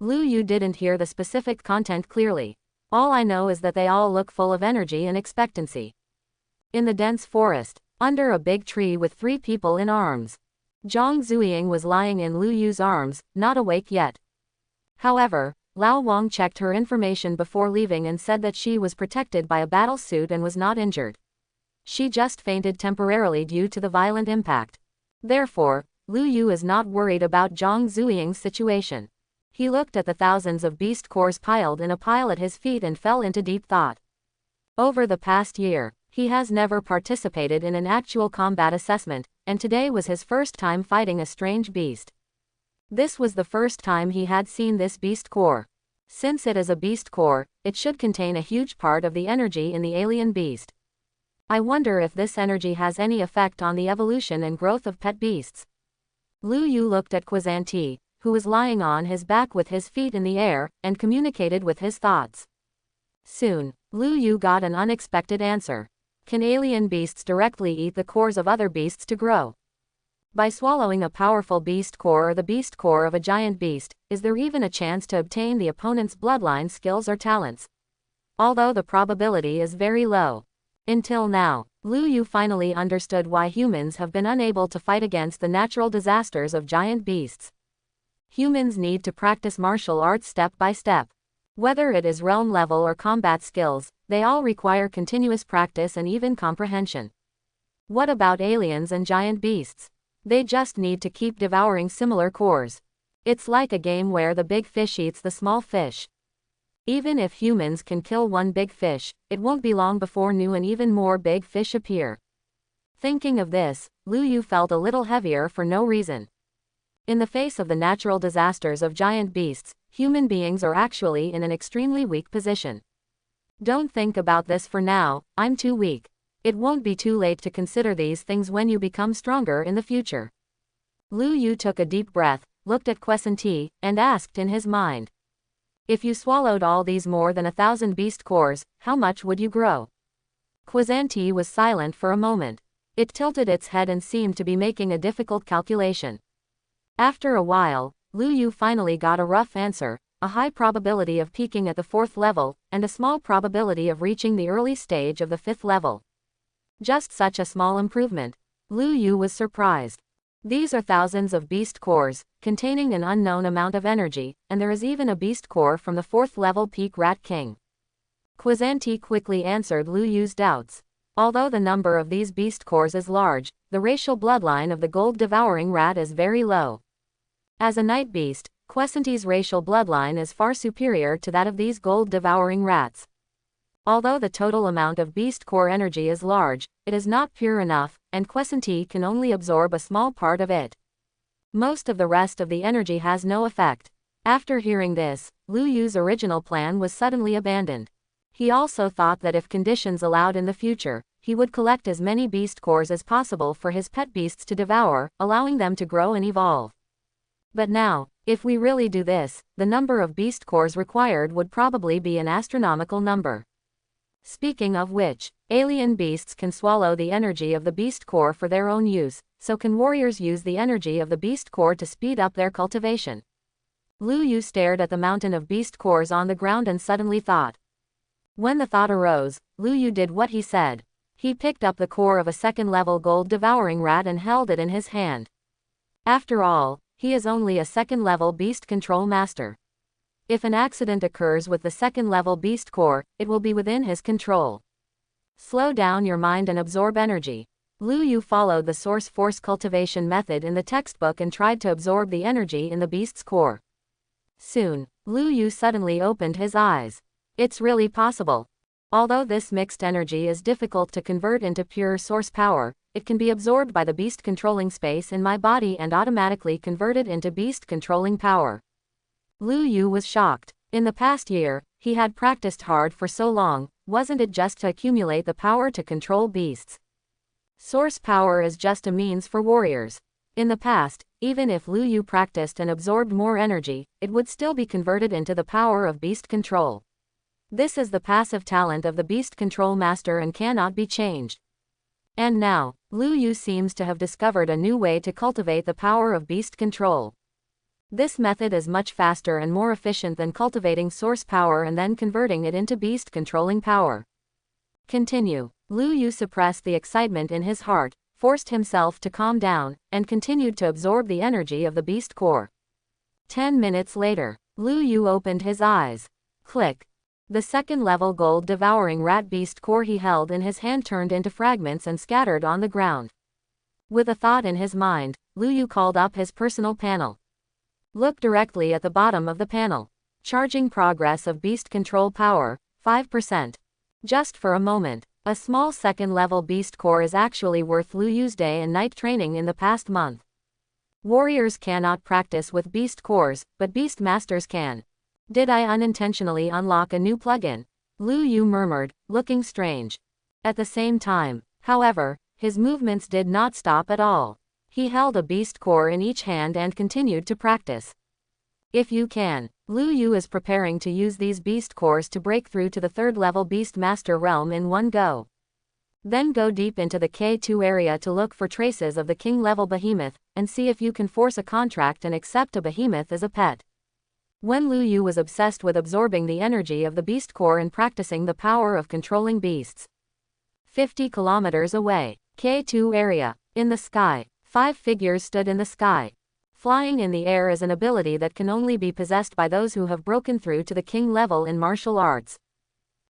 Lu Yu didn't hear the specific content clearly. All I know is that they all look full of energy and expectancy. In the dense forest, under a big tree with 3 people in arms, Zhang Zuying was lying in Lu Yu's arms, not awake yet. However, Lao Wang checked her information before leaving and said that she was protected by a battle suit and was not injured. She just fainted temporarily due to the violent impact. Therefore, Lu Yu is not worried about Zhang Zuying's situation. He looked at the thousands of beast cores piled in a pile at his feet and fell into deep thought. Over the past year, he has never participated in an actual combat assessment, and today was his first time fighting a strange beast. This was the first time he had seen this beast core. Since it is a beast core, it should contain a huge part of the energy in the alien beast. I wonder if this energy has any effect on the evolution and growth of pet beasts. Lu Yu looked at Quen, who was lying on his back with his feet in the air, and communicated with his thoughts. Soon, Lu Yu got an unexpected answer. Can alien beasts directly eat the cores of other beasts to grow? By swallowing a powerful beast core or the beast core of a giant beast, is there even a chance to obtain the opponent's bloodline skills or talents? Although the probability is very low. Until now, Lu Yu finally understood why humans have been unable to fight against the natural disasters of giant beasts. Humans need to practice martial arts step by step. Whether it is realm level or combat skills, they all require continuous practice and even comprehension. What about aliens and giant beasts? They just need to keep devouring similar cores. It's like a game where the big fish eats the small fish. Even if humans can kill one big fish, it won't be long before new and even more big fish appear. Thinking of this, Lu Yu felt a little heavier for no reason. In the face of the natural disasters of giant beasts, human beings are actually in an extremely weak position. Don't think about this for now, I'm too weak. It won't be too late to consider these things when you become stronger in the future. Lu Yu took a deep breath, looked at Quen, and asked in his mind. If you swallowed all these more than 1,000 beast cores, how much would you grow? Quen was silent for a moment. It tilted its head and seemed to be making a difficult calculation. After a while, Lu Yu finally got a rough answer, a high probability of peaking at the 4th level, and a small probability of reaching the early stage of the 5th level. Just such a small improvement. Lu Yu was surprised. These are thousands of beast cores, containing an unknown amount of energy, and there is even a beast core from the 4th level peak Rat King. Quen quickly answered Lu Yu's doubts. Although the number of these beast cores is large, the racial bloodline of the gold-devouring rat is very low. As a night beast, Quen's racial bloodline is far superior to that of these gold-devouring rats. Although the total amount of beast core energy is large, it is not pure enough, and Quen can only absorb a small part of it. Most of the rest of the energy has no effect. After hearing this, Lu Yu's original plan was suddenly abandoned. He also thought that if conditions allowed in the future, he would collect as many beast cores as possible for his pet beasts to devour, allowing them to grow and evolve. But now, if we really do this, the number of beast cores required would probably be an astronomical number. Speaking of which, alien beasts can swallow the energy of the beast core for their own use, so can warriors use the energy of the beast core to speed up their cultivation? Lu Yu stared at the mountain of beast cores on the ground and suddenly thought. When the thought arose, Lu Yu did what he said. He picked up the core of a 2nd-level gold-devouring rat and held it in his hand. After all, he is only a 2nd-level beast control master. If an accident occurs with the 2nd-level beast core, it will be within his control. Slow down your mind and absorb energy. Lu Yu followed the source force cultivation method in the textbook and tried to absorb the energy in the beast's core. Soon, Lu Yu suddenly opened his eyes. It's really possible. Although this mixed energy is difficult to convert into pure source power, it can be absorbed by the beast controlling space in my body and automatically converted into beast controlling power. Lu Yu was shocked. In the past year, he had practiced hard for so long, wasn't it just to accumulate the power to control beasts? Source power is just a means for warriors. In the past, even if Lu Yu practiced and absorbed more energy, it would still be converted into the power of beast control. This is the passive talent of the beast control master and cannot be changed. And now, Lu Yu seems to have discovered a new way to cultivate the power of beast control. This method is much faster and more efficient than cultivating source power and then converting it into beast controlling power. Continue. Lu Yu suppressed the excitement in his heart, forced himself to calm down, and continued to absorb the energy of the beast core. 10 minutes later, Lu Yu opened his eyes. Click. The 2nd-level gold-devouring rat beast core he held in his hand turned into fragments and scattered on the ground. With a thought in his mind, Lu Yu called up his personal panel. Look directly at the bottom of the panel. Charging progress of beast control power, 5%. Just for a moment. A small second-level beast core is actually worth Lu Yu's day and night training in the past month. Warriors cannot practice with beast cores, but beast masters can. Did I unintentionally unlock a new plugin? Lu Yu murmured, looking strange. At the same time, however, his movements did not stop at all. He held a beast core in each hand and continued to practice. If you can. Lu Yu is preparing to use these beast cores to break through to the third-level beast master realm in one go. Then go deep into the K2 area to look for traces of the king-level behemoth, and see if you can force a contract and accept a behemoth as a pet. When Lu Yu was obsessed with absorbing the energy of the beast core and practicing the power of controlling beasts. 50 kilometers away. K2 area. In the sky. 5 figures stood in the sky. Flying in the air is an ability that can only be possessed by those who have broken through to the king level in martial arts.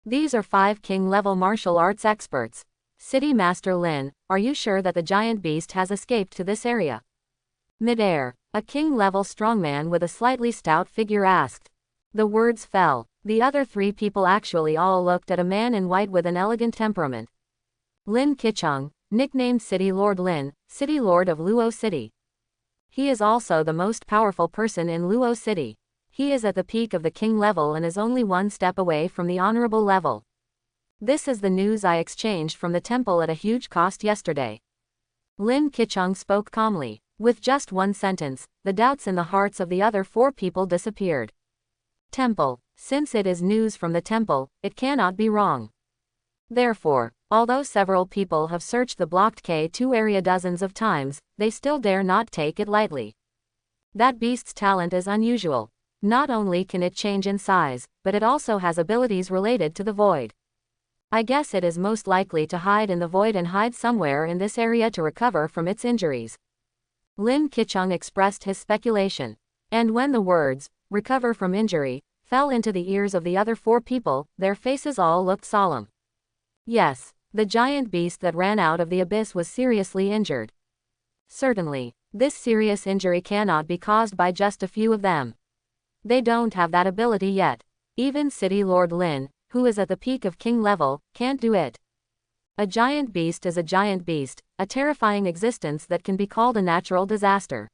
These are 5 king level martial arts experts. City Master Lin, are you sure that the giant beast has escaped to this area? Mid-air, a king level strongman with a slightly stout figure asked. The words fell. The other 3 people actually all looked at a man in white with an elegant temperament. Lin Qicheng, nicknamed City Lord Lin, City Lord of Luo City. He is also the most powerful person in Luo City. He is at the peak of the king level and is only one step away from the honorable level. This is the news I exchanged from the temple at a huge cost yesterday. Lin Qicheng spoke calmly. With just one sentence, the doubts in the hearts of the other 4 people disappeared. Temple. Since it is news from the temple, it cannot be wrong. Therefore, although several people have searched the blocked K2 area dozens of times, they still dare not take it lightly. That beast's talent is unusual. Not only can it change in size, but it also has abilities related to the void. I guess it is most likely to hide in the void and hide somewhere in this area to recover from its injuries. Lin Qicheng expressed his speculation. And when the words, recover from injury, fell into the ears of the other 4 people, their faces all looked solemn. Yes, the giant beast that ran out of the abyss was seriously injured. Certainly, this serious injury cannot be caused by just a few of them. They don't have that ability yet. Even City Lord Lin, who is at the peak of king level, can't do it. A giant beast is a giant beast, a terrifying existence that can be called a natural disaster.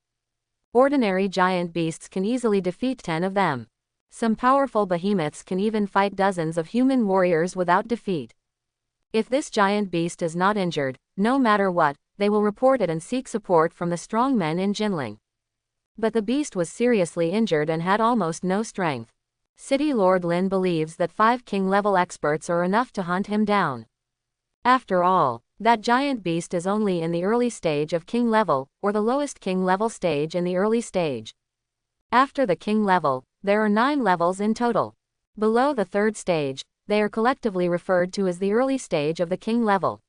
Ordinary giant beasts can easily defeat 10 of them. Some powerful behemoths can even fight dozens of human warriors without defeat. If this giant beast is not injured, no matter what, they will report it and seek support from the strong men in Jinling. But the beast was seriously injured and had almost no strength. City Lord Lin believes that 5 king-level experts are enough to hunt him down. After all, that giant beast is only in the early stage of king level, or the lowest king level stage in the early stage. After the king level, there are 9 levels in total. Below the 3rd stage, they are collectively referred to as the early stage of the king level.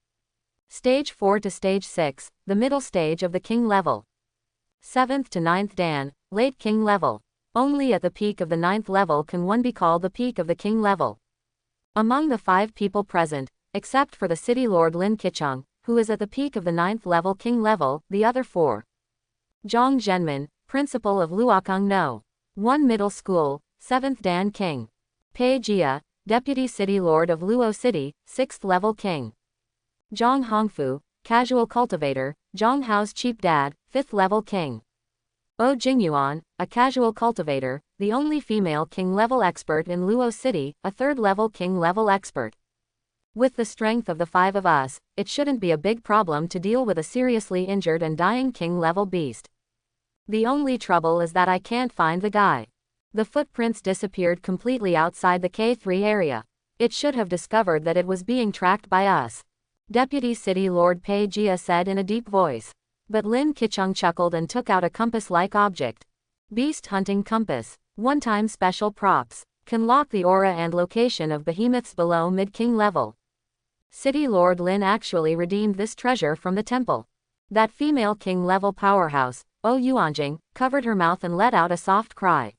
Stage 4 to stage 6, the middle stage of the king level. 7th to 9th dan, late king level. Only at the peak of the 9th level can one be called the peak of the king level. Among the 5 people present, except for the City Lord Lin Qicheng, who is at the peak of the 9th level king level, the other 4. Zhang Zhenmin, principal of Luokang No. 1 Middle School, 7th Dan King. Pei Jia, Deputy City Lord of Luo City, 6th level King. Zhang Hongfu, Casual Cultivator, Zhang Hao's Cheap Dad, 5th level King. O Jingyuan, a Casual Cultivator, the only female King level expert in Luo City, a 3rd level King level expert. With the strength of the 5 of us, it shouldn't be a big problem to deal with a seriously injured and dying King level beast. The only trouble is that I can't find the guy. The footprints disappeared completely outside the K3 area. It should have discovered that it was being tracked by us. Deputy City Lord Pei Jia said in a deep voice. But Lin Qicheng chuckled and took out a compass-like object. Beast Hunting Compass. One-time special props. Can lock the aura and location of behemoths below mid-king level. City Lord Lin actually redeemed this treasure from the temple. That female king level powerhouse, O Yuanjing, covered her mouth and let out a soft cry.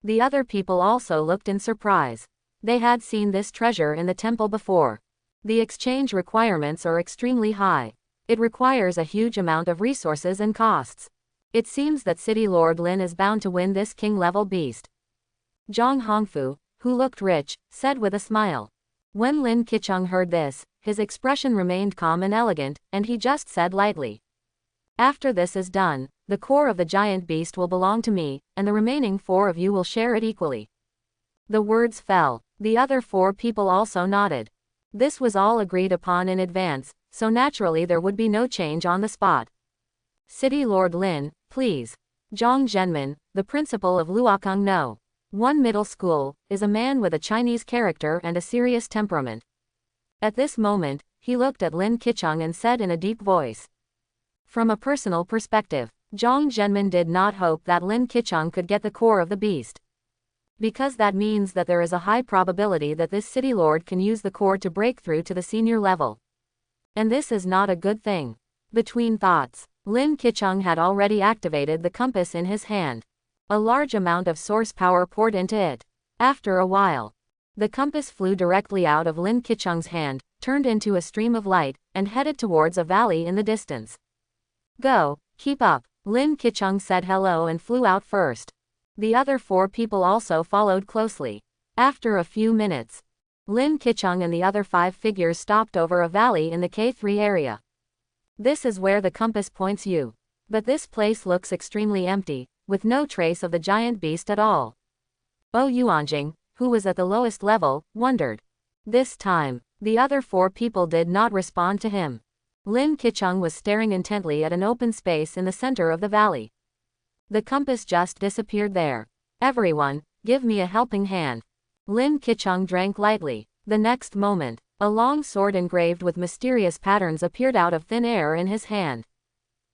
The other people also looked in surprise. They had seen this treasure in the temple before. The exchange requirements are extremely high. It requires a huge amount of resources and costs. It seems that City Lord Lin is bound to win this king-level beast. Zhang Hongfu, who looked rich, said with a smile. When Lin Qicheng heard this, his expression remained calm and elegant, and he just said lightly. After this is done, the core of the giant beast will belong to me, and the remaining 4 of you will share it equally. The words fell. The other 4 people also nodded. This was all agreed upon in advance, so naturally there would be no change on the spot. City Lord Lin, please. Zhang Zhenmin, the principal of Luokung No. 1 Middle School, is a man with a Chinese character and a serious temperament. At this moment, he looked at Lin Qicheng and said in a deep voice. From a personal perspective, Zhang Zhenmin did not hope that Lin Qicheng could get the core of the beast. Because that means that there is a high probability that this city lord can use the core to break through to the senior level. And this is not a good thing. Between thoughts, Lin Qicheng had already activated the compass in his hand. A large amount of source power poured into it. After a while, the compass flew directly out of Lin Qicheng's hand, turned into a stream of light, and headed towards a valley in the distance. Go, keep up. Lin Qicheng said hello and flew out first. The other 4 people also followed closely. After a few minutes, Lin Qicheng and the other 5 figures stopped over a valley in the K3 area. This is where the compass points you. But this place looks extremely empty, with no trace of the giant beast at all. Bo Yuanjing, who was at the lowest level, wondered. This time, the other 4 people did not respond to him. Lin Qicheng was staring intently at an open space in the center of the valley. The compass just disappeared there. Everyone, give me a helping hand. Lin Qicheng drank lightly. The next moment, a long sword engraved with mysterious patterns appeared out of thin air in his hand.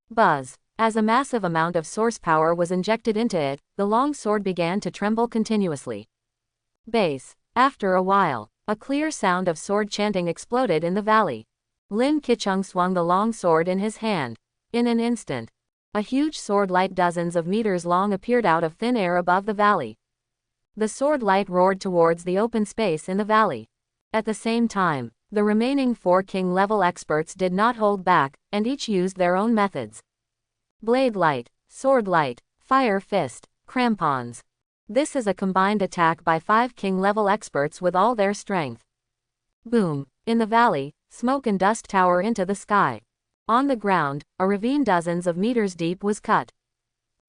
Buzz. As a massive amount of source power was injected into it, the long sword began to tremble continuously. Bass. After a while, a clear sound of sword chanting exploded in the valley. Lin Qicheng swung the long sword in his hand. In an instant, a huge sword light dozens of meters long appeared out of thin air above the valley. The sword light roared towards the open space in the valley. At the same time, the remaining 4 king-level experts did not hold back, and each used their own methods. Blade light, sword light, fire fist, crampons. This is a combined attack by 5 king-level experts with all their strength. Boom. In the valley, smoke and dust tower into the sky. On the ground, a ravine dozens of meters deep was cut.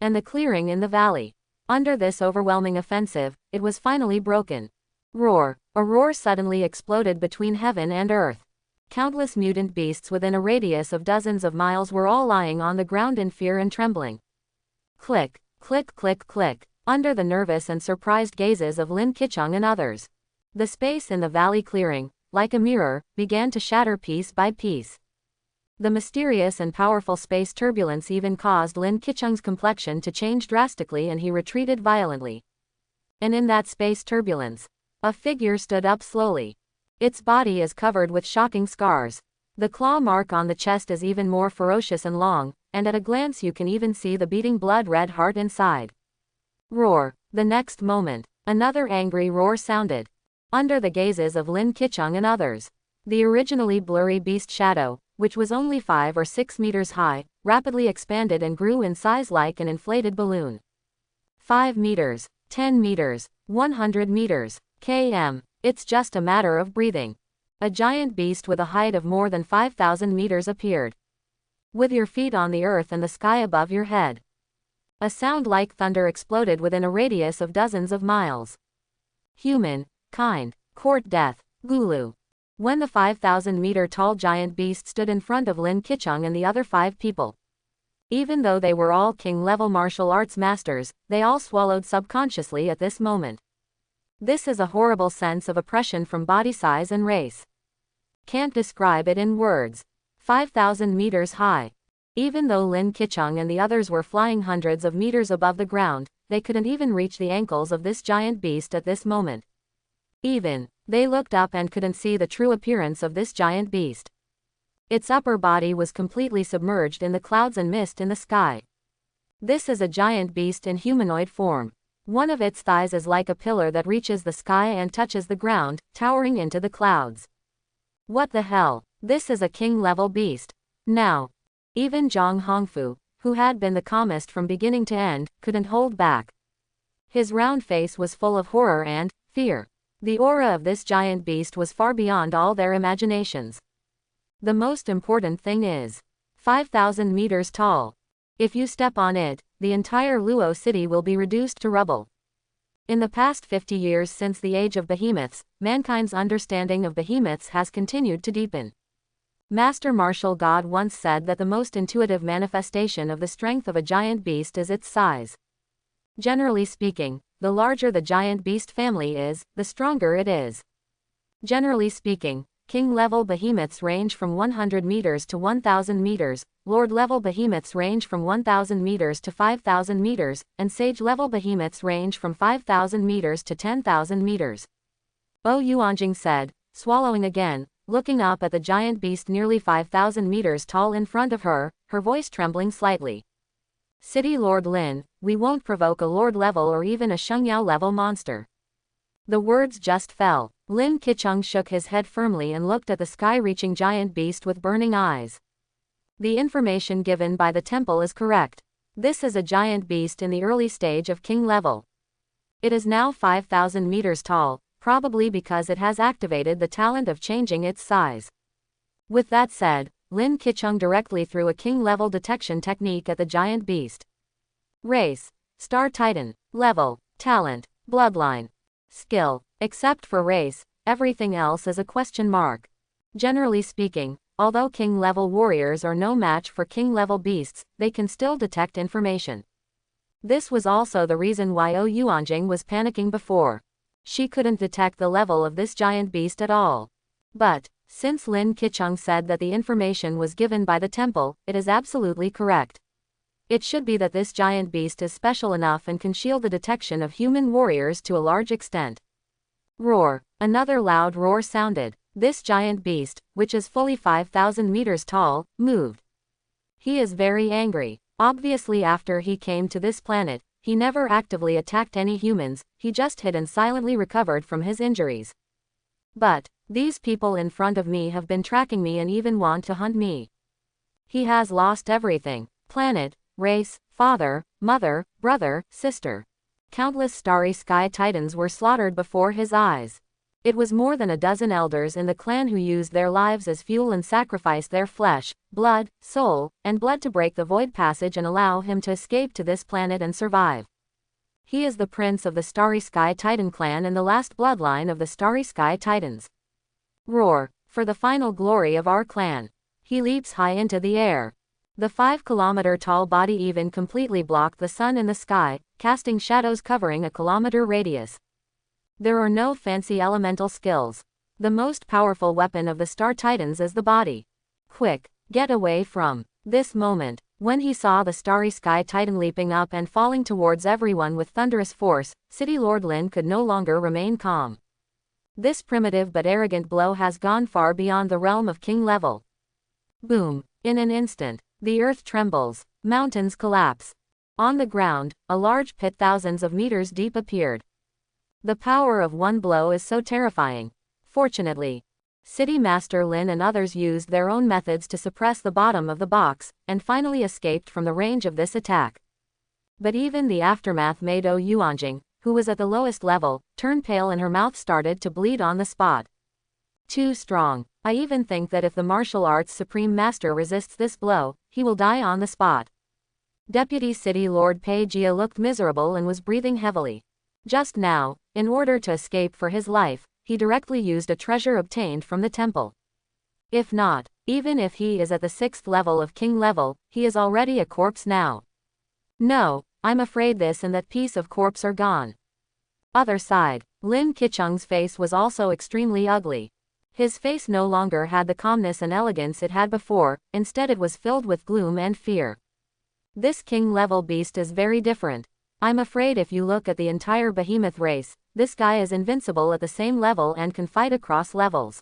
And the clearing in the valley. Under this overwhelming offensive, it was finally broken. Roar. A roar suddenly exploded between heaven and earth. Countless mutant beasts within a radius of dozens of miles were all lying on the ground in fear and trembling. Click, click, click, click, under the nervous and surprised gazes of Lin Qicheng and others. The space in the valley clearing, like a mirror, began to shatter piece by piece. The mysterious and powerful space turbulence even caused Lin Qicheng's complexion to change drastically and he retreated violently. And in that space turbulence, a figure stood up slowly. Its body is covered with shocking scars. The claw mark on the chest is even more ferocious and long, and at a glance you can even see the beating blood-red heart inside. Roar. The next moment, another angry roar sounded. Under the gazes of Lin Qicheng and others, the originally blurry beast shadow, which was only 5 or 6 meters high, rapidly expanded and grew in size like an inflated balloon. 5 meters, 10 meters, 100 meters, km. It's just a matter of breathing. A giant beast with a height of more than 5,000 meters appeared. With your feet on the earth and the sky above your head. A sound like thunder exploded within a radius of dozens of miles. Human, kind, court death, Gulu. When the 5,000-meter-tall giant beast stood in front of Lin Qicheng and the other 5 people. Even though they were all king-level martial arts masters, they all swallowed subconsciously at this moment. This is a horrible sense of oppression from body size and race. Can't describe it in words. 5,000 meters high. Even though Lin Qicheng and the others were flying hundreds of meters above the ground, they couldn't even reach the ankles of this giant beast at this moment. They looked up and couldn't see the true appearance of this giant beast. Its upper body was completely submerged in the clouds and mist in the sky. This is a giant beast in humanoid form. One of its thighs is like a pillar that reaches the sky and touches the ground, towering into the clouds. What the hell? This is a king-level beast. Now, even Zhang Hongfu, who had been the calmest from beginning to end, couldn't hold back. His round face was full of horror and fear. The aura of this giant beast was far beyond all their imaginations. The most important thing is 5,000 meters tall. If you step on it, the entire Luo city will be reduced to rubble. In the past 50 years since the age of behemoths, mankind's understanding of behemoths has continued to deepen. Master Martial God once said that the most intuitive manifestation of the strength of a giant beast is its size. Generally speaking, the larger the giant beast family is, the stronger it is. Generally speaking, king-level behemoths range from 100 meters to 1,000 meters, lord-level behemoths range from 1,000 meters to 5,000 meters, and sage-level behemoths range from 5,000 meters to 10,000 meters. Bo Yuanjing said, swallowing again, looking up at the giant beast nearly 5,000 meters tall in front of her, her voice trembling slightly. City Lord Lin, we won't provoke a lord-level or even a Shengyao-level monster. The words just fell. Lin Qicheng shook his head firmly and looked at the sky-reaching giant beast with burning eyes. The information given by the temple is correct. This is a giant beast in the early stage of king level. It is now 5,000 meters tall, probably because it has activated the talent of changing its size. With that said, Lin Qicheng directly threw a king-level detection technique at the giant beast. Race, Star Titan, level, talent, bloodline, skill. Except for race, everything else is a question mark. Generally speaking, although king-level warriors are no match for king-level beasts, they can still detect information. This was also the reason why Yuanjing was panicking before. She couldn't detect the level of this giant beast at all. But, since Lin Qicheng said that the information was given by the temple, it is absolutely correct. It should be that this giant beast is special enough and can shield the detection of human warriors to a large extent. Roar. Another loud roar sounded. This giant beast, which is fully 5,000 meters tall, moved. He is very angry. Obviously after he came to this planet, he never actively attacked any humans, he just hid and silently recovered from his injuries. But, these people in front of me have been tracking me and even want to hunt me. He has lost everything. Planet, race, father, mother, brother, sister. Countless starry sky titans were slaughtered before his eyes. It was more than a dozen elders in the clan who used their lives as fuel and sacrificed their flesh, blood, soul, and blood to break the void passage and allow him to escape to this planet and survive. He is the prince of the Starry Sky Titan clan and the last bloodline of the Starry Sky Titans. Roar, for the final glory of our clan. He leaps high into the air. The 5-kilometer-tall body even completely blocked the sun in the sky, casting shadows covering a kilometer radius. There are no fancy elemental skills. The most powerful weapon of the Star Titans is the body. Quick, get away from this moment. When he saw the Starry Sky Titan leaping up and falling towards everyone with thunderous force, City Lord Lin could no longer remain calm. This primitive but arrogant blow has gone far beyond the realm of king level. Boom. In an instant, the earth trembles, mountains collapse. On the ground, a large pit thousands of meters deep appeared. The power of one blow is so terrifying. Fortunately, City Master Lin and others used their own methods to suppress the bottom of the box, and finally escaped from the range of this attack. But even the aftermath made Yuanjing, who was at the lowest level, turn pale and her mouth started to bleed on the spot. Too strong. I even think that if the martial arts supreme master resists this blow, he will die on the spot. Deputy City Lord Pei Jia looked miserable and was breathing heavily. Just now, in order to escape for his life, he directly used a treasure obtained from the temple. If not, even if he is at the 6th level of king level, he is already a corpse now. No, I'm afraid this and that piece of corpse are gone. Other side, Lin Qicheng's face was also extremely ugly. His face no longer had the calmness and elegance it had before, instead it was filled with gloom and fear. This king-level beast is very different. I'm afraid if you look at the entire behemoth race, this guy is invincible at the same level and can fight across levels.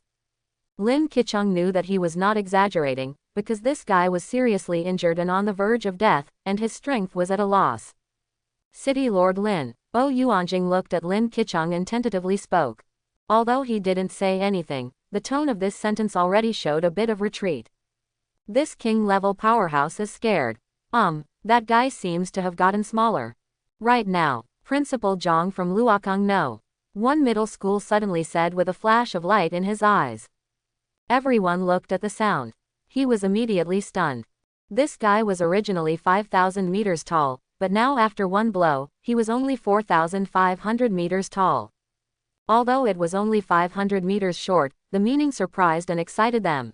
Lin Qicheng knew that he was not exaggerating, because this guy was seriously injured and on the verge of death, and his strength was at a loss. City Lord Lin. Yuanjing looked at Lin Qicheng and tentatively spoke. Although he didn't say anything, the tone of this sentence already showed a bit of retreat. This king-level powerhouse is scared. That guy seems to have gotten smaller. Right now, Principal Zhang from Luokang no. One middle school suddenly said with a flash of light in his eyes. Everyone looked at the sound. He was immediately stunned. This guy was originally 5,000 meters tall, but now after one blow, he was only 4,500 meters tall. Although it was only 500 meters short, the meaning surprised and excited them.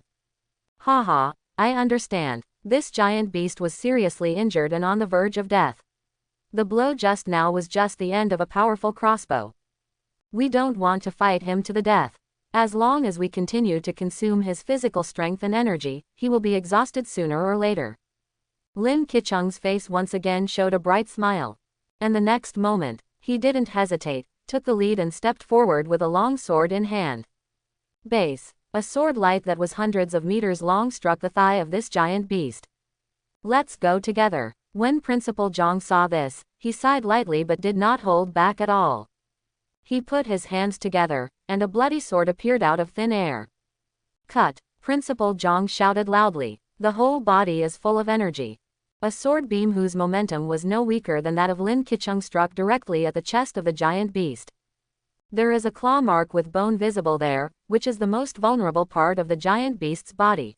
Haha, I understand. This giant beast was seriously injured and on the verge of death. The blow just now was just the end of a powerful crossbow. We don't want to fight him to the death. As long as we continue to consume his physical strength and energy, he will be exhausted sooner or later. Lin Qicheng's face once again showed a bright smile. And the next moment, he didn't hesitate, took the lead and stepped forward with a long sword in hand. Base. A sword light that was hundreds of meters long struck the thigh of this giant beast. Let's go together. When Principal Zhang saw this, he sighed lightly but did not hold back at all. He put his hands together, and a bloody sword appeared out of thin air. Cut! Principal Zhang shouted loudly. The whole body is full of energy. A sword beam whose momentum was no weaker than that of Lin Qicheng struck directly at the chest of the giant beast. There is a claw mark with bone visible there, which is the most vulnerable part of the giant beast's body.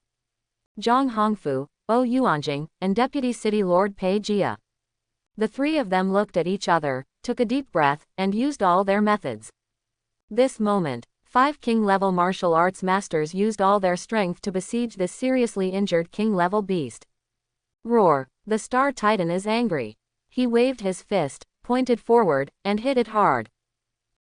Zhang Hongfu, O Yuanjing, and Deputy City Lord Pei Jia. The three of them looked at each other, took a deep breath, and used all their methods. This moment, 5 king-level martial arts masters used all their strength to besiege this seriously injured king-level beast. Roar! The Star Titan is angry. He waved his fist, pointed forward, and hit it hard.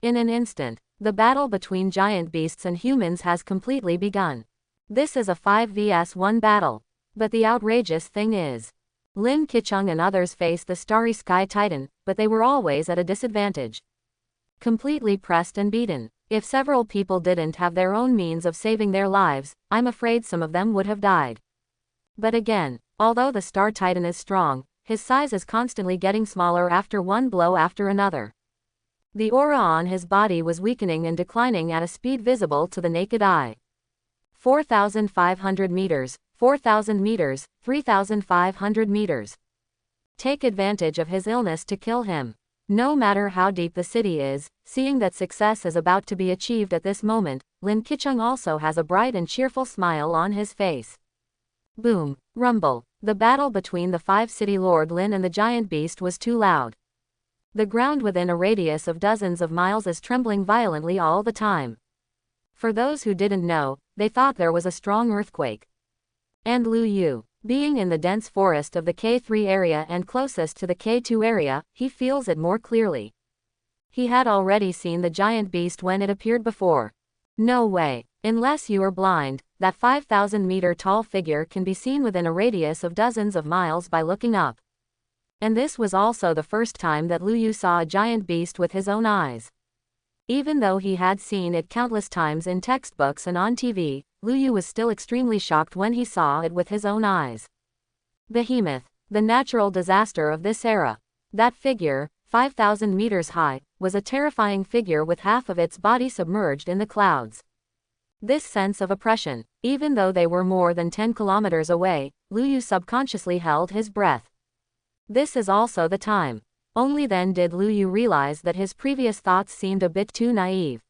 In an instant, the battle between giant beasts and humans has completely begun. This is a 5 vs 1 battle. But the outrageous thing is, Lin Qicheng and others faced the Starry Sky Titan, but they were always at a disadvantage. Completely pressed and beaten. If several people didn't have their own means of saving their lives, I'm afraid some of them would have died. But again, although the Star Titan is strong, his size is constantly getting smaller after one blow after another. The aura on his body was weakening and declining at a speed visible to the naked eye. 4,500 meters, 4,000 meters, 3,500 meters. Take advantage of his illness to kill him. No matter how deep the city is, seeing that success is about to be achieved at this moment, Lin Qicheng also has a bright and cheerful smile on his face. Boom! Rumble! The battle between the 5 city lord Lin and the giant beast was too loud. The ground within a radius of dozens of miles is trembling violently all the time. For those who didn't know, they thought there was a strong earthquake. And Lu Yu, being in the dense forest of the K3 area and closest to the K2 area, he feels it more clearly. He had already seen the giant beast when it appeared before. No way, unless you are blind, that 5,000-meter tall figure can be seen within a radius of dozens of miles by looking up. And this was also the first time that Lu Yu saw a giant beast with his own eyes. Even though he had seen it countless times in textbooks and on TV, Lu Yu was still extremely shocked when he saw it with his own eyes. Behemoth, the natural disaster of this era. That figure, 5,000 meters high, was a terrifying figure with half of its body submerged in the clouds. This sense of oppression, even though they were more than 10 kilometers away, Lu Yu subconsciously held his breath. This is also the time. Only then did Lu Yu realize that his previous thoughts seemed a bit too naive.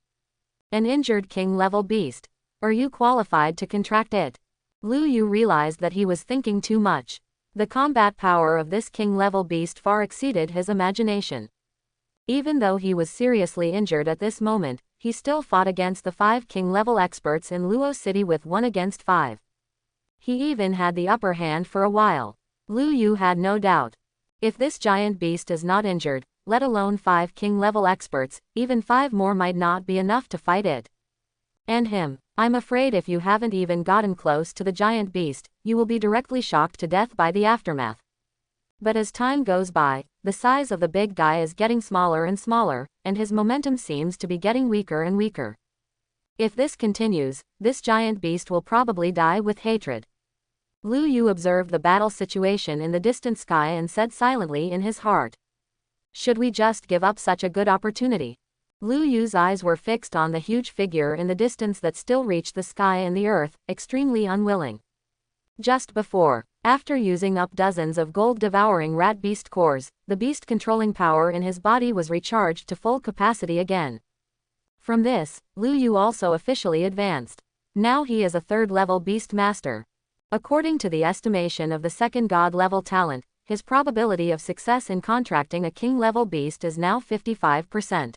An injured king-level beast. Are you qualified to contract it? Lu Yu realized that he was thinking too much. The combat power of this king-level beast far exceeded his imagination. Even though he was seriously injured at this moment, he still fought against the 5 king-level experts in Luo City with 1 against 5. He even had the upper hand for a while. Lu Yu had no doubt. If this giant beast is not injured, let alone 5 king-level experts, even 5 more might not be enough to fight it. And him. I'm afraid if you haven't even gotten close to the giant beast, you will be directly shocked to death by the aftermath. But as time goes by, the size of the big guy is getting smaller and smaller, and his momentum seems to be getting weaker and weaker. If this continues, this giant beast will probably die with hatred. Lu Yu observed the battle situation in the distant sky and said silently in his heart. Should we just give up such a good opportunity? Lu Yu's eyes were fixed on the huge figure in the distance that still reached the sky and the earth, extremely unwilling. Just before, after using up dozens of gold-devouring rat beast cores, the beast-controlling power in his body was recharged to full capacity again. From this, Lu Yu also officially advanced. Now he is a third-level beast master. According to the estimation of the second god-level talent, his probability of success in contracting a king-level beast is now 55%.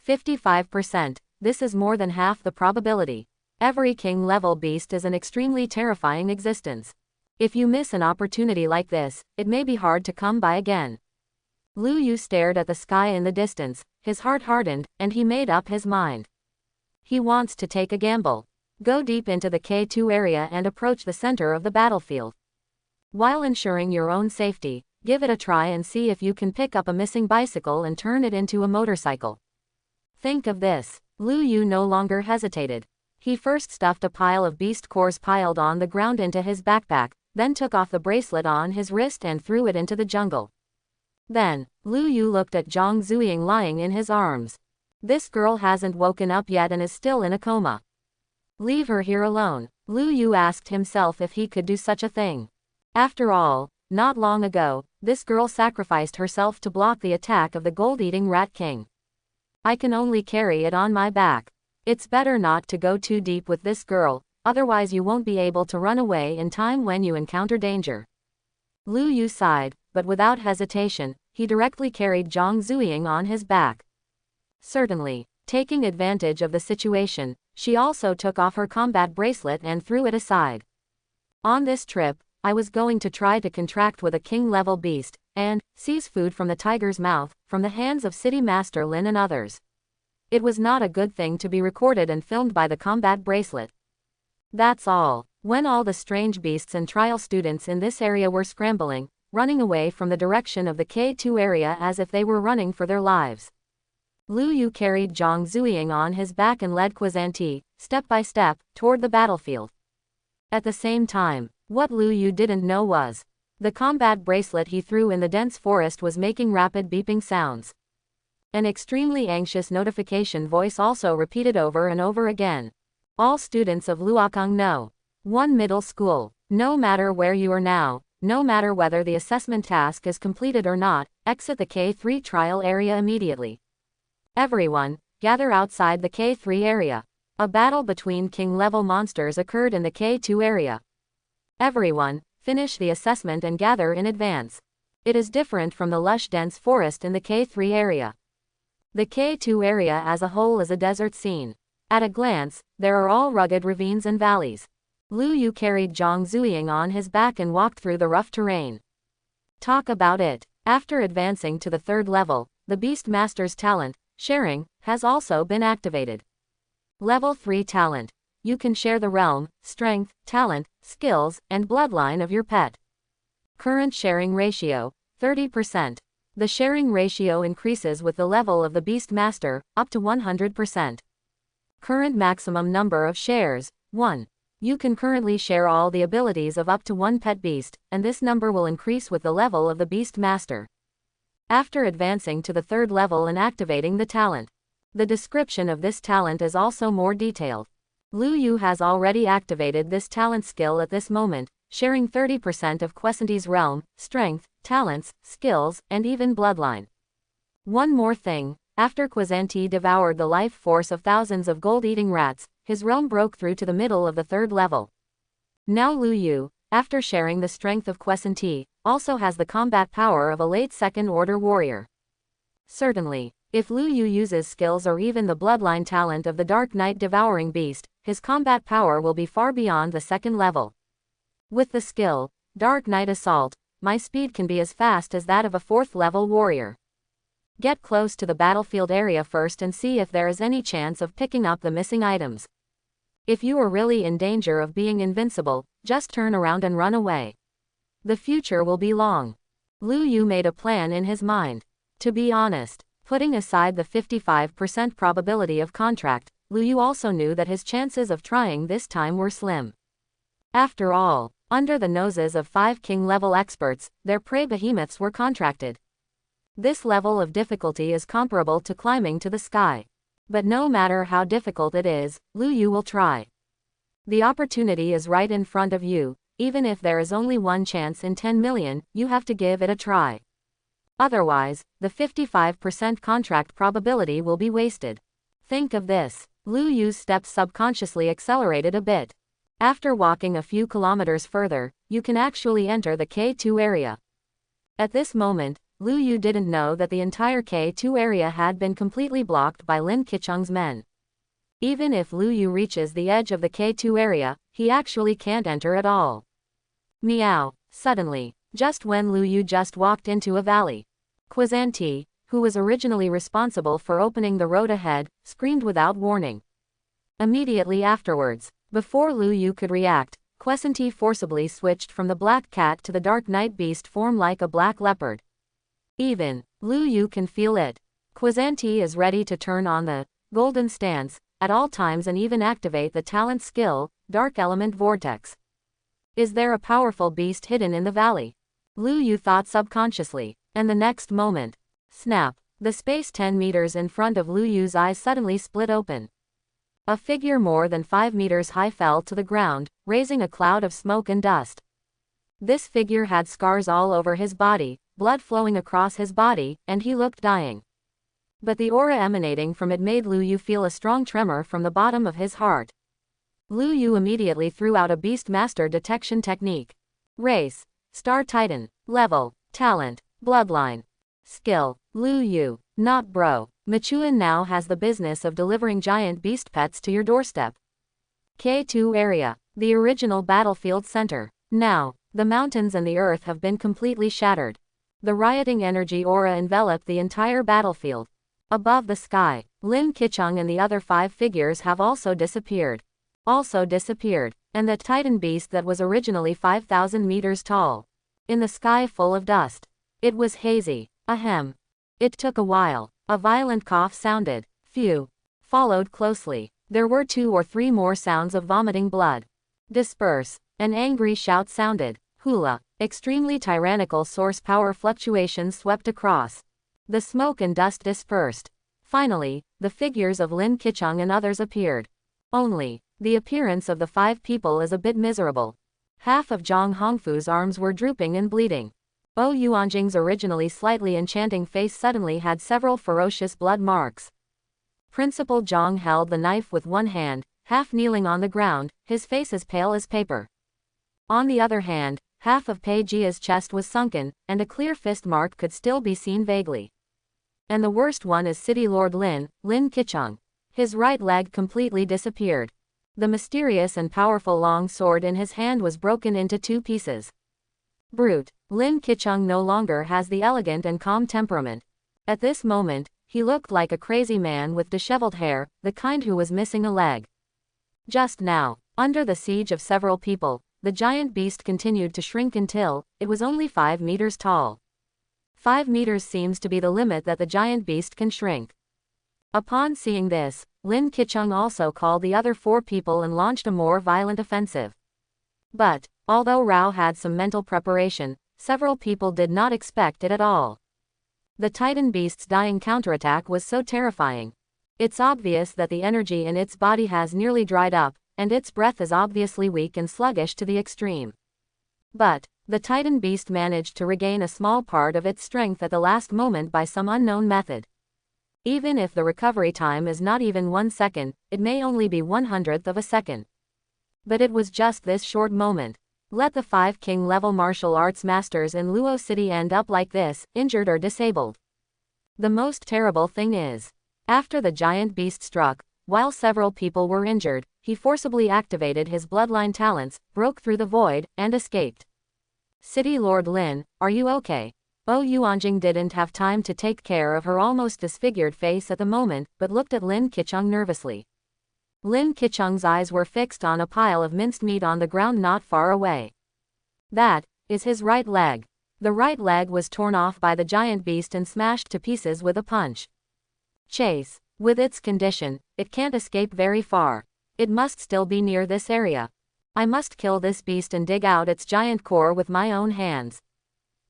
55%, this is more than half the probability. Every king-level beast is an extremely terrifying existence. If you miss an opportunity like this, it may be hard to come by again. Lu Yu stared at the sky in the distance, his heart hardened, and he made up his mind. He wants to take a gamble. Go deep into the K2 area and approach the center of the battlefield. While ensuring your own safety, give it a try and see if you can pick up a missing bicycle and turn it into a motorcycle. Think of this. Lu Yu no longer hesitated. He first stuffed a pile of beast cores piled on the ground into his backpack, then took off the bracelet on his wrist and threw it into the jungle. Then, Lu Yu looked at Zhang Zuying lying in his arms. This girl hasn't woken up yet and is still in a coma. Leave her here alone. Lu Yu asked himself if he could do such a thing. After all, not long ago, this girl sacrificed herself to block the attack of the gold-eating Rat King. I can only carry it on my back. It's better not to go too deep with this girl, otherwise you won't be able to run away in time when you encounter danger. Lu Yu sighed, but without hesitation, he directly carried Zhang Zuying on his back. Certainly, taking advantage of the situation, she also took off her combat bracelet and threw it aside. On this trip, I was going to try to contract with a king-level beast, and seize food from the tiger's mouth, from the hands of City Master Lin and others. It was not a good thing to be recorded and filmed by the combat bracelet. That's all. When all the strange beasts and trial students in this area were scrambling, running away from the direction of the K2 area as if they were running for their lives, Lu Yu carried Zhang Zuying on his back and led Quen, step by step, toward the battlefield. At the same time, what Lu Yu didn't know was, the combat bracelet he threw in the dense forest was making rapid beeping sounds. An extremely anxious notification voice also repeated over and over again. All students of Luokang know. 1 Middle School. No matter where you are now, no matter whether the assessment task is completed or not, exit the K3 trial area immediately. Everyone, gather outside the K3 area. A battle between king-level monsters occurred in the K2 area. Everyone, finish the assessment and gather in advance. It is different from the lush dense forest in the K3 area. The K2 area as a whole is a desert scene. At a glance, there are all rugged ravines and valleys. Lu Yu carried Zhang Zuying on his back and walked through the rough terrain. Talk about it. After advancing to the third level, the Beast Master's talent, sharing, has also been activated. Level 3 talent. You can share the realm, strength, talent, skills, and bloodline of your pet. Current sharing ratio, 30%. The sharing ratio increases with the level of the Beast Master, up to 100%. Current maximum number of shares, 1. You can currently share all the abilities of up to 1 pet beast, and this number will increase with the level of the Beast Master. After advancing to the third level and activating the talent. The description of this talent is also more detailed. Lu Yu has already activated this talent skill at this moment, sharing 30% of Quesenti's realm, strength, talents, skills, and even bloodline. One more thing, after Quesenti devoured the life force of thousands of gold-eating rats, his realm broke through to the middle of the third level. Now Lu Yu, after sharing the strength of Quesenti, also has the combat power of a late second-order warrior. Certainly, if Lu Yu uses skills or even the bloodline talent of the Dark Knight Devouring Beast, his combat power will be far beyond the second level. With the skill, Dark Knight Assault, my speed can be as fast as that of a 4th level warrior. Get close to the battlefield area first and see if there is any chance of picking up the missing items. If you are really in danger of being invincible, just turn around and run away. The future will be long. Lu Yu made a plan in his mind. To be honest, putting aside the 55% probability of contract, Lu Yu also knew that his chances of trying this time were slim. After all, under the noses of 5 king-level experts, their prey behemoths were contracted. This level of difficulty is comparable to climbing to the sky. But no matter how difficult it is, Lu Yu will try. The opportunity is right in front of you, even if there is only one chance in 10 million, you have to give it a try. Otherwise, the 55% contract probability will be wasted. Think of this. Lu Yu's steps subconsciously accelerated a bit. After walking a few kilometers further, you can actually enter the K2 area. At this moment, Lu Yu didn't know that the entire K2 area had been completely blocked by Lin Keqiang's men. Even if Lu Yu reaches the edge of the K2 area, he actually can't enter at all. Meow. Suddenly, just when Lu Yu just walked into a valley, Quen, who was originally responsible for opening the road ahead, screamed without warning. Immediately afterwards, before Lu Yu could react, Quen forcibly switched from the black cat to the dark night beast form like a black leopard. Even Lu Yu can feel it. Quen is ready to turn on the golden stance at all times and even activate the talent skill, Dark Element Vortex. Is there a powerful beast hidden in the valley? Lu Yu thought subconsciously, and the next moment, snap, the space 10 meters in front of Lu Yu's eyes suddenly split open. A figure more than 5 meters high fell to the ground, raising a cloud of smoke and dust. This figure had scars all over his body, blood flowing across his body, and he looked dying. But the aura emanating from it made Lu Yu feel a strong tremor from the bottom of his heart. Lu Yu immediately threw out a Beast Master detection technique. Race, Star Titan, Level, Talent, Bloodline, Skill, Lu Yu, not bro. Quen now has the business of delivering giant beast pets to your doorstep. K2 area, the original battlefield center. Now, the mountains and the earth have been completely shattered. The rioting energy aura enveloped the entire battlefield. Above the sky, Lin Keqiang and the other 5 figures have also disappeared. And the titan beast that was originally 5,000 meters tall. In the sky full of dust. It was hazy. Ahem. It took a while. A violent cough sounded. Phew. Followed closely. There were 2 or 3 more sounds of vomiting blood. Disperse. An angry shout sounded. Hula. Extremely tyrannical source power fluctuations swept across. The smoke and dust dispersed. Finally, the figures of Lin Keqiang and others appeared. Only, the appearance of the 5 people is a bit miserable. Half of Zhang Hongfu's arms were drooping and bleeding. Yuanjing's originally slightly enchanting face suddenly had several ferocious blood marks. Principal Zhang held the knife with one hand, half kneeling on the ground, his face as pale as paper. On the other hand, half of Pei Jia's chest was sunken, and a clear fist mark could still be seen vaguely. And the worst one is City Lord Lin Keqiang. His right leg completely disappeared. The mysterious and powerful long sword in his hand was broken into 2 pieces. Brute. Lin Keqiang no longer has the elegant and calm temperament. At this moment, he looked like a crazy man with disheveled hair, the kind who was missing a leg. Just now, under the siege of several people, the giant beast continued to shrink until it was only 5 meters tall. 5 meters seems to be the limit that the giant beast can shrink. Upon seeing this, Lin Keqiang also called the other 4 people and launched a more violent offensive. But, although Rao had some mental preparation, several people did not expect it at all. The Titan Beast's dying counterattack was so terrifying. It's obvious that the energy in its body has nearly dried up, and its breath is obviously weak and sluggish to the extreme. But, the Titan Beast managed to regain a small part of its strength at the last moment by some unknown method. Even if the recovery time is not even 1 second, it may only be 1/100th of a second. But it was just this short moment. Let the 5 king-level martial arts masters in Luo City end up like this, injured or disabled. The most terrible thing is, after the giant beast struck, while several people were injured, he forcibly activated his bloodline talents, broke through the void, and escaped. City Lord Lin, are you okay? Yuanjing didn't have time to take care of her almost disfigured face at the moment, but looked at Lin Keqiang nervously. Lin Keqiang's eyes were fixed on a pile of minced meat on the ground not far away. That is his right leg. The right leg was torn off by the giant beast and smashed to pieces with a punch. Chase. With its condition, it can't escape very far. It must still be near this area. I must kill this beast and dig out its giant core with my own hands.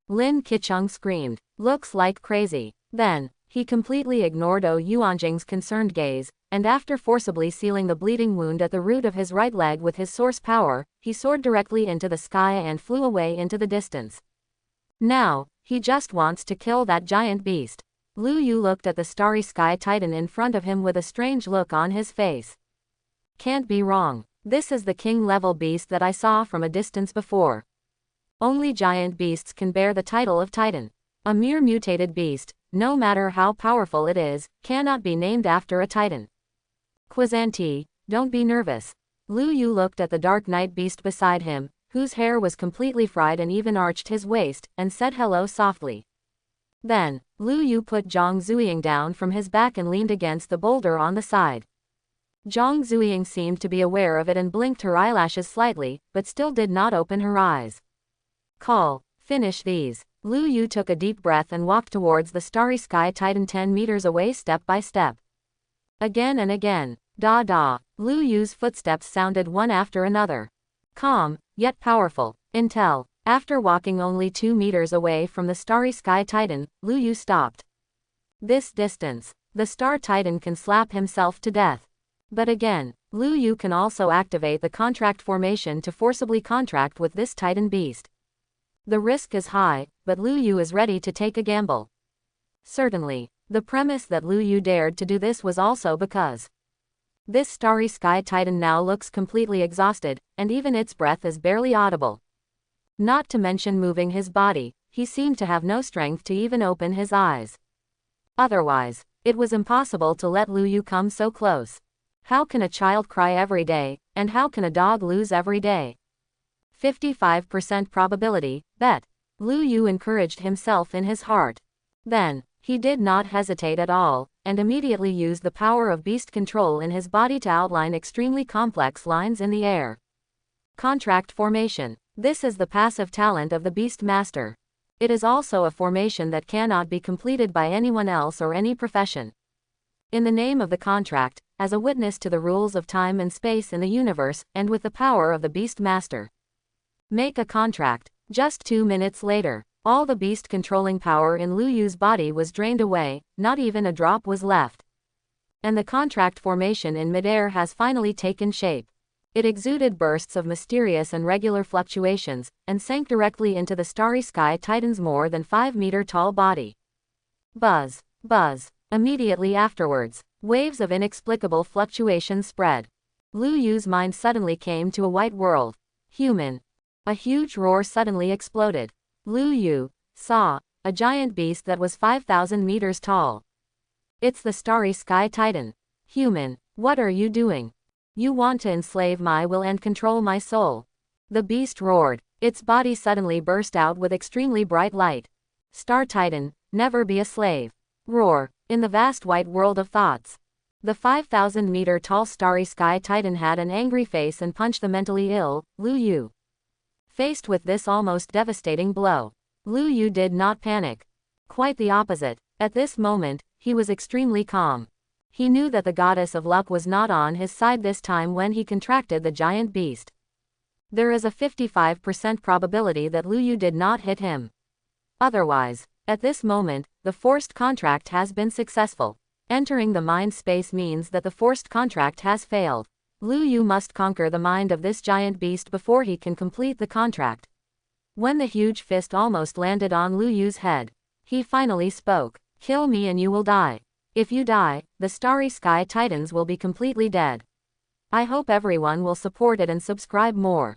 Lin Keqiang screamed. Looks like crazy. Then, He completely ignored Yuanjing's concerned gaze, and after forcibly sealing the bleeding wound at the root of his right leg with his source power, he soared directly into the sky and flew away into the distance. Now, he just wants to kill that giant beast. Lu Yu looked at the starry sky titan in front of him with a strange look on his face. Can't be wrong. This is the king-level beast that I saw from a distance before. Only giant beasts can bear the title of titan. A mere mutated beast, no matter how powerful it is, cannot be named after a titan. Quazanti, don't be nervous. Lu Yu looked at the dark night beast beside him, whose hair was completely fried and even arched his waist, and said hello softly. Then, Lu Yu put Zhang Zuying down from his back and leaned against the boulder on the side. Zhang Zuying seemed to be aware of it and blinked her eyelashes slightly, but still did not open her eyes. Call, finish these. Lu Yu took a deep breath and walked towards the starry sky titan 10 meters away step by step. Again and again, da. Lu Yu's footsteps sounded one after another. Calm, yet powerful, until, after walking only 2 meters away from the starry sky titan, Lu Yu stopped. This distance, the star titan can slap himself to death. But again, Lu Yu can also activate the contract formation to forcibly contract with this titan beast. The risk is high, but Lu Yu is ready to take a gamble. Certainly, the premise that Lu Yu dared to do this was also because this starry sky titan now looks completely exhausted, and even its breath is barely audible. Not to mention moving his body, he seemed to have no strength to even open his eyes. Otherwise, it was impossible to let Lu Yu come so close. How can a child cry every day, and how can a dog lose every day? 55% probability, bet. Lu Yu encouraged himself in his heart. Then, he did not hesitate at all, and immediately used the power of beast control in his body to outline extremely complex lines in the air. Contract formation. This is the passive talent of the Beast Master. It is also a formation that cannot be completed by anyone else or any profession. In the name of the contract, as a witness to the rules of time and space in the universe, and with the power of the Beast Master. Make a contract. Just 2 minutes later, all the beast-controlling power in Lu Yu's body was drained away, not even a drop was left. And the contract formation in midair has finally taken shape. It exuded bursts of mysterious and regular fluctuations, and sank directly into the starry sky titan's more than 5-meter-tall body. Buzz. Immediately afterwards, waves of inexplicable fluctuations spread. Lu Yu's mind suddenly came to a white world. Human. A huge roar suddenly exploded. Lu Yu saw a giant beast that was 5,000 meters tall. It's the starry sky titan. Human, what are you doing? You want to enslave my will and control my soul. The beast roared. Its body suddenly burst out with extremely bright light. Star Titan, never be a slave. Roar. In the vast white world of thoughts. The 5,000-meter-tall starry sky titan had an angry face and punched the mentally ill, Lu Yu. Faced with this almost devastating blow, Lu Yu did not panic. Quite the opposite. At this moment, he was extremely calm. He knew that the goddess of luck was not on his side this time when he contracted the giant beast. There is a 55% probability that Lu Yu did not hit him. Otherwise, at this moment, the forced contract has been successful. Entering the mind space means that the forced contract has failed. Lu Yu must conquer the mind of this giant beast before he can complete the contract. When the huge fist almost landed on Lu Yu's head, he finally spoke. Kill me and you will die. If you die, the starry sky titans will be completely dead. I hope everyone will support it and subscribe more.